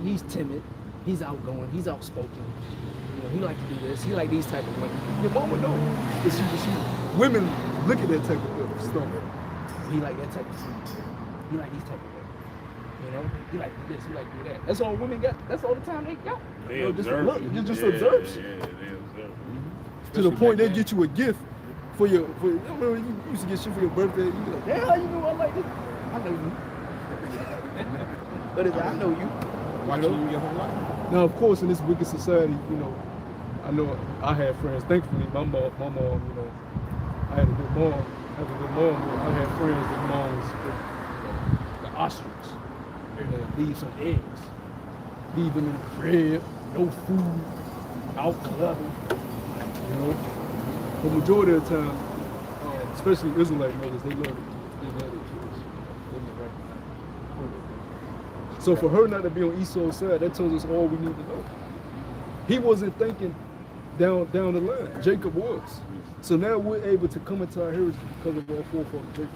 He's timid. He's outgoing. He's outspoken. You know, he like to do this. He like these type of women. Your mama knows. Women look at that type of stuff. He like that type of stuff. He like these type of women. You know, he like to do this. He like to do that. That's all women got. That's all the time they got. They Just observe look. you. You just observe shit. Yeah, they observe. To the point they get you a gift for your. You remember you used to get shit for your birthday. You be like, yeah, how you know I like this? I know you. But I know you. Watching you your whole life. Now, of course, in this wicked society, you know I had friends. Thankfully, my mom, you know, I had a good mom. I had friends that moms the ostrich. Leave some eggs. Leave them in the crib. No food. Out clubbing. You know, the majority of the time, especially Israelite mothers, they love it. They love their kids. So for her not to be on Esau's side, that tells us all we need to know. He wasn't thinking down the line. Jacob was. So now we're able to come into our heritage because of our forefather Jacob.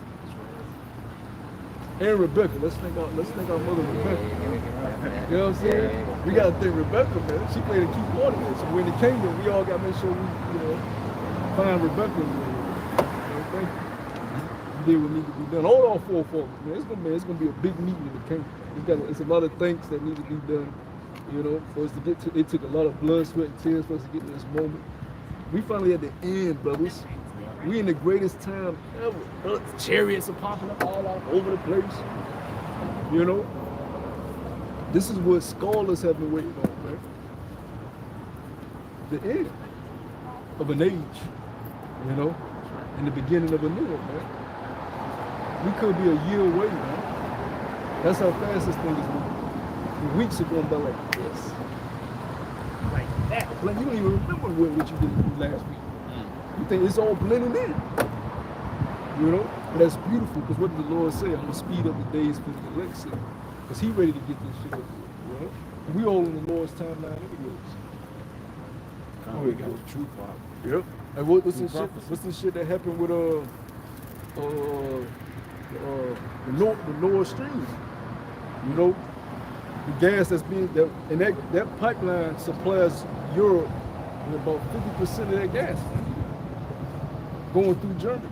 And Rebecca. Let's think our mother Rebecca. You know what I'm saying? We gotta thank Rebecca, man. She played a key part in this. So when it came to, we all gotta make sure we, find Rebecca. Thank you. You did what needed to be done. All our forefathers, man. It's gonna be a big meeting in the kingdom. It's a lot of things that need to be done. For us to get to, it took a lot of blood, sweat, and tears for us to get to this moment. We finally at the end, brothers. We in the greatest time ever. Chariots are popping up all over the place. This is what scholars have been waiting on, man. The end of an age, and the beginning of a new one, man. We could be a year away, man. That's how fast this thing is moving. The weeks are going by like this. Like that. Like you don't even remember what you did last week. You think it's all blending in. But that's beautiful, because what did the Lord say? I'm going to speed up the days for the elect sake. Because he ready to get this shit up. And we all in the Lord's timeline anyways. We got the truth part. Yep. And what's this shit that happened with the Nord Stream? The gas that's being that pipeline supplies Europe with about 50% of that gas going through Germany.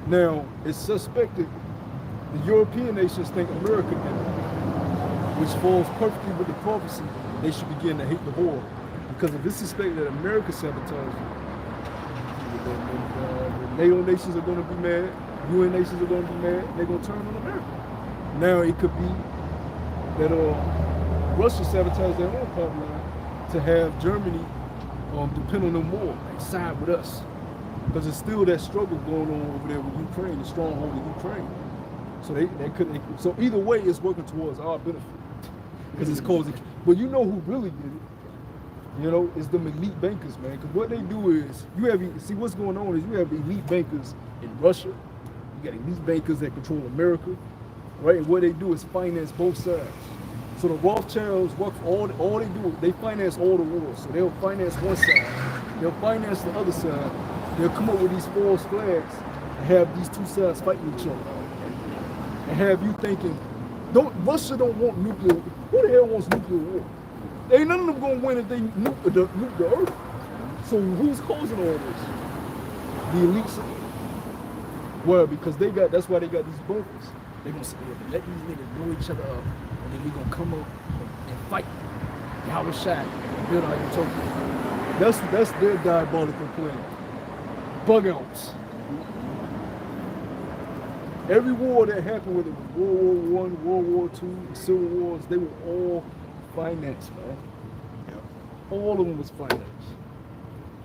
Now it's suspected the European nations think America did it, which falls perfectly with the prophecy. They should begin to hate the war, because if it's suspected that America sabotaged it, the NATO nations are going to be mad, UN nations are going to be mad, they're going to turn on America. Now it could be that Russia sabotaged their own pipeline to have Germany depend on them more, like side with us. Because there's still that struggle going on over there with Ukraine, the stronghold of Ukraine. So they couldn't. So either way, it's working towards our benefit, because it's causing. But you know who really did it? Is the elite bankers, man. Because what they do is see what's going on is you have elite bankers in Russia. You got elite bankers that control America, right? And what they do is finance both sides. So the Rothschilds work for all they do. They finance all the wars. So they'll finance one side, they'll finance the other side. They'll come up with these false flags and have these two sides fighting each other. And have you thinking, Russia don't want nuclear. Who the hell wants nuclear war? Ain't none of them gonna win if they nuke the earth. So who's causing all this? The elites. Well, because that's why they got these bunkers. They gonna say, let these niggas blow each other up, and then we gonna come up and fight. Y'all was shot and build our utopia. That's their diabolical plan. Bug outs. Every war that happened, whether it was World War I, World War II, Civil Wars, they were all financed, man. Yep. All of them was financed.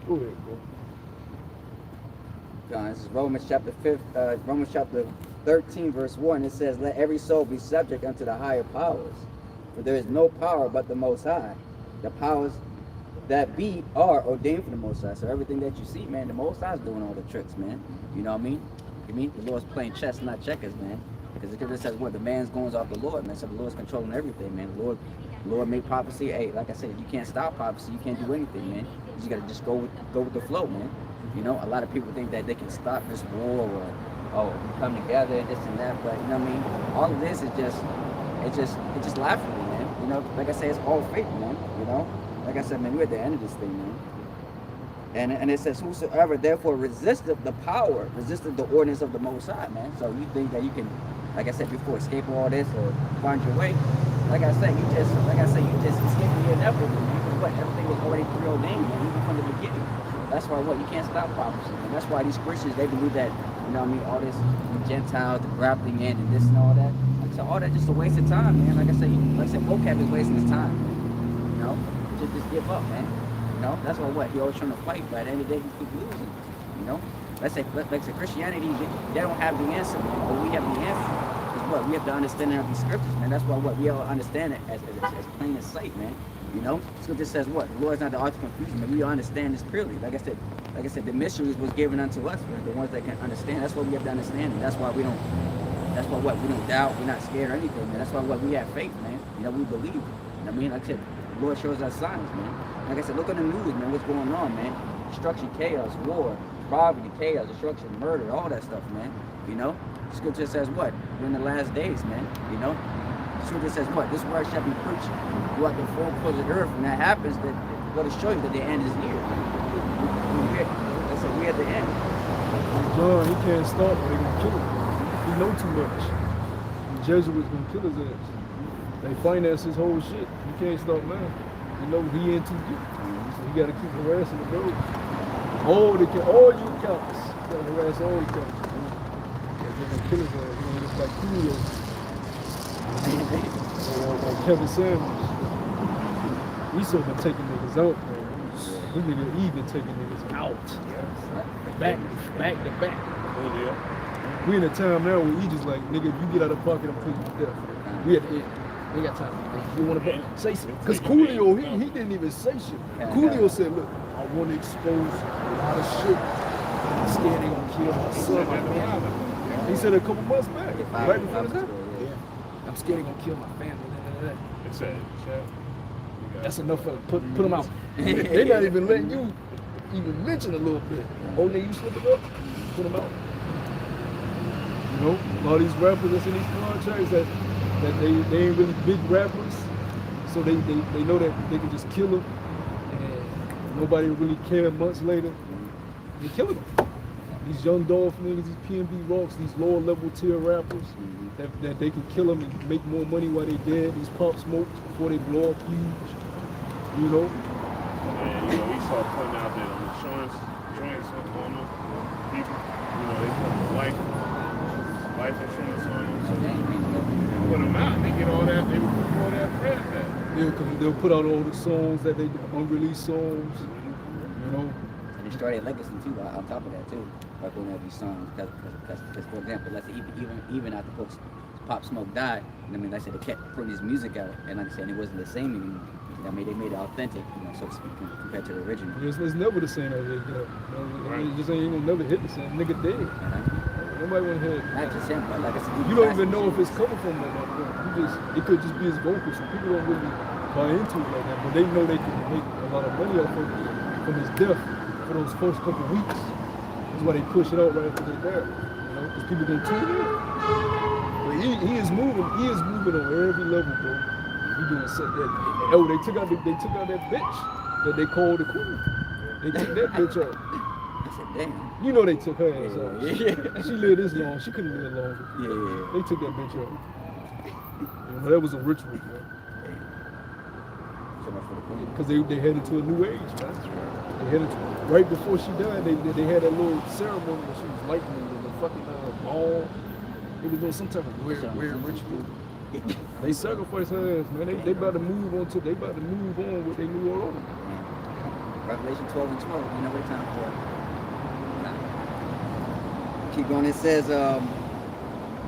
Go ahead, bro. This is Romans chapter 13, verse 1. It says, let every soul be subject unto the higher powers, for there is no power but the Most High. The powers that be are ordained for the Most High. So everything that you see, man, the Most High is doing all the tricks, man. You know what I mean? The Lord's playing chess, not checkers, man. Because the scripture says what? The man's going off the Lord, man. So the Lord's controlling everything, man. The Lord made prophecy. Hey, like I said, you can't stop prophecy. You can't do anything, man. You just gotta just go with the flow, man. A lot of people think that they can stop this war or we come together and this and that, but you know what I mean? All of this is it's just laughable, man. Like I say, it's all fake, man. Like I said, man, we're at the end of this thing, man. And it says, whosoever therefore resisteth the power, resisteth the ordinance of the Most High, man. So you think that you can, like I said before, escape all this or find your way? Like I said, you just escape the inevitable. Because everything was already preordained, man, even from the beginning. That's why you can't stop prophecy. And that's why these Christians, they believe that, all this, the Gentiles, the grafting in and this and all that. So all that just a waste of time, man. Like I said, vocab is wasting his time. Just give up, man. That's why he always trying to fight, but at the end of the day, he keep losing. Let's say Christianity, they don't have the answer, but we have the answer. Because we have to understand of these scriptures, man. That's why we have to understand it as plain as sight, man. Scripture says what? The Lord is not the author of confusion, but we understand this clearly. Like I said, the mysteries was given unto us, man, the ones that can understand. That's what we have to understand, and that's why we don't doubt, we're not scared or anything, man. That's why we have faith, man. We believe. Like I said, the Lord shows us signs, man. Like I said, look on the news, man. What's going on, man? Destruction, chaos, war, poverty, chaos, destruction, murder, all that stuff, man. You know? Scripture says what? We're in the last days, man. You know? Scripture says what? This word shall be preached throughout the four corners of the earth. When that happens, that going to show you that the end is near. We're at the end. John, he can't stop, but they're gonna kill him. He know too much. The Jesuits gonna kill his ass. They finance his whole shit. He can't stop now. You know he in too deep. So he gotta keep harassing the bro. All you counts. You gotta harass all the counts. They're gonna kill his ass. You know, it's like Coolio. Or Kevin Samuels. We sort of taking niggas out, man. He nigga even taking niggas out. Back to back. We in a time now where we just like, nigga, if you get out of pocket, I'm putting you to death. We at the end. We ain't got time. You want to say something? Because Coolio, he didn't even say shit. Coolio said, look, I want to expose a lot of shit. I'm scared they gonna kill my son, my family. He said it a couple months back, right before the death. I'm scared they gonna kill my family. It's sad. That's enough for put them out. They're not even letting you even mention a little bit. Oh, then you slip it up, put them out. You know, all these rappers that's in these contracts that they ain't really big rappers, so they know that they can just kill them, and nobody really care months later. They killing them. These young Dolph niggas, these PNB Rocks, these lower level tier rappers, that they can kill them and make more money while they dead. These Pop Smokes before they blow up huge. You know? And you know, we saw putting out there on insurance joints on them people. You know, they put life insurance on them. So they put them out, they get all that, they put all that bread back. Yeah, they'll put out all the songs that they unreleased songs. You know? And they started legacy too, on top of that too. By putting out these songs, because for example, let's say even after Pop Smoke died, I mean, like I said, they kept putting his music out, and like I said, it wasn't the same anymore. I mean, they made it authentic, you know, so to speak, compared to the original. It's never the same as it, you know. It just ain't gonna never hit the same. Nigga dead. Nobody wanna hear it. Not just him, but like I said, you don't even know if it's coming from that. It could just be his vocals. So people don't really buy into it like that, but they know they can make a lot of money off of it from his death for those first couple of weeks. That's why they push it out right after they die. You know, because people gonna tune in. But he is moving on every level, bro. He doing something that. Oh, they took out that bitch that they called the queen. They took that bitch out. I said, damn. You know they took her ass out. Yeah. She lived this long. She couldn't live longer. Yeah. They took that bitch out. You know, that was a ritual, man. Because they headed to a new age, man. They headed to, right before she died, they had that little ceremony where she was lighting the fucking ball. It was doing some type of weird ritual. They sacrificed her ass, man. They about to move on with their new order. Revelation 12 and 12, you know what time for it. Keep going, it says,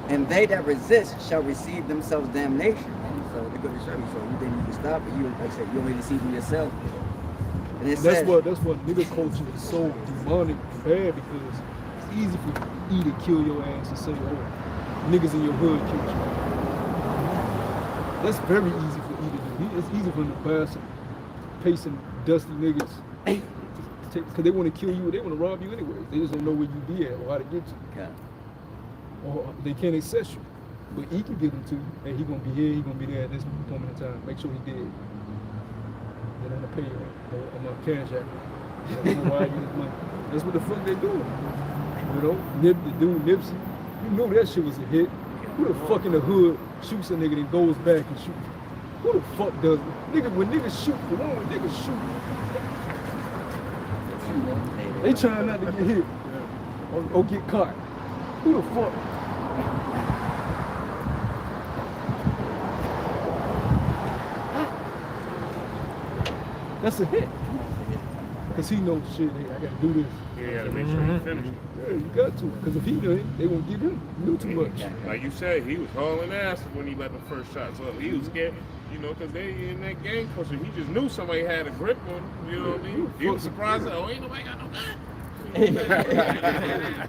and they that resist shall receive themselves damnation. Man. So they're going to show you, so you didn't need to stop it. You, like I said, you only deceiving yourself. And it that's says, what nigga culture is so demonic and bad, because it's easy for E to kill your ass and say, oh, niggas in your hood killed you. That's very easy for E to do. It's easy for him to pass some pacing dusty niggas. Because they want to kill you, they want to rob you anyway. They just don't know where you be at or how to get you. okay. Or they can't access you. But he can give them to you. Hey, he gonna be here, he gonna be there at this moment in time. Make sure he did. Then I'm gonna pay you on my cash app. Why you this money? That's what the fuck they doing. You know, the dude Nipsey, you know that shit was a hit. Who the fuck in the hood shoots a nigga and goes back and shoots? Who the fuck does it? Nigga, when niggas shoot, for one, when niggas shoot, they trying not to get hit or get caught. Who the fuck? That's a hit. Because he knows shit, hey, I gotta do this. Yeah, you gotta make sure he finished. Yeah, you got to. Because if he didn't, they won't give him. He knew too much. Like you said, he was hauling ass when he let the first shots up. He was scared, you know, because they in that gang culture. He just knew somebody had a grip on him, you know what I mean? He was surprised that, oh, ain't nobody got no gun.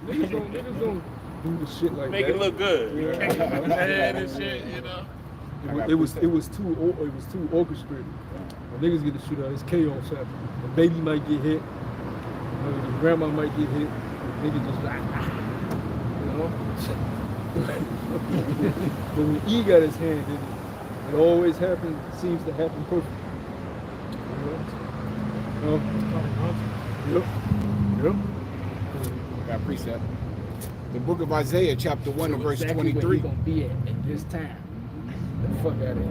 Niggas don't do the shit like Make that. it look good. You know? And shit, you know? It was too orchestrated. When niggas get the shootout, it's chaos happening. The baby might get hit. The grandma might get hit. Niggas just like, you know. But when E got his hand in it, it always happens. Seems to happen perfectly. You know? Yep. Got precept. The book of Isaiah, chapter 1 and verse Exactly 23. where he gonna be at this time. The fuck out of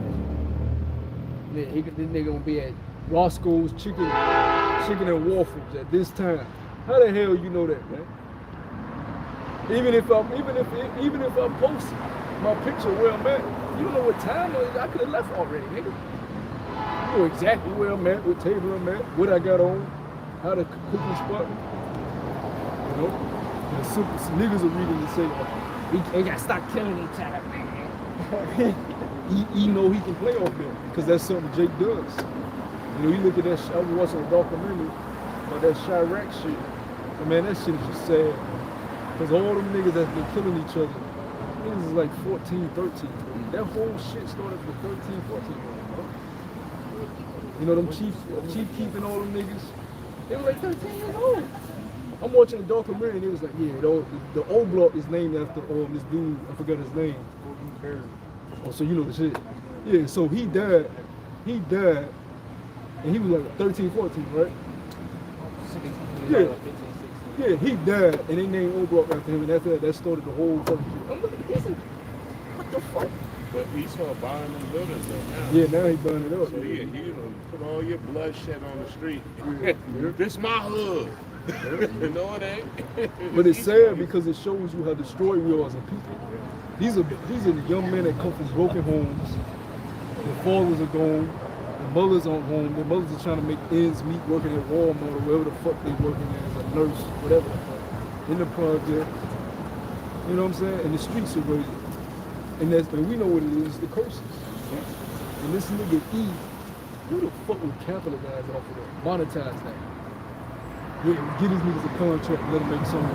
here. This nigga gonna be at Roscoe's chicken and waffles at this time. How the hell you know that, man? Even if I post my picture where I'm at, you don't know what time it is. I could have left already, nigga. You know exactly where I'm at, what table I'm at, what I got on, how the cooking spot. You know? And some niggas are reading and say, we gotta stop killing each other, man. he know he can play off there because that's something Jake does. You know, you look at that. I was watching a documentary about that Chirac shit. And man, that shit is just sad. Because all them niggas that's been killing each other, niggas is like 14, 13. That whole shit started with 13, 14. You know, them chief keeping all them niggas. They were like 13 years old. I'm watching a documentary and it was like, yeah, the O Block is named after this dude, I forgot his name. Oh, so you know the shit. Yeah, so he died, and he was like 13, 14, right? Yeah, he died, and they named O Block after him, and after that started the whole fucking shit. I'm looking at this and, what the fuck? But he started buying them buildings though now. Yeah, now he buying it up. So yeah, you know, put all your bloodshed on the street. This my hood. No, it ain't. But it's sad because it shows you how destroyed we are as a people. These are the young men that come from broken homes. Their fathers are gone. Their mothers aren't home. Their mothers are trying to make ends meet, working at Walmart or wherever the fuck they working as a nurse, whatever. In the project. You know what I'm saying? And the streets are raising. And we know what it is, the curses. And this nigga E, who the fuck would capitalize off of that? Monetize that. Yeah, give these niggas a contract, let them make songs.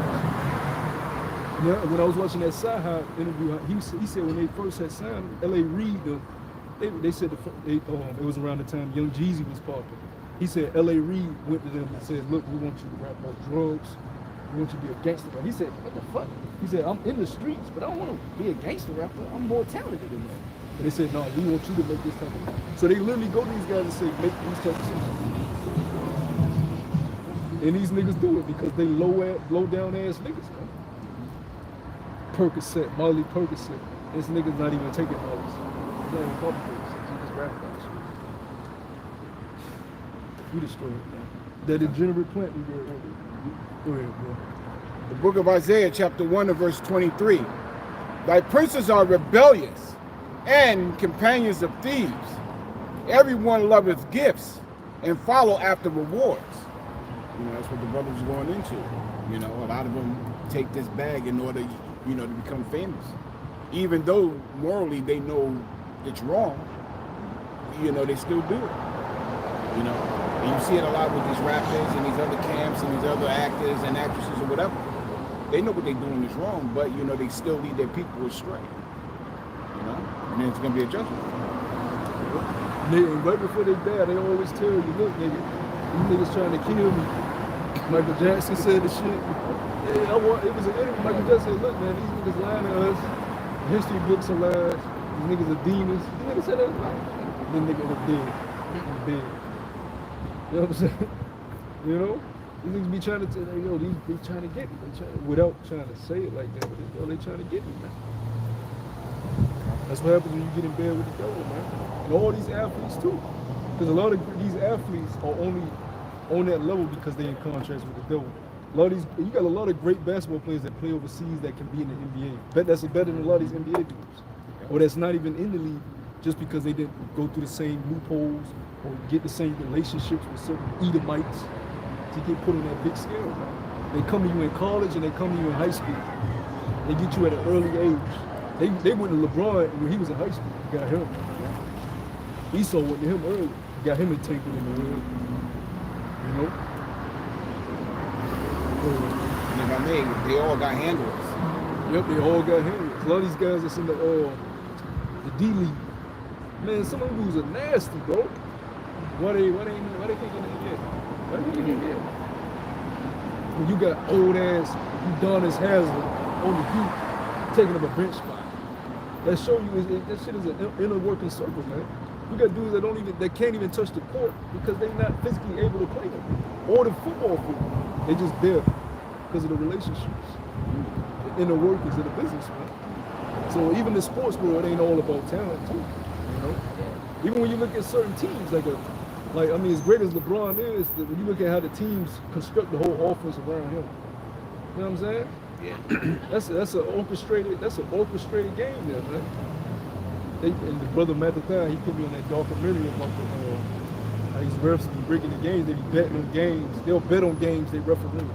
Yeah, when I was watching that Sci-Hi interview, he said when they first had signed L.A. Reid, they said it was around the time Young Jeezy was popular. He said L.A. Reid went to them and said, look, we want you to rap about drugs. We want you to be a gangster rapper. He said, what the fuck? He said, I'm in the streets, but I don't want to be a gangster rapper. I'm more talented than that. And they said, no, we want you to make this type of. So they literally go to these guys and say, make these type of songs. And these niggas do it because they low down ass niggas, man. Percocet, Molly Percocet. This nigga's not even taking Molly's. He's not even popping Percocet. He just rapping about shit. You destroyed it, man. That degenerate plant we were earlier. Go ahead, bro. The book of Isaiah, chapter 1 and verse 23. Thy princes are rebellious and companions of thieves. Everyone loveth gifts and follow after rewards. You know, that's what the brothers are going into. You know, a lot of them take this bag in order, you know, to become famous. Even though morally they know it's wrong, you know, they still do it. You know, and you see it a lot with these rappers and these other camps and these other actors and actresses or whatever. They know what they're doing is wrong, but, you know, they still lead their people astray. You know, and then it's going to be a judgment. And right before they die, they always tell you, look, nigga, these niggas trying to kill me. Michael Jackson said the shit. Yeah, it was an interview. Michael Jackson said, look, man, these niggas lying to us. The history books are lies. These niggas are demons. These niggas said that. Then niggas are dead. He's dead. You know what I'm saying? You know? These niggas be trying to tell, yo, they trying to get me. Without trying to say it like that, but they trying to get me, man. That's what happens when you get in bed with the devil, man. And all these athletes, too. Because a lot of these athletes are only on that level because they're in contracts with the devil. A lot of these, you got a lot of great basketball players that play overseas that can be in the NBA. Bet that's better than a lot of these NBA dudes. Or that's not even in the league just because they didn't go through the same loopholes or get the same relationships with certain Edomites to get put on that big scale. They come to you in college and they come to you in high school. They get you at an early age. They went to LeBron when he was in high school. Got him. Esau went to him early. Got him entangled in the world. You know? And if I may, they all got handlers. Yep, they all got handlers. A lot of these guys that's in the D League, Man, some of them dudes are nasty, bro. Why they can't get in the NBA? Why they can't get in the NBA? When you got old ass Udonis Haslem on the Heat taking up a bench spot, that show you that shit is an inner working circle, man. You got dudes that can't even touch the court because they're not physically able to play them, or the football field. They just there because of the relationships, the inner workings of the business, man. So even the sports world ain't all about talent too, you know. Even when you look at certain teams, as great as LeBron is, when you look at how the teams construct the whole offense around him, you know what I'm saying? Yeah. that's an orchestrated game there, man. And the brother Mathathan, he put me on that documentary about how these refs be breaking the games. They be betting on games. They'll bet on games they referee.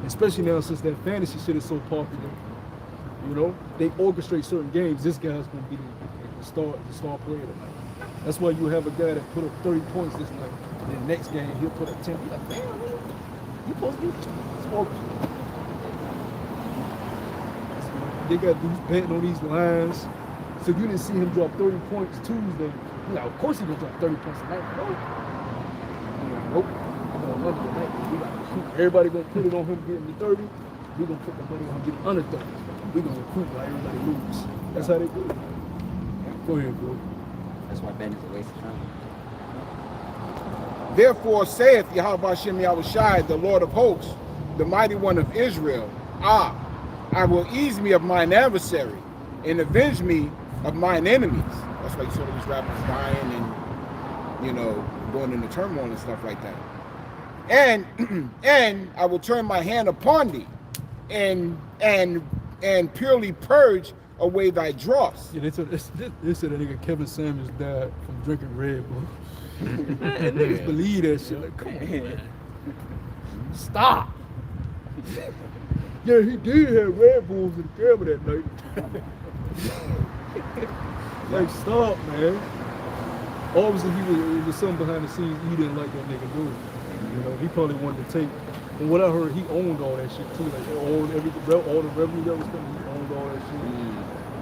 Especially now since that fantasy shit is so popular. You know, they orchestrate certain games. This guy's gonna be the star player tonight. That's why you have a guy that put up 30 points this night. And then the next game he'll put up 10. You're like, damn, man, you supposed to be smart. They got dudes betting on these lines. So if you didn't see him drop 30 points Tuesday, you know, of course he gonna drop 30 points tonight. Nope. Everybody gonna put it on him getting the 30. We're gonna put the money on him getting under 30. We're gonna recruit while everybody lose. That's how they do it. Go ahead, bro. That's why betting is a waste of time. Therefore saith Yahweh Hashem Yahushai, the Lord of hosts, the mighty one of Israel, I will ease me of mine adversary and avenge me of mine enemies. That's why you saw these rappers dying and, you know, going into turmoil and stuff like that. And I will turn my hand upon thee and purely purge away thy dross. Yeah, they said that nigga Kevin Samuels died from drinking Red Bull. And niggas believe that shit. Like, come on, man. Stop. Yeah, he did have Red Bulls in the camera that night. Like, stop, man. Obviously, it was something behind the scenes he didn't like that nigga doing. You know, he probably wanted to take. From what I heard, he owned all that shit too. Like, all the revenue that was coming, he owned all that shit.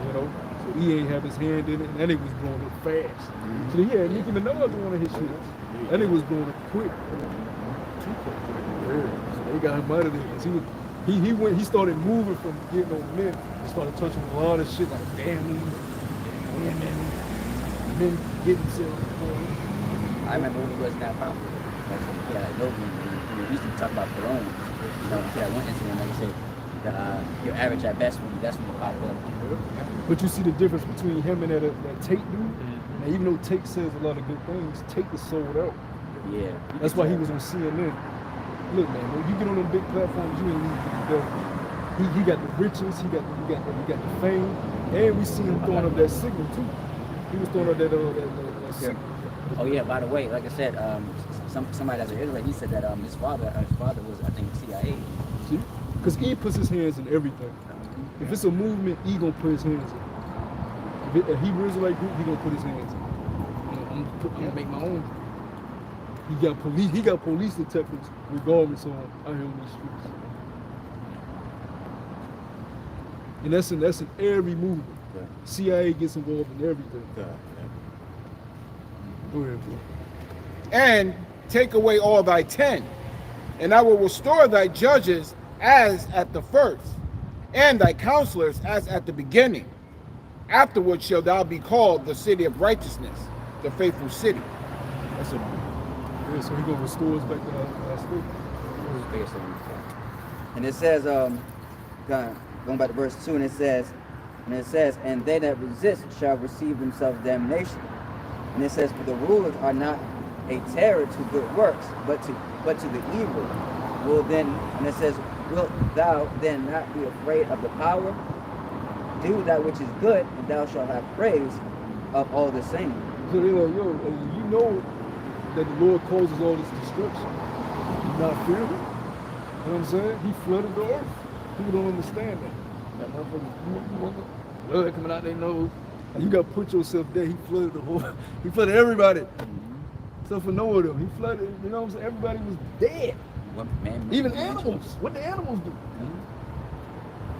You know, so he ain't have his hand in it, and that nigga was blowing up fast. So he had Nicki Minaj on one of his shit. That nigga was blowing up quick. Too quick. Yeah. So they got him out of there. He started moving from getting on men and started touching a lot of shit like families, women, men getting themselves. I remember when he was that popular. Yeah, like Logan, we used to talk about Corona. You know, that one incident, like you said, you're average at best that's when you pop up. But you see the difference between him and that Tate dude. Now, even though Tate says a lot of good things, Tate is sold out. Yeah. That's why he was on CNN. Look, man, when you get on them big platforms, you ain't need he got the riches, he got the fame, and we see him throwing up that signal too. He was throwing up that signal. Oh yeah, by the way, like I said, somebody that's an Israelite, he said that his father was, I think, CIA. See? Because he puts his hands in everything. If it's a movement, he gonna put his hands in. If a Hebrew Israelite group, he gonna put his hands in. I'm gonna make my own. He got police detectives regardless on out here on these streets. And that's in every movement. Yeah. CIA gets involved in everything. Yeah. Go ahead, bro. And take away all thy 10, and I will restore thy judges as at the first, and thy counselors as at the beginning. Afterward shall thou be called the city of righteousness, the faithful city. That's a so he gonna restore us back to our state. And it says, going back to verse 2, and it says, and they that resist shall receive themselves damnation. And it says, for the rulers are not a terror to good works, but to the evil. And it says, wilt thou then not be afraid of the power? Do that which is good, and thou shalt have praise of all the same. So they're like, yo, you know that the Lord causes all this destruction. You not fear it? You know what I'm saying? He flooded the earth. People don't understand that. That motherfucker, blood coming out their nose. You got to put yourself there. He flooded the whole, he flooded everybody. Except for Noah them. He flooded, you know what I'm saying? Everybody was dead. Even animals. What the animals do?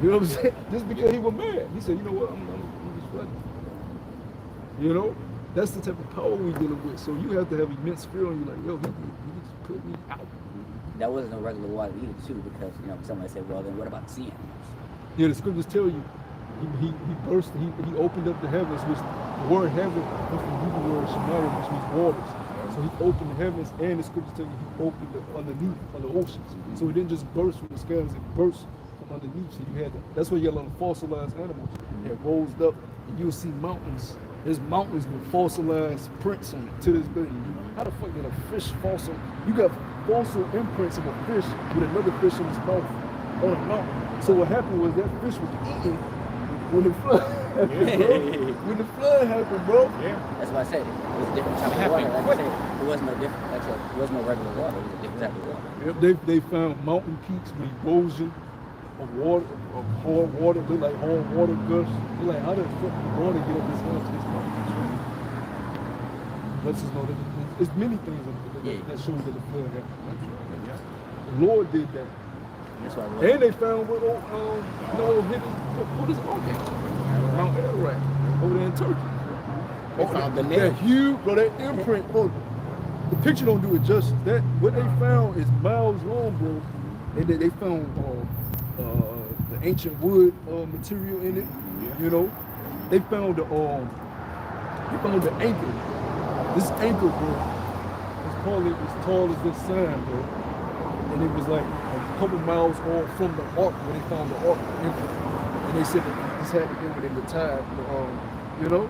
You know what I'm saying? Just because he was mad. He said, you know what, I'm just flooding. You know, that's the type of power we're dealing with. So you have to have immense fear on you, like, yo, he just put me out. That wasn't no regular water either, too, because somebody said, well, then what about sea animals? Yeah, the scriptures tell you he opened up the heavens, which the word heaven comes from the Hebrew word shemayim, which means waters. So he opened the heavens, and the scriptures tell you he opened it underneath on the oceans. So it didn't just burst from the skies, it burst from underneath. So you had that's why you got a lot of fossilized animals that rose up, and you'll see mountains. There's mountains with fossilized prints on it to this day. How the fuck did a fish fossil? You got fossil imprints of a fish with another fish in its mouth on a mountain. So what happened was that fish was eaten when the flood happened, bro. When the flood happened, bro. Yeah. That's why I said it. It was a different type of water. Like I said, it wasn't no different. Like I said, it wasn't no regular water. It was a different type of water. They found mountain peaks with erosion of water, of hard water. They like hard water gusts. They're like, how does fucking water get up this hill to this mountain? Let's just know that there's many things that show that the flood happened. The Lord did that. That's why And they found what what is it? Mount Ararat over there in Turkey. They found the that nails. huge, bro, that imprint, bro. The picture don't do it justice. That what they found is miles long, bro. And they found the ancient wood material in it. You know, they found the anchor. This anchor, bro, it's probably as tall as this sign, bro. And it was like a couple miles off from the ark when they found the ark anchor. And they said that this had to do with in the tide, you know.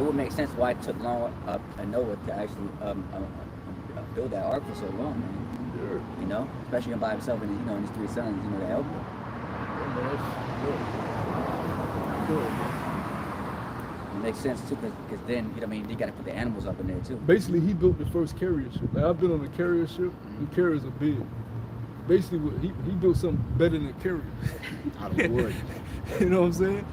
it would make sense why it took long Noah to actually build that ark for so long, man. Yeah. Especially by himself and and his 3 sons, to help him. It makes sense too, because then you got to put the animals up in there too. Basically, he built the first carrier ship. Like, I've been on a carrier ship. The carriers are big. Basically, he built something better than carriers. Out of wood. You know what I'm saying?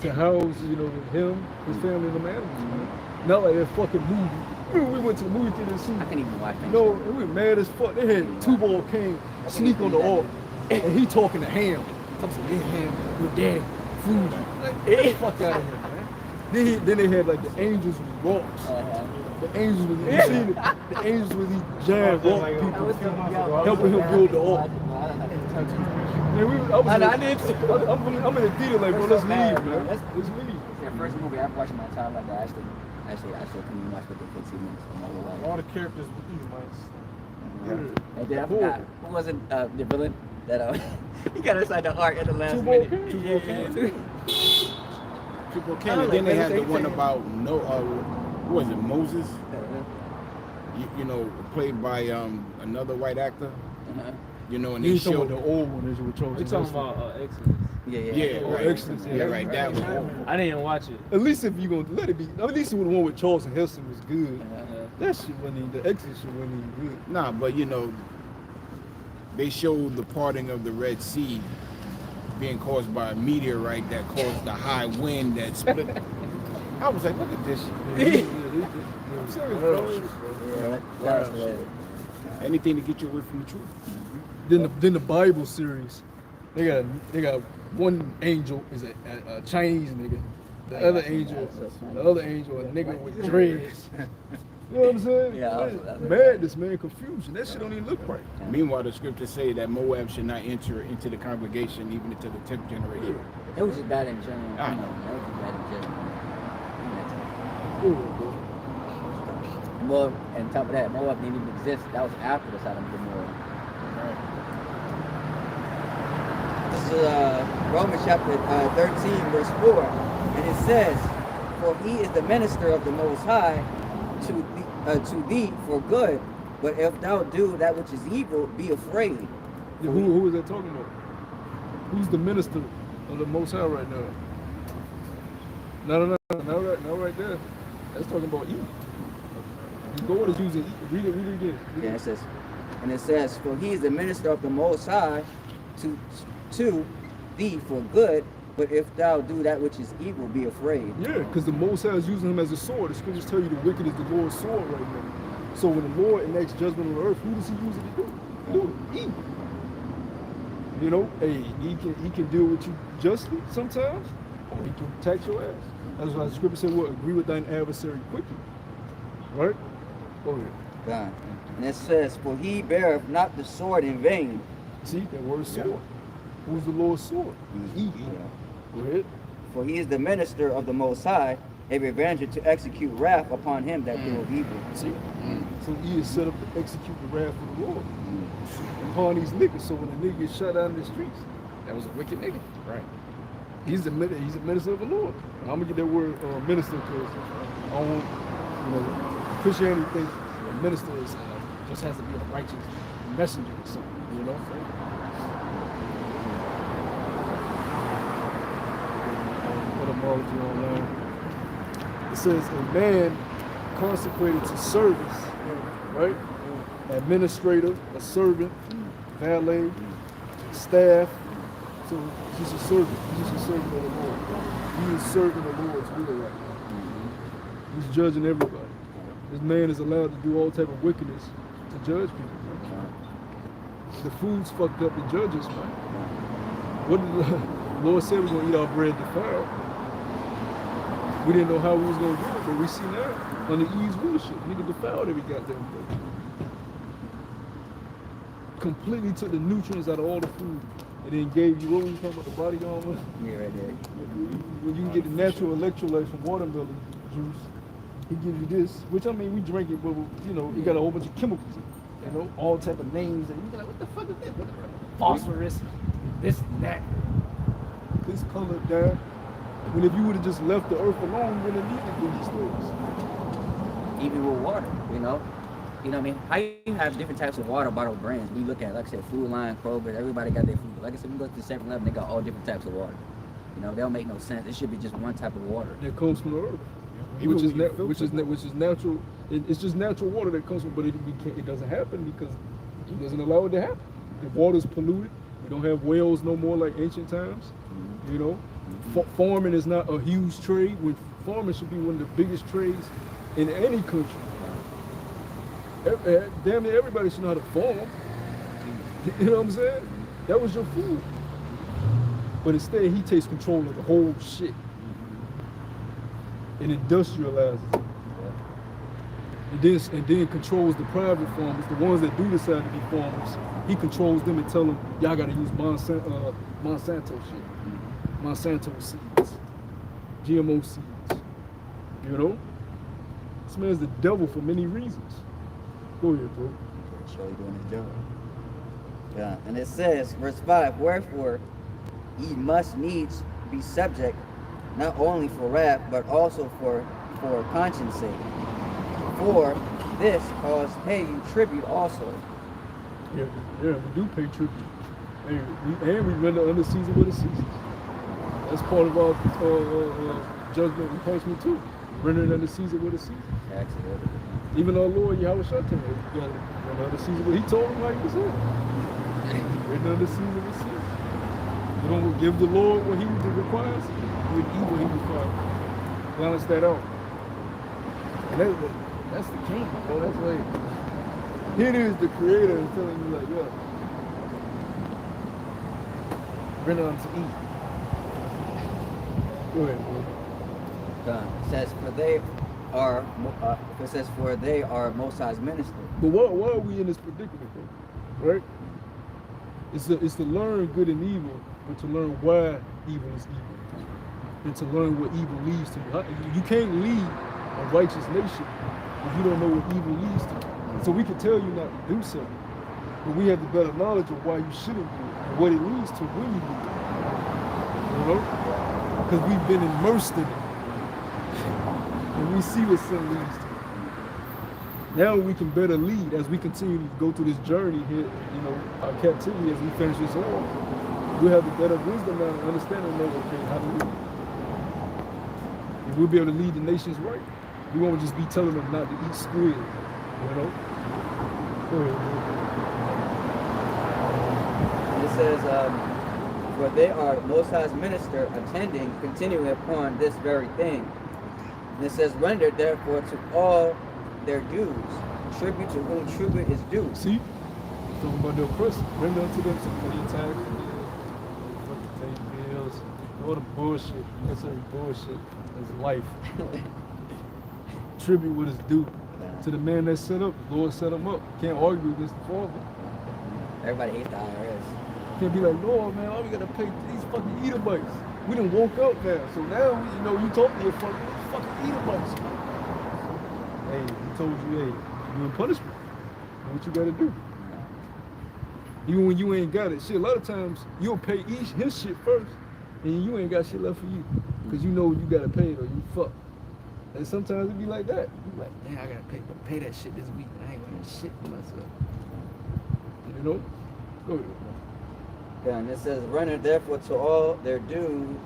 To house, him, his family, and them animals, man. Not like that fucking movie. Remember we went to the movie theater to see. I can't even watch things. No, we were mad as fuck. They had Two-Ball King sneak on the ark, and he talking to Ham. I'm saying, yeah, Ham, your dad, food. Like, get the fuck out of here, man. Then they had like the angels with rocks. The angels with the angels with these giant rock people helping him build the ark. Man, I'm in the theater like, bro, let's leave, man. Let's leave. The first movie I've watched in my time like that. Actually, I couldn't even watch within 15 minutes. All the characters were Edomites. And then I forgot, who was it, the villain? That he got inside the ark at the last minute. People can. And then they had the one about who was it, Moses? Played by another white actor. And they He's talking showed about the old one, as you were We talking about Exodus. Yeah, right. Exodus, Yeah, right. That one. I didn't even watch it. At least if you're gonna let it be, at least the one with Charleston Heston was good. That shit wasn't even, the Exodus shit wasn't even good. Nah, but they showed the parting of the Red Sea being caused by a meteorite that caused the high wind that split. I was like, look at this shit. I'm serious, bro. Anything to get you away from the truth. Then the Bible series, they got one angel is a Chinese nigga. The other angel, a nigga with dreads. You know what I'm saying? Yeah, madness, man, confusion. That shit don't even look right. Meanwhile, the scriptures say that Moab should not enter into the congregation even into the 10th generation. It was just bad in general. I know. It was just bad in general. Ooh, Well, and top of that, Moab didn't even exist. That was after the Sodom and Gomorrah. This is Romans chapter 13, verse 4. And it says, "For he is the minister of the Most High to thee for good. But if thou do that which is evil, be afraid." yeah, who is that talking about? Who's the minister of the Most High right now? No, right there. That's talking about evil. The Lord is using evil. Read it again. Yeah, it says, "For he is the minister of the Most High to thee for good. But if thou do that which is evil, be afraid." Yeah, because the Most High is using him as a sword. The scriptures tell you the wicked is the Lord's sword right now. So when the Lord enacts judgment on the earth, who does he use it to do? Evil. Hey, he can deal with you justly sometimes, or he can tax your ass. That's why the scripture said, what? Agree with thine adversary quickly. Right? Go ahead. God. And it says, for he beareth not the sword in vain. See, that word sword. Who's the Lord's sword? He. Go ahead. For he is the minister of the Most High, a revenger to execute wrath upon him that doeth evil. See? So he is set up to execute the wrath of the Lord upon these niggas. So when a nigga gets shot out in the streets, that was a wicked nigga. Right. He's a minister of the Lord. I'm gonna get that word minister because I don't want, Christianity thinks a minister is just has to be a righteous messenger or something, you know. Etymology online. It says a man consecrated to service, right? Administrator, a servant, valet, staff. So he's a servant. He's a servant of the Lord. He is serving the Lord's will right now. He's judging everybody. This man is allowed to do all type of wickedness to judge people. The food's fucked up the judges, man. What did the Lord said we're gonna eat our bread defiled? We didn't know how we was gonna do it, but we see now under Eve's rulership, nigga defiled every goddamn thing. Completely took the nutrients out of all the food. And then gave you, what were you talking about, the body armor? Yeah, right there. When you can get the natural electrolytes from watermelon juice, he gives you this, which I mean, we drink it, but it got a whole bunch of chemicals in it, all type of names, and you be like, what the fuck is this? Phosphorus, this and that. This color down. When if you would have just left the earth alone, you wouldn't need to do these things. Even with water, You know what I mean? How you have different types of water bottle brands. We look at, like I said, Food Line, Kroger, everybody got their food. Like I said, we go to the 7-Eleven, they got all different types of water. They don't make no sense. It should be just one type of water. That comes from the earth, which is natural. It's just natural water that comes from, but it doesn't happen because he doesn't allow it to happen. The water's polluted. We don't have wells no more like ancient times. Farming is not a huge trade. When farming should be one of the biggest trades in any country. Damn near everybody should know how to farm. You know what I'm saying? That was your food. But instead, he takes control of the whole shit and industrializes it. And then controls the private farmers, the ones that do decide to be farmers. He controls them and tell them, y'all gotta use Monsanto shit. Monsanto seeds, GMO seeds. This man's the devil for many reasons. Go ahead, bro. Show you doing his job. Yeah, and it says, verse 5, wherefore ye must needs be subject, not only for wrath, but also for conscience sake. For this cause pay you tribute also. Yeah, we do pay tribute. And we render under Caesar what is Caesar's. That's part of our judgment and punishment too. Rendering under Caesar what is Caesar. Absolutely. Even our Lord Yahweh Shatta, render under Caesar what he told him like he said. Render under Caesar what Caesar. You don't give the Lord what he requires, you would eat what he requires. Balance that out. And that's the king, bro. That's like, here it is, the creator is telling you like, yo, render unto eat. Go ahead, bro. It says, for they are Most High's minister. But why are we in this predicament, bro? Right? It's to learn good and evil, but to learn why evil is evil, and to learn what evil leads to. You can't lead a righteous nation if you don't know what evil leads to. So we can tell you not to do something, but we have the better knowledge of why you shouldn't do it and what it leads to when you do it. Because we've been immersed in it. And we see what sin leads to. Now we can better lead as we continue to go through this journey here, our captivity as we finish this off. We'll have the better wisdom now and understanding of how to lead. And we'll be able to lead the nations right. We won't just be telling them not to eat squid, Go ahead, It says, for they are Most High's minister, attending, continuing upon this very thing. And it says, render therefore to all their dues, tribute to whom tribute is due. See? Talking about the oppressor. Render unto them some for your tax, pay bills, all the bullshit, necessary bullshit is life. Tribute what is due to the man that set up. The Lord set him up. Can't argue against the Father. Everybody hates the IRS. Can't be like, Lord, man, why we gotta pay these fucking Edomites? We done woke up now, so now you talk to your fucking Edomites. Hey, he told you, hey, you in punishment. What you gotta do? Even when you ain't got it, shit. A lot of times you'll pay his shit first, and you ain't got shit left for you, cause you know you gotta pay it or you fuck. And sometimes it be like that. You like, damn, I gotta pay that shit this week. I ain't paying shit for myself. You know? Go ahead. Yeah, and it says, render therefore to all their dues,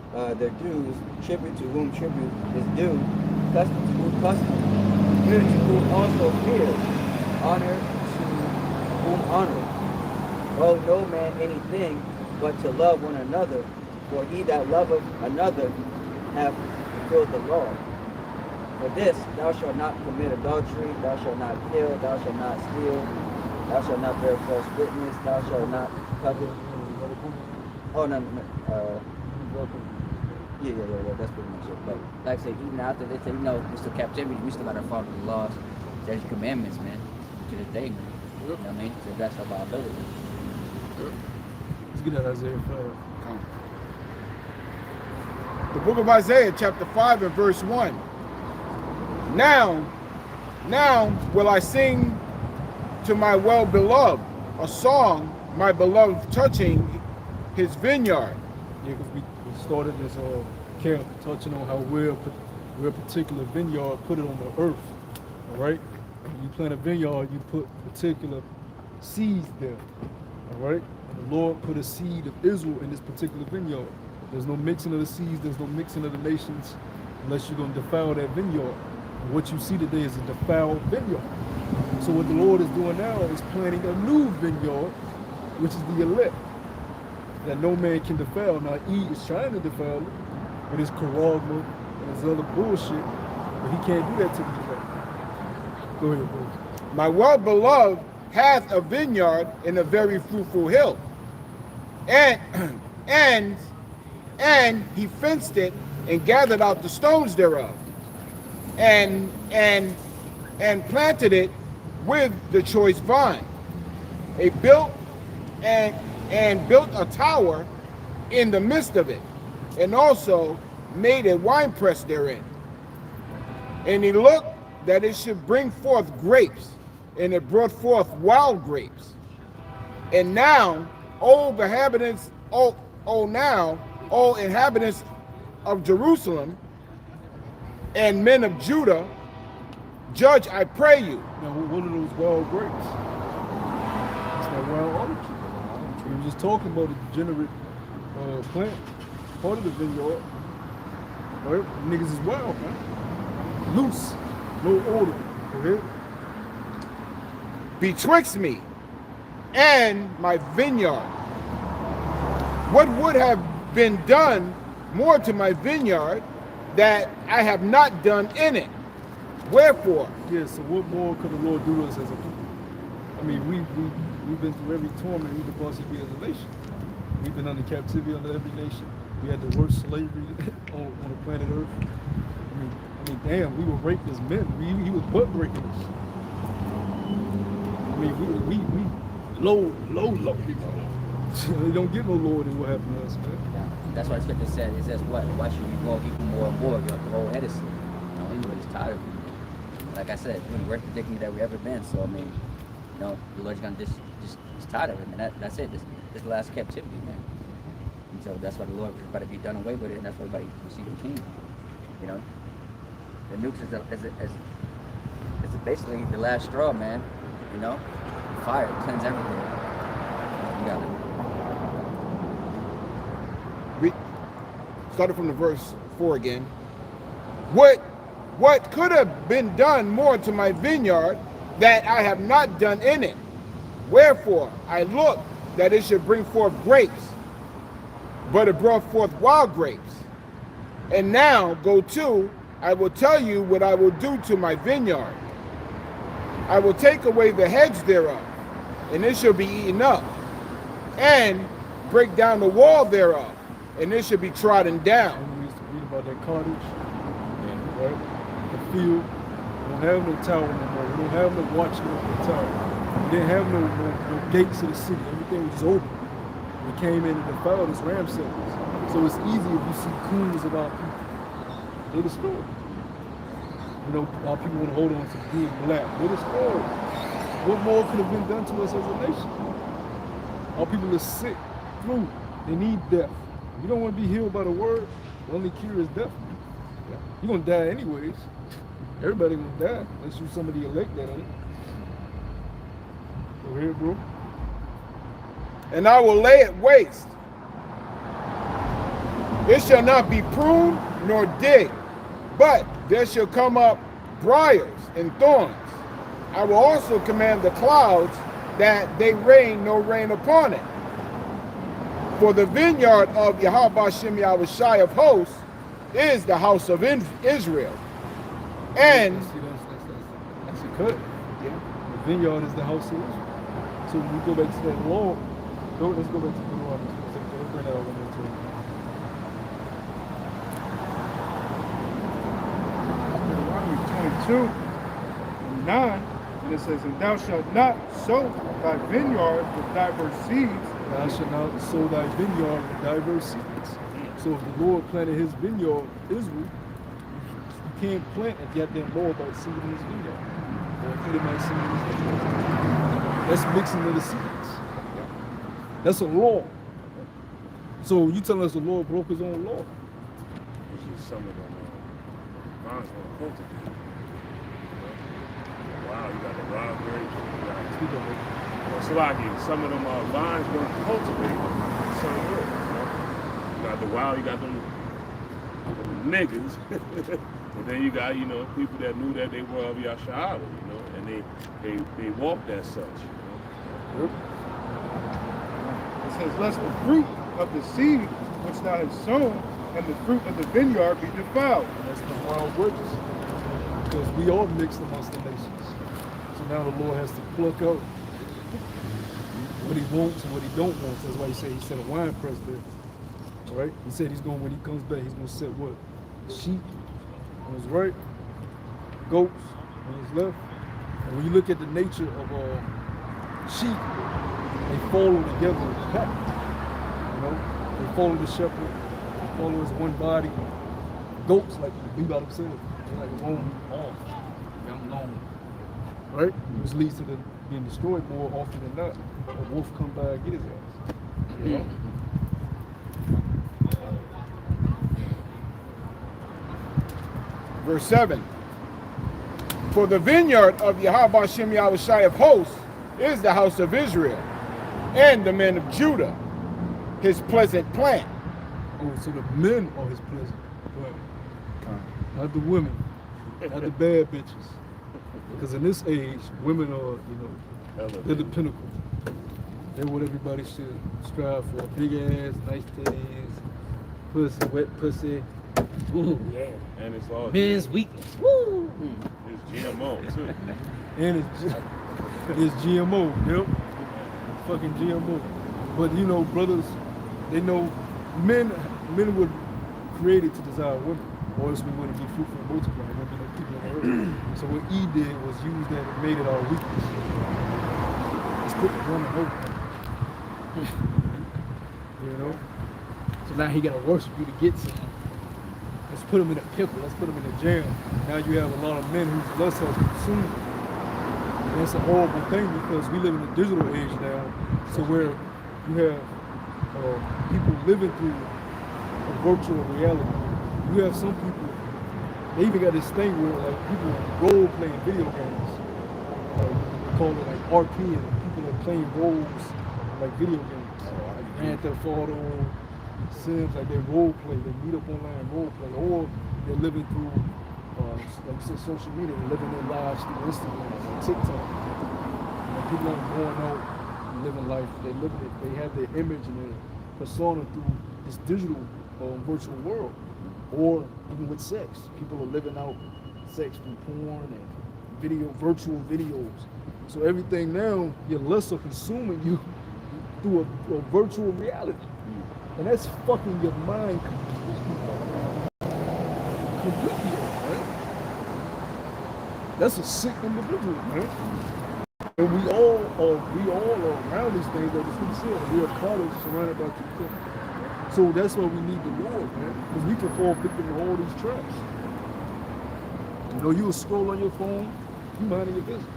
tribute to whom tribute is due, custom to whom custom, fear to whom also fear, honor to whom honor. Owe no man anything but to love one another, for he that loveth another hath fulfilled the law. For this, thou shalt not commit adultery, thou shalt not kill, thou shalt not steal, thou shalt not bear false witness, thou shalt not covet. Oh, no. Yeah, that's pretty much it. But like I say, even after they say, we're still captivity, we still got to follow the laws, statutes, commandments, man, to this day, man. You know what I mean? So that's our ability. Let's get that Isaiah 5. The book of Isaiah, chapter 5 and verse 1. Now will I sing to my well-beloved a song, my beloved touching his vineyard. Yeah, because we started this camp touching on how we're a particular vineyard, put it on the earth. All right? When you plant a vineyard, you put particular seeds there. All right? And the Lord put a seed of Israel in this particular vineyard. There's no mixing of the seeds, there's no mixing of the nations unless you're going to defile that vineyard. And what you see today is a defiled vineyard. So what the Lord is doing now is planting a new vineyard, which is the elect, that no man can defile. Now, E is trying to defile it with his charagma and his other bullshit, but he can't do that to the elect. Go ahead, bro. My well-beloved hath a vineyard in a very fruitful hill, and he fenced it and gathered out the stones thereof, and planted it with the choice vine. Built a tower in the midst of it, and also made a winepress therein. And he looked that it should bring forth grapes, and it brought forth wild grapes. And now, O inhabitants of Jerusalem and men of Judah, judge, I pray you. Now, what are those wild grapes? It's that wild olive tree. We were just talking about the degenerate plant, part of the vineyard. Right? Niggas is wild, man. Loose, no order. Okay? Betwixt me and my vineyard. What would have been done more to my vineyard that I have not done in it? Wherefore? Yeah, so what more could the Lord do to us as a people? I mean, we've been through every torment we could possibly be as a nation. We've been under captivity under every nation. We had the worst slavery on the planet Earth. I mean, damn, we were raped as men. He was butt breaking us. I mean, we low. They don't get no lower than what happened to us, man. Yeah. That's why the scripture said, it says what? Why should we go even more and more? Your whole head is, anybody's tired of it. Like I said, we're the worst predicament that we've ever been. So, I mean, the Lord's gonna just tired of it, man. That's it. This is the last captivity, man. And so that's why the Lord is about to be done away with it, and that's why everybody receive the King. The nukes is basically the last straw, man. Fire, cleanse everything. You got it. Started from the verse 4 again. What could have been done more to my vineyard that I have not done in it? Wherefore I looked that it should bring forth grapes, but it brought forth wild grapes. And now go to, I will tell you what I will do to my vineyard. I will take away the hedge thereof, and it shall be eaten up, and break down the wall thereof, and it should be trodden down. And we used to read about that cottage, right? The field. We don't have no tower no more. We don't have no watchman on the tower. We didn't have no gates of the city. Everything was open. We came in and defiled us, ransacked us. So it's easy if you see coons of our people. They destroyed. You know, our people want to hold on to being black. They destroyed. What more could have been done to us as a nation? Our people are sick, flu. They need death. You don't want to be healed by the word. The only cure is death. You're gonna die anyways. Everybody gonna die unless you somebody elect that ain't. Go ahead, bro. And I will lay it waste. It shall not be pruned nor digged, but there shall come up briars and thorns. I will also command the clouds that they rain no rain upon it. For the vineyard of Yahweh Shem Yahushai of hosts is the house of Israel. And That's a cut. yeah, The vineyard is the house of Israel. So when we go back to that law, let's go back to Deuteronomy. Let's bring that over there too. Deuteronomy 22:9, and it says, "And thou shalt not sow thy vineyard with diverse seeds." Thou shalt not sow thy vineyard with diverse seeds. So if the Lord planted his vineyard, Israel, you can't plant a goddamn law about seeding his vineyard. Or Edomite seeding his vineyard. That's mixing of the seeds. That's a law. So you telling us the Lord broke his own law? Which is some of them vines on cultivate. Wow, you got the wild grapes. Speak of it. Some of them vines weren't cultivated. Some were. You got the wild, you got them niggas. But then you got, people that knew that they were of Yasha'Allah, and they walked as such. It says, "Lest the fruit of the seed which thou hast sown and the fruit of the vineyard be defiled." That's the wild grapes. Because we all mixed amongst the nations. So now the Lord has to pluck out what he wants and what he don't want. That's why he said a wine press there. All right? He said when he comes back, he's going to set what? Sheep on his right, goats on his left. And when you look at the nature of sheep, they follow together in a pack. They follow the shepherd, they follow his one body. Goats, like be by themselves. They're like roam off. I'm alone. Right? Which leads to them being destroyed more often than not. A wolf come by and get his ass. You know? verse 7. For the vineyard of Yahweh Shem Yahushai of hosts is the house of Israel, and the men of Judah, his pleasant plant. Oh, so the men are his pleasant plant. Not the women. Not the bad bitches. Because in this age, women are, they're the pinnacle. They're what everybody should strive for. Big ass, nice titties, pussy, wet pussy. Ooh, yeah. And it's all Men's weakness. Woo! It's GMO too. And it's GMO, yep. Fucking GMO. But brothers, they know men were created to desire women, or else we wouldn't be fruitful and multiply. There would be no people on earth. So what E did was use that and made it our weakness. Let's put the woman over. So now he gotta worship you to get some. Let's put him in a pickle. Let's put him in a jam. Now you have a lot of men whose lust has consumed. And that's a horrible thing because we live in a digital age now, so where you have people living through a virtual reality. You have some people, they even got this thing where like people role playing video games. They call it like RP, and people are playing roles like video games. Like Grand Theft Auto, Sims, like they role play, they meet up online role play, or they're living through like you said, social media, they're living their lives through Instagram or TikTok. People aren't going out and living life, they have their image and their persona through this digital virtual world. Or even with sex. People are living out sex from porn and virtual videos. So everything now, your lusts are consuming you through a virtual reality. And that's fucking your mind completely, right? That's a sick individual, man. And we all are around these things that the scripture said. We are caught surrounded by two things. So that's why we need the Lord, man. Because we can fall victim to all these traps. You know, you will scroll on your phone, you minding your business.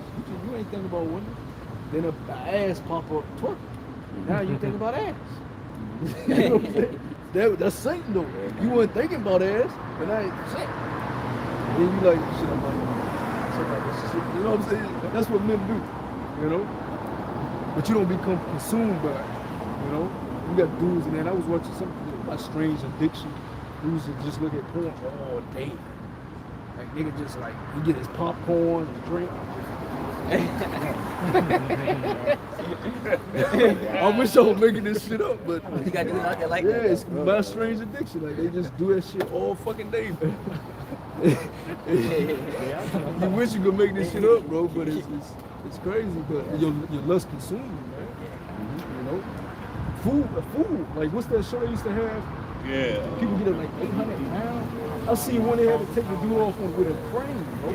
You ain't thinking about women. Then a ass pop up twerking. Now you think about ass. You know what I'm saying? That's Satan though. You weren't thinking about ass, but now it's Satan. And then you like, shit, I'm like, shit. You know what I'm saying? That's what men do, you know? But you don't become consumed by it, you know? You got dudes, and then I was watching something about strange addiction. Dudes that just look at porn all day. Like nigga just like, he get his popcorn and drink. I wish I was making this shit up, but You gotta do it out there like yeah, that. it's my strange addiction. Like they just do that shit all fucking day, man. You wish you could make this shit up, bro, but it's crazy. But your lust consuming, man. You know, food. Like what's that show they used to have? Yeah. People get up like 800 pounds. I seen one they had to take the dude off with a crane, bro.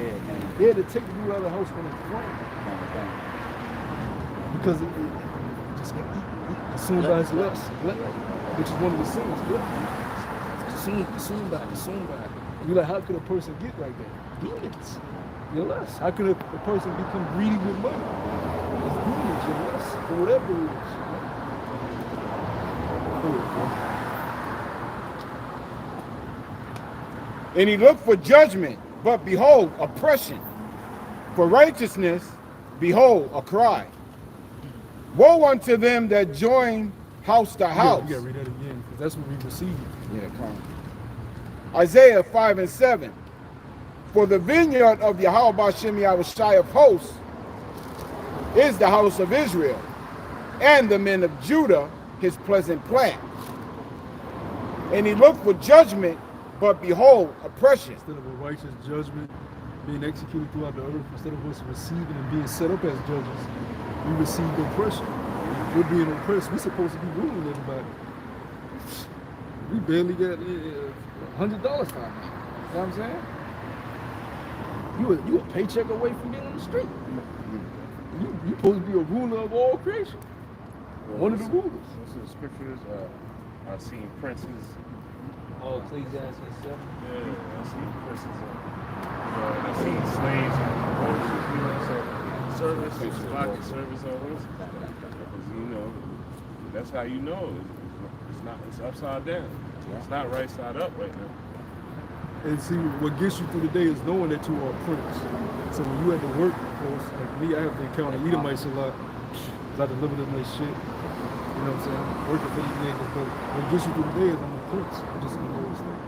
They had to take the dude out of the house with a crane. Because it just got consumed by his lust, which is one of the sins. Consumed by it. You're like, how could a person get like that? Demons. Your lust. How could a person become greedy with money? It's demons, your lust, or whatever it is. And he looked for judgment, but behold, oppression. For righteousness, behold, a cry. Woe unto them that join house to house. You gotta read that again, because that's what we receive. Yeah, come on. Isaiah 5:7. For the vineyard of Yahweh Bashem Yahushai of hosts is the house of Israel, and the men of Judah his pleasant plant. And he looked for judgment, but behold, oppression. Instead of a righteous judgment being executed throughout the earth, instead of us receiving and being set up as judges, we received oppression. We're being oppressed. We're supposed to be ruling everybody. We barely got $100 from it. You know what I'm saying? You a paycheck away from being on the street. You supposed to be a ruler of all creation. One of the rulers. Most of the scriptures I've seen princes. Oh, Ecclesiastes 7. Yeah, I've seen princes. I've seen slaves and horses, you know, so service, pocket service always. You know, that's how you know it's upside down. It's not right side up right now. And see, what gets you through the day is knowing that you are a prince. So when you at the workforce, like me, I have to encounter Edomites a lot. I deliver them their shit. You know what I'm saying? Working for these niggas, but what gets you through the day is I'm a prince. I'm just gonna always thing.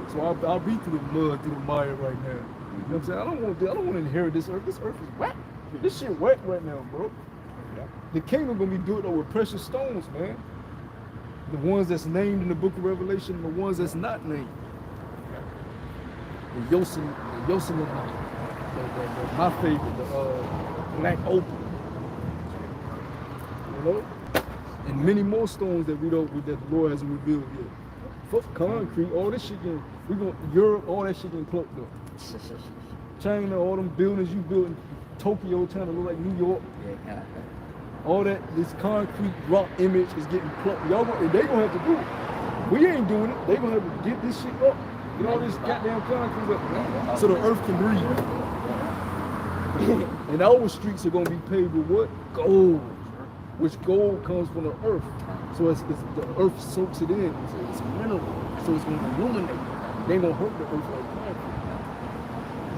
So I'll be through the mud, through the mire right now. You know what I'm saying? I don't want to inherit this earth. This earth is wet. This shit wet right now, bro. The kingdom gonna be built over precious stones, man. The ones that's named in the book of Revelation and the ones that's not named. The Yosemite, my favorite, the black opal. You know? And many more stones that that the Lord hasn't revealed yet. Fuck concrete, all this shit Europe, all that shit getting plucked up. China, all them buildings you built in Tokyo trying to look like New York. All that, this concrete rock image is getting plucked. They gonna have to do it. We ain't doing it. They gonna have to get this shit up. Get all this goddamn concrete up so the earth can breathe. And our streets are gonna be paved with what? Gold. Which gold comes from the earth. So it's the earth soaks it in. It's a mineral. So it's gonna illuminate. They ain't gonna hurt the earth like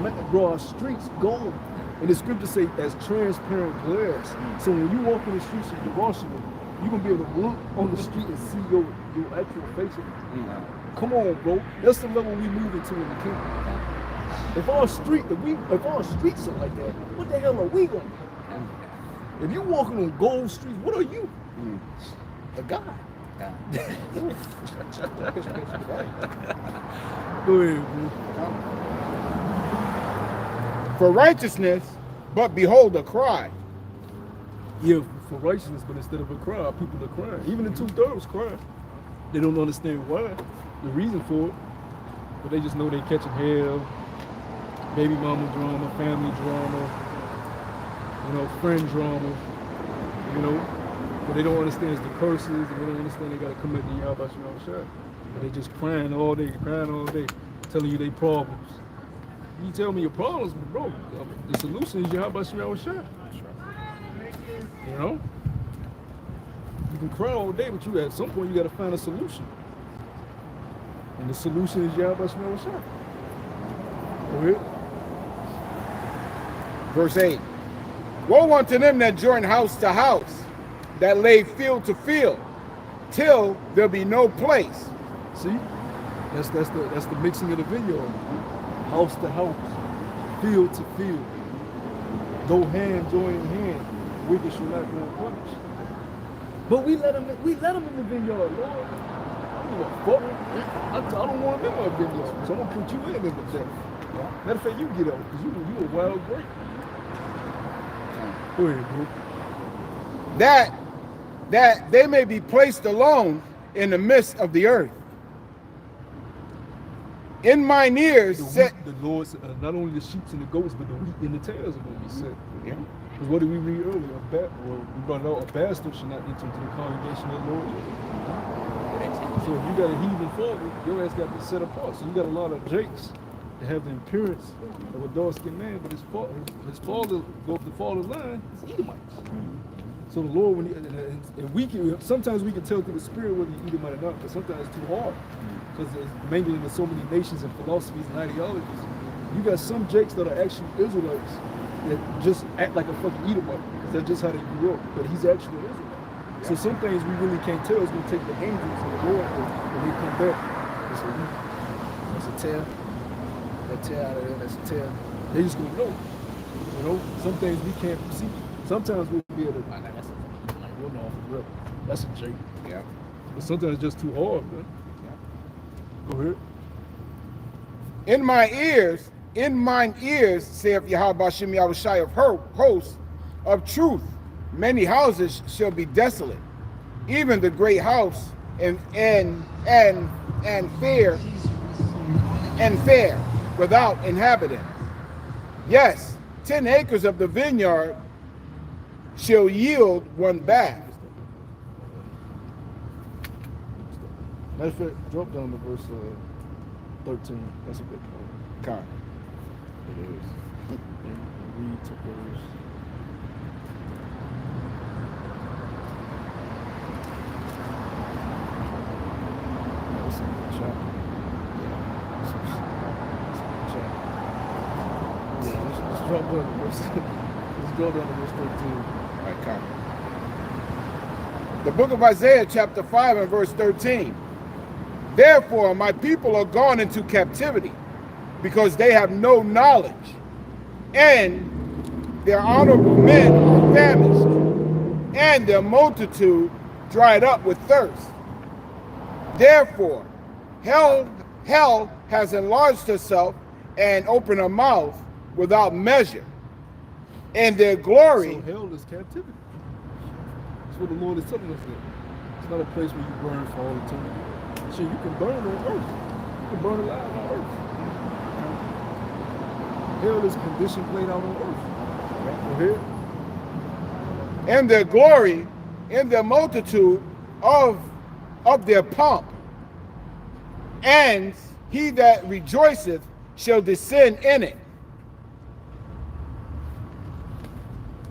concrete. Bro, our streets gold. And the scriptures say as transparent glass. So when you walk in the streets of Jerusalem, you're gonna be able to look on the street and see your actual face. Come on, bro. That's the level we move into in the kingdom. If our streets are like that, what the hell are we gonna do? If you're walking on gold streets, what are you? A god. Go ahead, bro. For righteousness, but behold, a cry. Yeah, for righteousness, but instead of a cry, people are crying. Even the 2/3 cry. They don't understand why, the reason for it, but they just know they catching hell, baby mama drama, family drama, friend drama, but they don't understand it's the curses, and they don't understand they got to commit to Yahweh Shah. And they just crying all day, telling you their problems. You tell me your problems, but bro, the solution is Yahweh Shah. You can cry all day, but at some point you got to find a solution. And the solution is Yahweh Shah. Go ahead. Verse 8. Woe unto them that join house to house, that lay field to field, till there be no place. See? That's the mixing of the vineyard. House to house, field to field. Go hand, join in hand. Wicked shall not be punished. But we let them in the vineyard, Lord. I don't give a fuck. I don't want them in my vineyard. So I'm gonna put you in the day. Matter of fact, you get up, because you a wild grape. Go ahead, bro. That they may be placed alone in the midst of the earth. In mine ears the Lord said, not only the sheep and the goats, but the wheat and the tails are going to be set. Yeah. Because what did we read earlier? We brought out a bastard should not enter into the congregation of the Lord. So if you got a heathen father, your ass got to be set apart. So you got a lot of Jakes that have the appearance of a dark-skinned man, but his father, the father's line, is Edomites. So the Lord, sometimes we can tell through the spirit whether you Edomite or not, but sometimes it's too hard. Because it's mingling with so many nations and philosophies and ideologies. You got some Jakes that are actually Israelites that just act like a fucking Edomite, because that's just how they grew up. But he's actually an Israelite. So some things we really can't tell. It's going to take the angels of the Lord when they come back. That's a tail. That tail out of there, that's a tail. They just going to know. Some things we can't see. Sometimes we'll be able to, we'll know off the rip. That's a Jake. Yeah. But sometimes it's just too hard, man. Go ahead. In mine ears, saith Yahweh Shem Yahushai of hosts, of truth, many houses shall be desolate, even the great house and fair without inhabitant. Yes, 10 acres of the vineyard shall yield one bath. Matter of fact, drop down to verse 13. That's a good point. God. It is. And read to verse. That's a good chapter. Let's drop down to verse. Let's go down to verse 13. Okay. The book of Isaiah, chapter 5 and verse 13. Therefore, my people are gone into captivity, because they have no knowledge, and their honorable men are famished, and their multitude dried up with thirst. Therefore, hell has enlarged herself and opened her mouth without measure, and their glory. So hell is captivity. That's what the Lord is telling us there. It's not a place where you burn for all eternity. Shit, you can burn on earth. You can burn alive on earth. Hell is condition played out on earth. Go ahead. And their glory in their multitude of their pomp. And he that rejoiceth shall descend in it.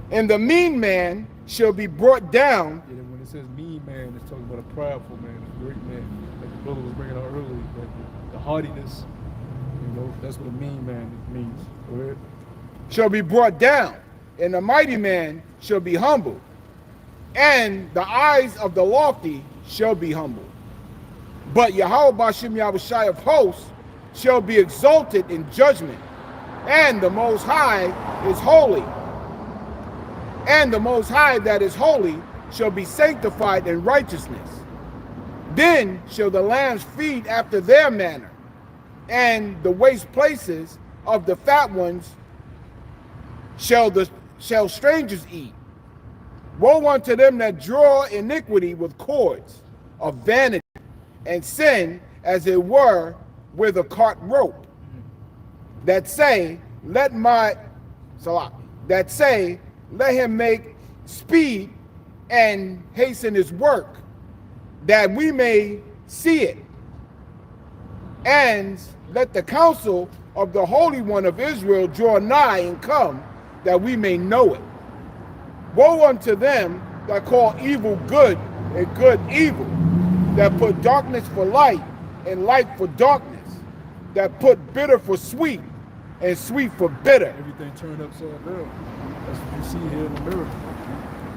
And the mean man shall be brought down. Yeah, when it says mean man, it's talking about a prideful man, a great man. Like the brother was bringing out earlier, like the haughtiness. That's what a mean man means. Go ahead. Shall be brought down, and the mighty man shall be humbled, and the eyes of the lofty shall be humbled. But Yahweh Shem Yahushai of hosts shall be exalted in judgment, and the Most High is holy. And the Most High that is holy shall be sanctified in righteousness. Then shall the lambs feed after their manner, and the waste places of the fat ones shall strangers eat. Woe unto them that draw iniquity with cords of vanity, and sin as it were with a cart rope, that say, let him make speed and hasten his work, that we may see it. And let the counsel of the Holy One of Israel draw nigh and come, that we may know it. Woe unto them that call evil good and good evil, that put darkness for light and light for darkness, that put bitter for sweet and sweet for bitter. Everything turned upside down. That's what you see here in America.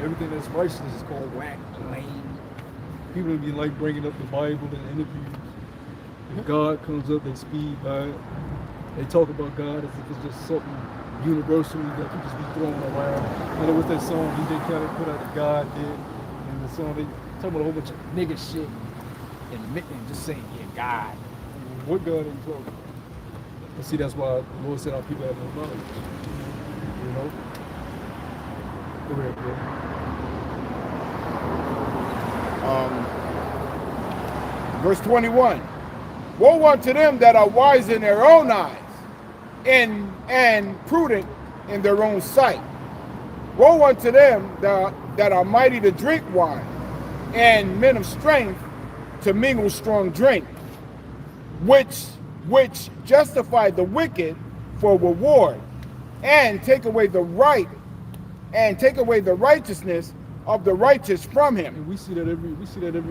Everything that's righteous is called whack, lame. People be like bringing up the Bible in interviews. If God comes up, they speed by it. They talk about God as if it's just something universally that can just be thrown around. You know, with that song he did kind of put out that God did, and the song they talking about a whole bunch of nigga shit and just saying, yeah, God. What God are you talking about? And see, that's why the Lord said our people have no knowledge. You know? Go ahead, bro. Verse 21. Woe unto them that are wise in their own eyes, and prudent in their own sight. Woe unto them that are mighty to drink wine, and men of strength to mingle strong drink, which justify the wicked for reward, and take away the righteousness of the righteous from him. And we see that every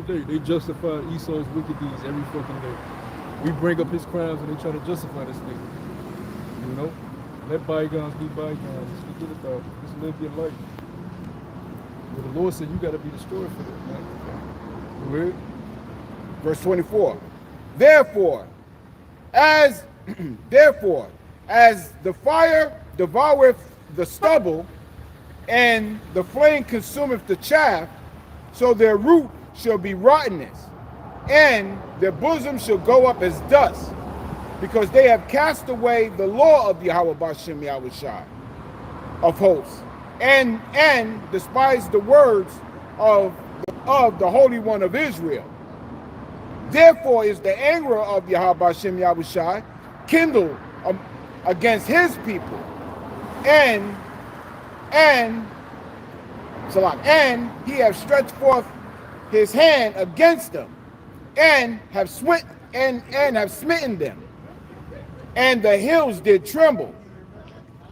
day. They justify Esau's wicked deeds every fucking day. We bring up his crimes and they try to justify this nigga. You know? Let bygones be bygones. Just forget about it. Just live your life. But the Lord said you gotta be destroyed for that, man. Go ahead. Verse 24. Therefore, as the fire devoureth the stubble, and the flame consumeth the chaff, so their root shall be rottenness, and their bosom shall go up as dust, because they have cast away the law of Yahweh Bashem Yahushai of hosts, and despised the words of the Holy One of Israel. Therefore is the anger of Yahweh Bashem Yahushai kindled against his people, and he have stretched forth his hand against them, and have smitten them, and the hills did tremble,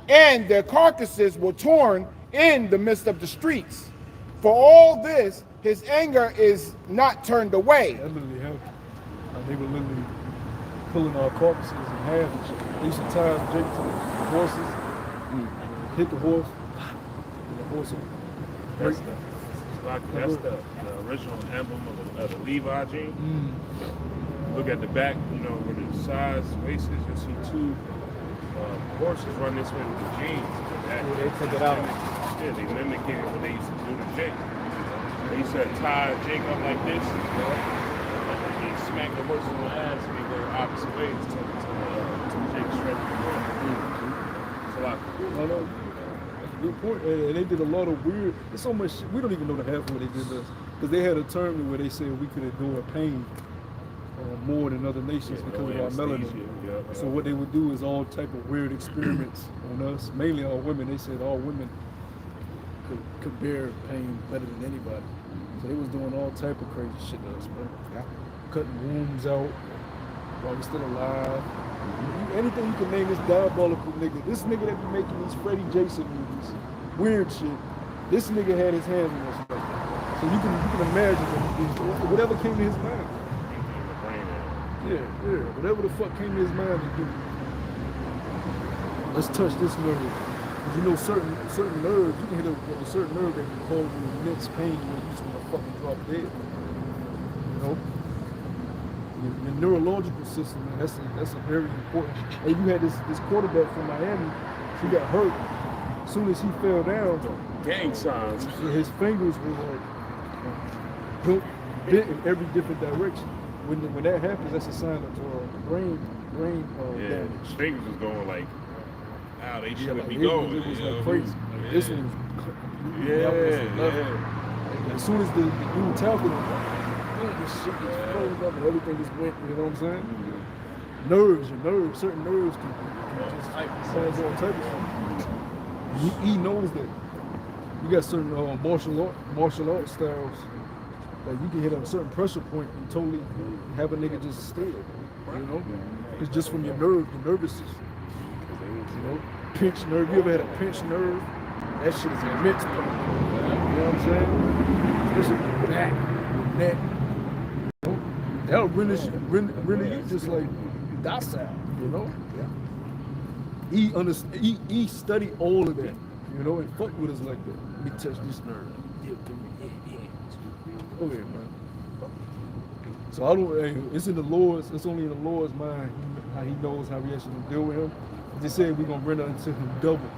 and their carcasses were torn in the midst of the streets. For all this, his anger is not turned away. That literally happened. Like they were literally pulling our carcasses in half and shit. They used to tie Jake to the horses, hit the horse, and the horse would break. That's the original emblem of the Levi gene. Look at the back, you know, where the size, waist is, you'll see two horses run this way with the jeans. They took it out. Yeah, they mimicked what they used to do to Jake. They used to tie Jake up like this, and they smack the horses on the ass and they go opposite ways to Jake straight to the ground. It's a lot. No, that's a good point. And they did a lot of weird, there's so much shit, we don't even know the half of what they did to us. Because they had a term where they said we could endure pain more than other nations because of our melanin. So what they would do is all type of weird experiments on us, mainly on women. They said all women could bear pain better than anybody. So they was doing all type of crazy shit to us, bro. Yeah. Cutting wombs out while we're still alive. Anything you can name this diabolical nigga. This nigga that be making these Freddie Jason movies, weird shit. This nigga had his hands on us. So you can imagine whatever came to his mind. Yeah, whatever the fuck came to his mind to do. Let's touch this nerve. Because you know certain nerves, you can hit a certain nerve that can cause you immense pain when you just want to fucking drop dead. You know? Your neurological system, man, that's a very important. And you had this quarterback from Miami, he got hurt. As soon as he fell down, Gang signs. his fingers were like bent in every different direction. When that happens, that's a sign of brain damage. Fingers was going like, wow, they shouldn't like be it going. was like crazy. Yeah. This one was Yeah. As soon as the dude tackled him, soon this shit gets frozen up and everything just went, you know what I'm saying? Nerves, certain nerves can just cause all type of shit. He knows that. You got certain martial art styles. Like you can hit a certain pressure point and totally have a nigga just stay, you know? It's just from your nervous system. You know, pinched nerve. You ever had a pinched nerve? That shit is immense. You know what I'm saying? Especially your back, your neck. You know? That'll really get just like docile. You know? He studied all of that. You know, and fuck with us like that. Let me touch this nerve. Go ahead, man. So it's in the Lord's. It's only in the Lord's mind how He knows how we actually gonna deal with Him. They said we're gonna render unto Him double.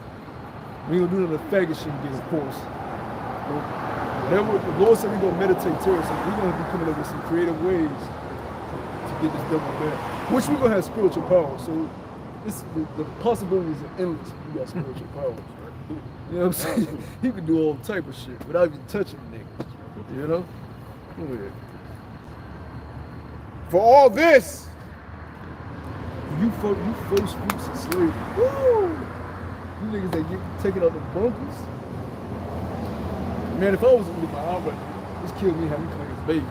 We ain't gonna do none of the faggot shit again, of course. Whatever the Lord said, we're gonna meditate to it. So we're gonna be coming up with some creative ways to get this double back. Which we're gonna have spiritual power. So the possibilities are endless. We got spiritual powers. You know what I'm saying? He can do all type of shit without even touching niggas. You know? Go ahead. For all this, You first fruits of slavery. Woo! You niggas that get taken out the bunkers. Man, if I was with my arm right now, just kill me, have me come as baby.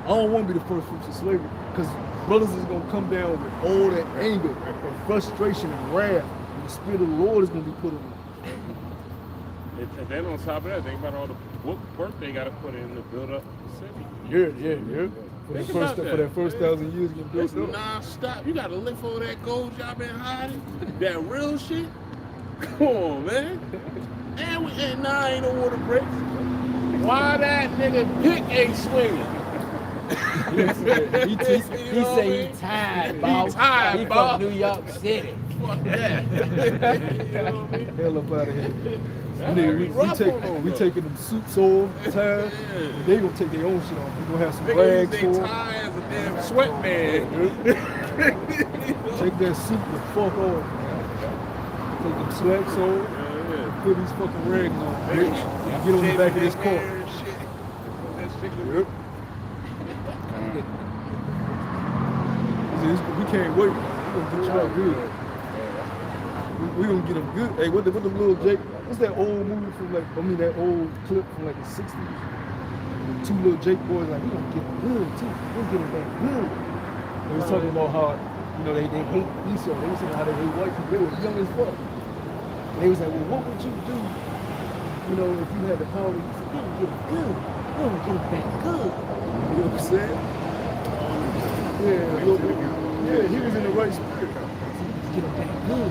I don't want to be the first fruits of slavery because brothers is going to come down with all that anger and frustration and wrath. And the Spirit of the Lord is going to be put on them. And then on top of that, think about all the work they got to put in to build up the city. Yeah. For that first 1,000 years getting built It's up. non-stop. You got to lift all that gold y'all been hiding. That real shit. Come on, man. And ain't no water breaks. Why that nigga pick ain't swinging? He say he tired, boss. He from New York City. Fuck that. You know what I mean? Hell up out of here. Nigga, we taking them suits off, ties. They gonna take their own shit off. We gonna have some rags They for them. tie as a damn sweatband. Take that suit the fuck off. Take them slacks off. Put these fucking rags on, bitch. Get on the back of this car. Yep. We can't wait. We gonna get y'all good. We gonna get them good. Hey, what the little Jake? What's that old movie from that old clip from like the 60s? The two little Jake boys like, we gonna get them good too. We'll get them back good. They was talking about how, they hate Esau. They was saying how they hate white people. They were young as fuck. And they was like, well, what would you do, if you had the power? He said, we're gonna get them good. We're gonna get them back good. You know what I'm saying? Yeah, he was in the right spirit. Get them back good.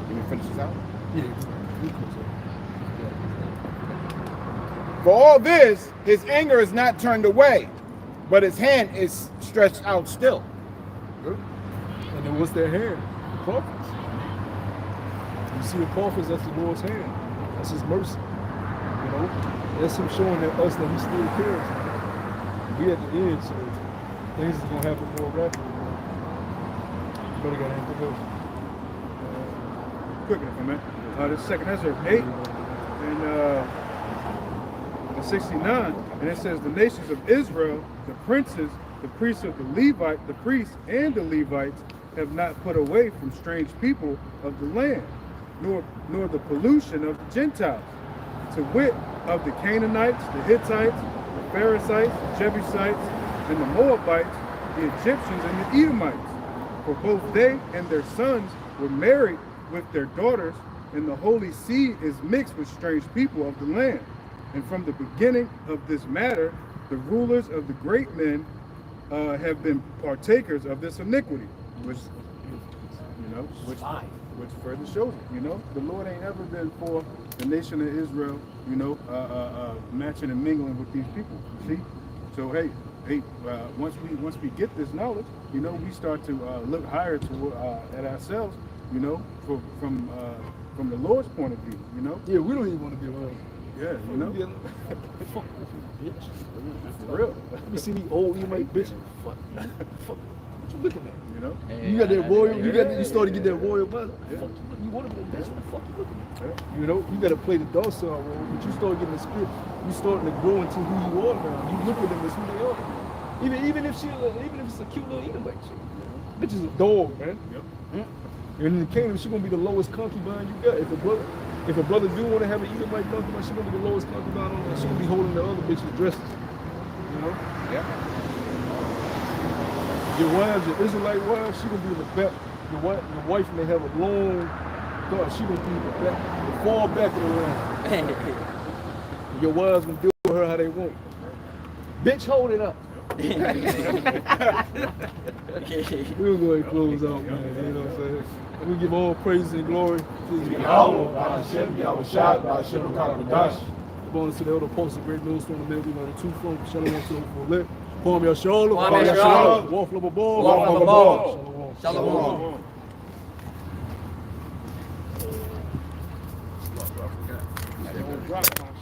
Can we finish this out? Yeah. For all this, his anger is not turned away, but his hand is stretched out still. Good. And then what's that hand? The prophets. You see the prophets, that's the Lord's hand. That's His mercy. That's Him showing us that He still cares. We at the end, so things is gonna happen more rapidly. You better got anything else? Quick enough, man. The second Ezra 8 and 69, and it says the nations of Israel, the princes, the priests of the Levite, the priests and the Levites have not put away from strange people of the land, nor the pollution of the Gentiles, to wit of the Canaanites, the Hittites, the Perizzites, the Jebusites, and the Moabites, the Egyptians and the Edomites. For both they and their sons were married with their daughters, and the holy seed is mixed with strange people of the land. And from the beginning of this matter, the rulers of the great men have been partakers of this iniquity, which further shows it. The Lord ain't ever been for the nation of Israel, matching and mingling with these people. See, so hey, once we get this knowledge, we start to look higher at ourselves, from the Lord's point of view. Yeah, we don't even want to be around. Yeah, Fuck this bitch. For real. Let me see me old Edomite bitch. Fuck. What you looking at? You know? You got that royal, you started to get that royal buzz. You want to be the best, what the fuck you looking at? You know, you gotta play the docile role, but you start getting the spirit, you starting to grow into who you are now. You look at them as who they are. Even if it's a cute little Edomite chick. Bitch is a dog, man. Yep. And in the kingdom, she gonna be the lowest concubine you got. If a brother do want to have an Edomite concubine, she gonna be the lowest concubine on there. She gonna be holding the other bitches' dresses. You know? Yeah. Your wives, your Israelite wives, she gonna be in the back. Your wife may have a long God, she gonna be in the back, the far back of the line. Your wives gonna deal with her how they want. Bitch, hold it up. We'll go ahead and close out, man. You know what I'm saying? We give all praise and glory to Yahweh. Bonus to the elder apostle, great millstone in the middle, we know the two from Shalom to the full lit. Palm Yashalom, Palm Yashalom. Walk Flubber Ball, Walk Flubber Ball. Shalom. Shalom. Drop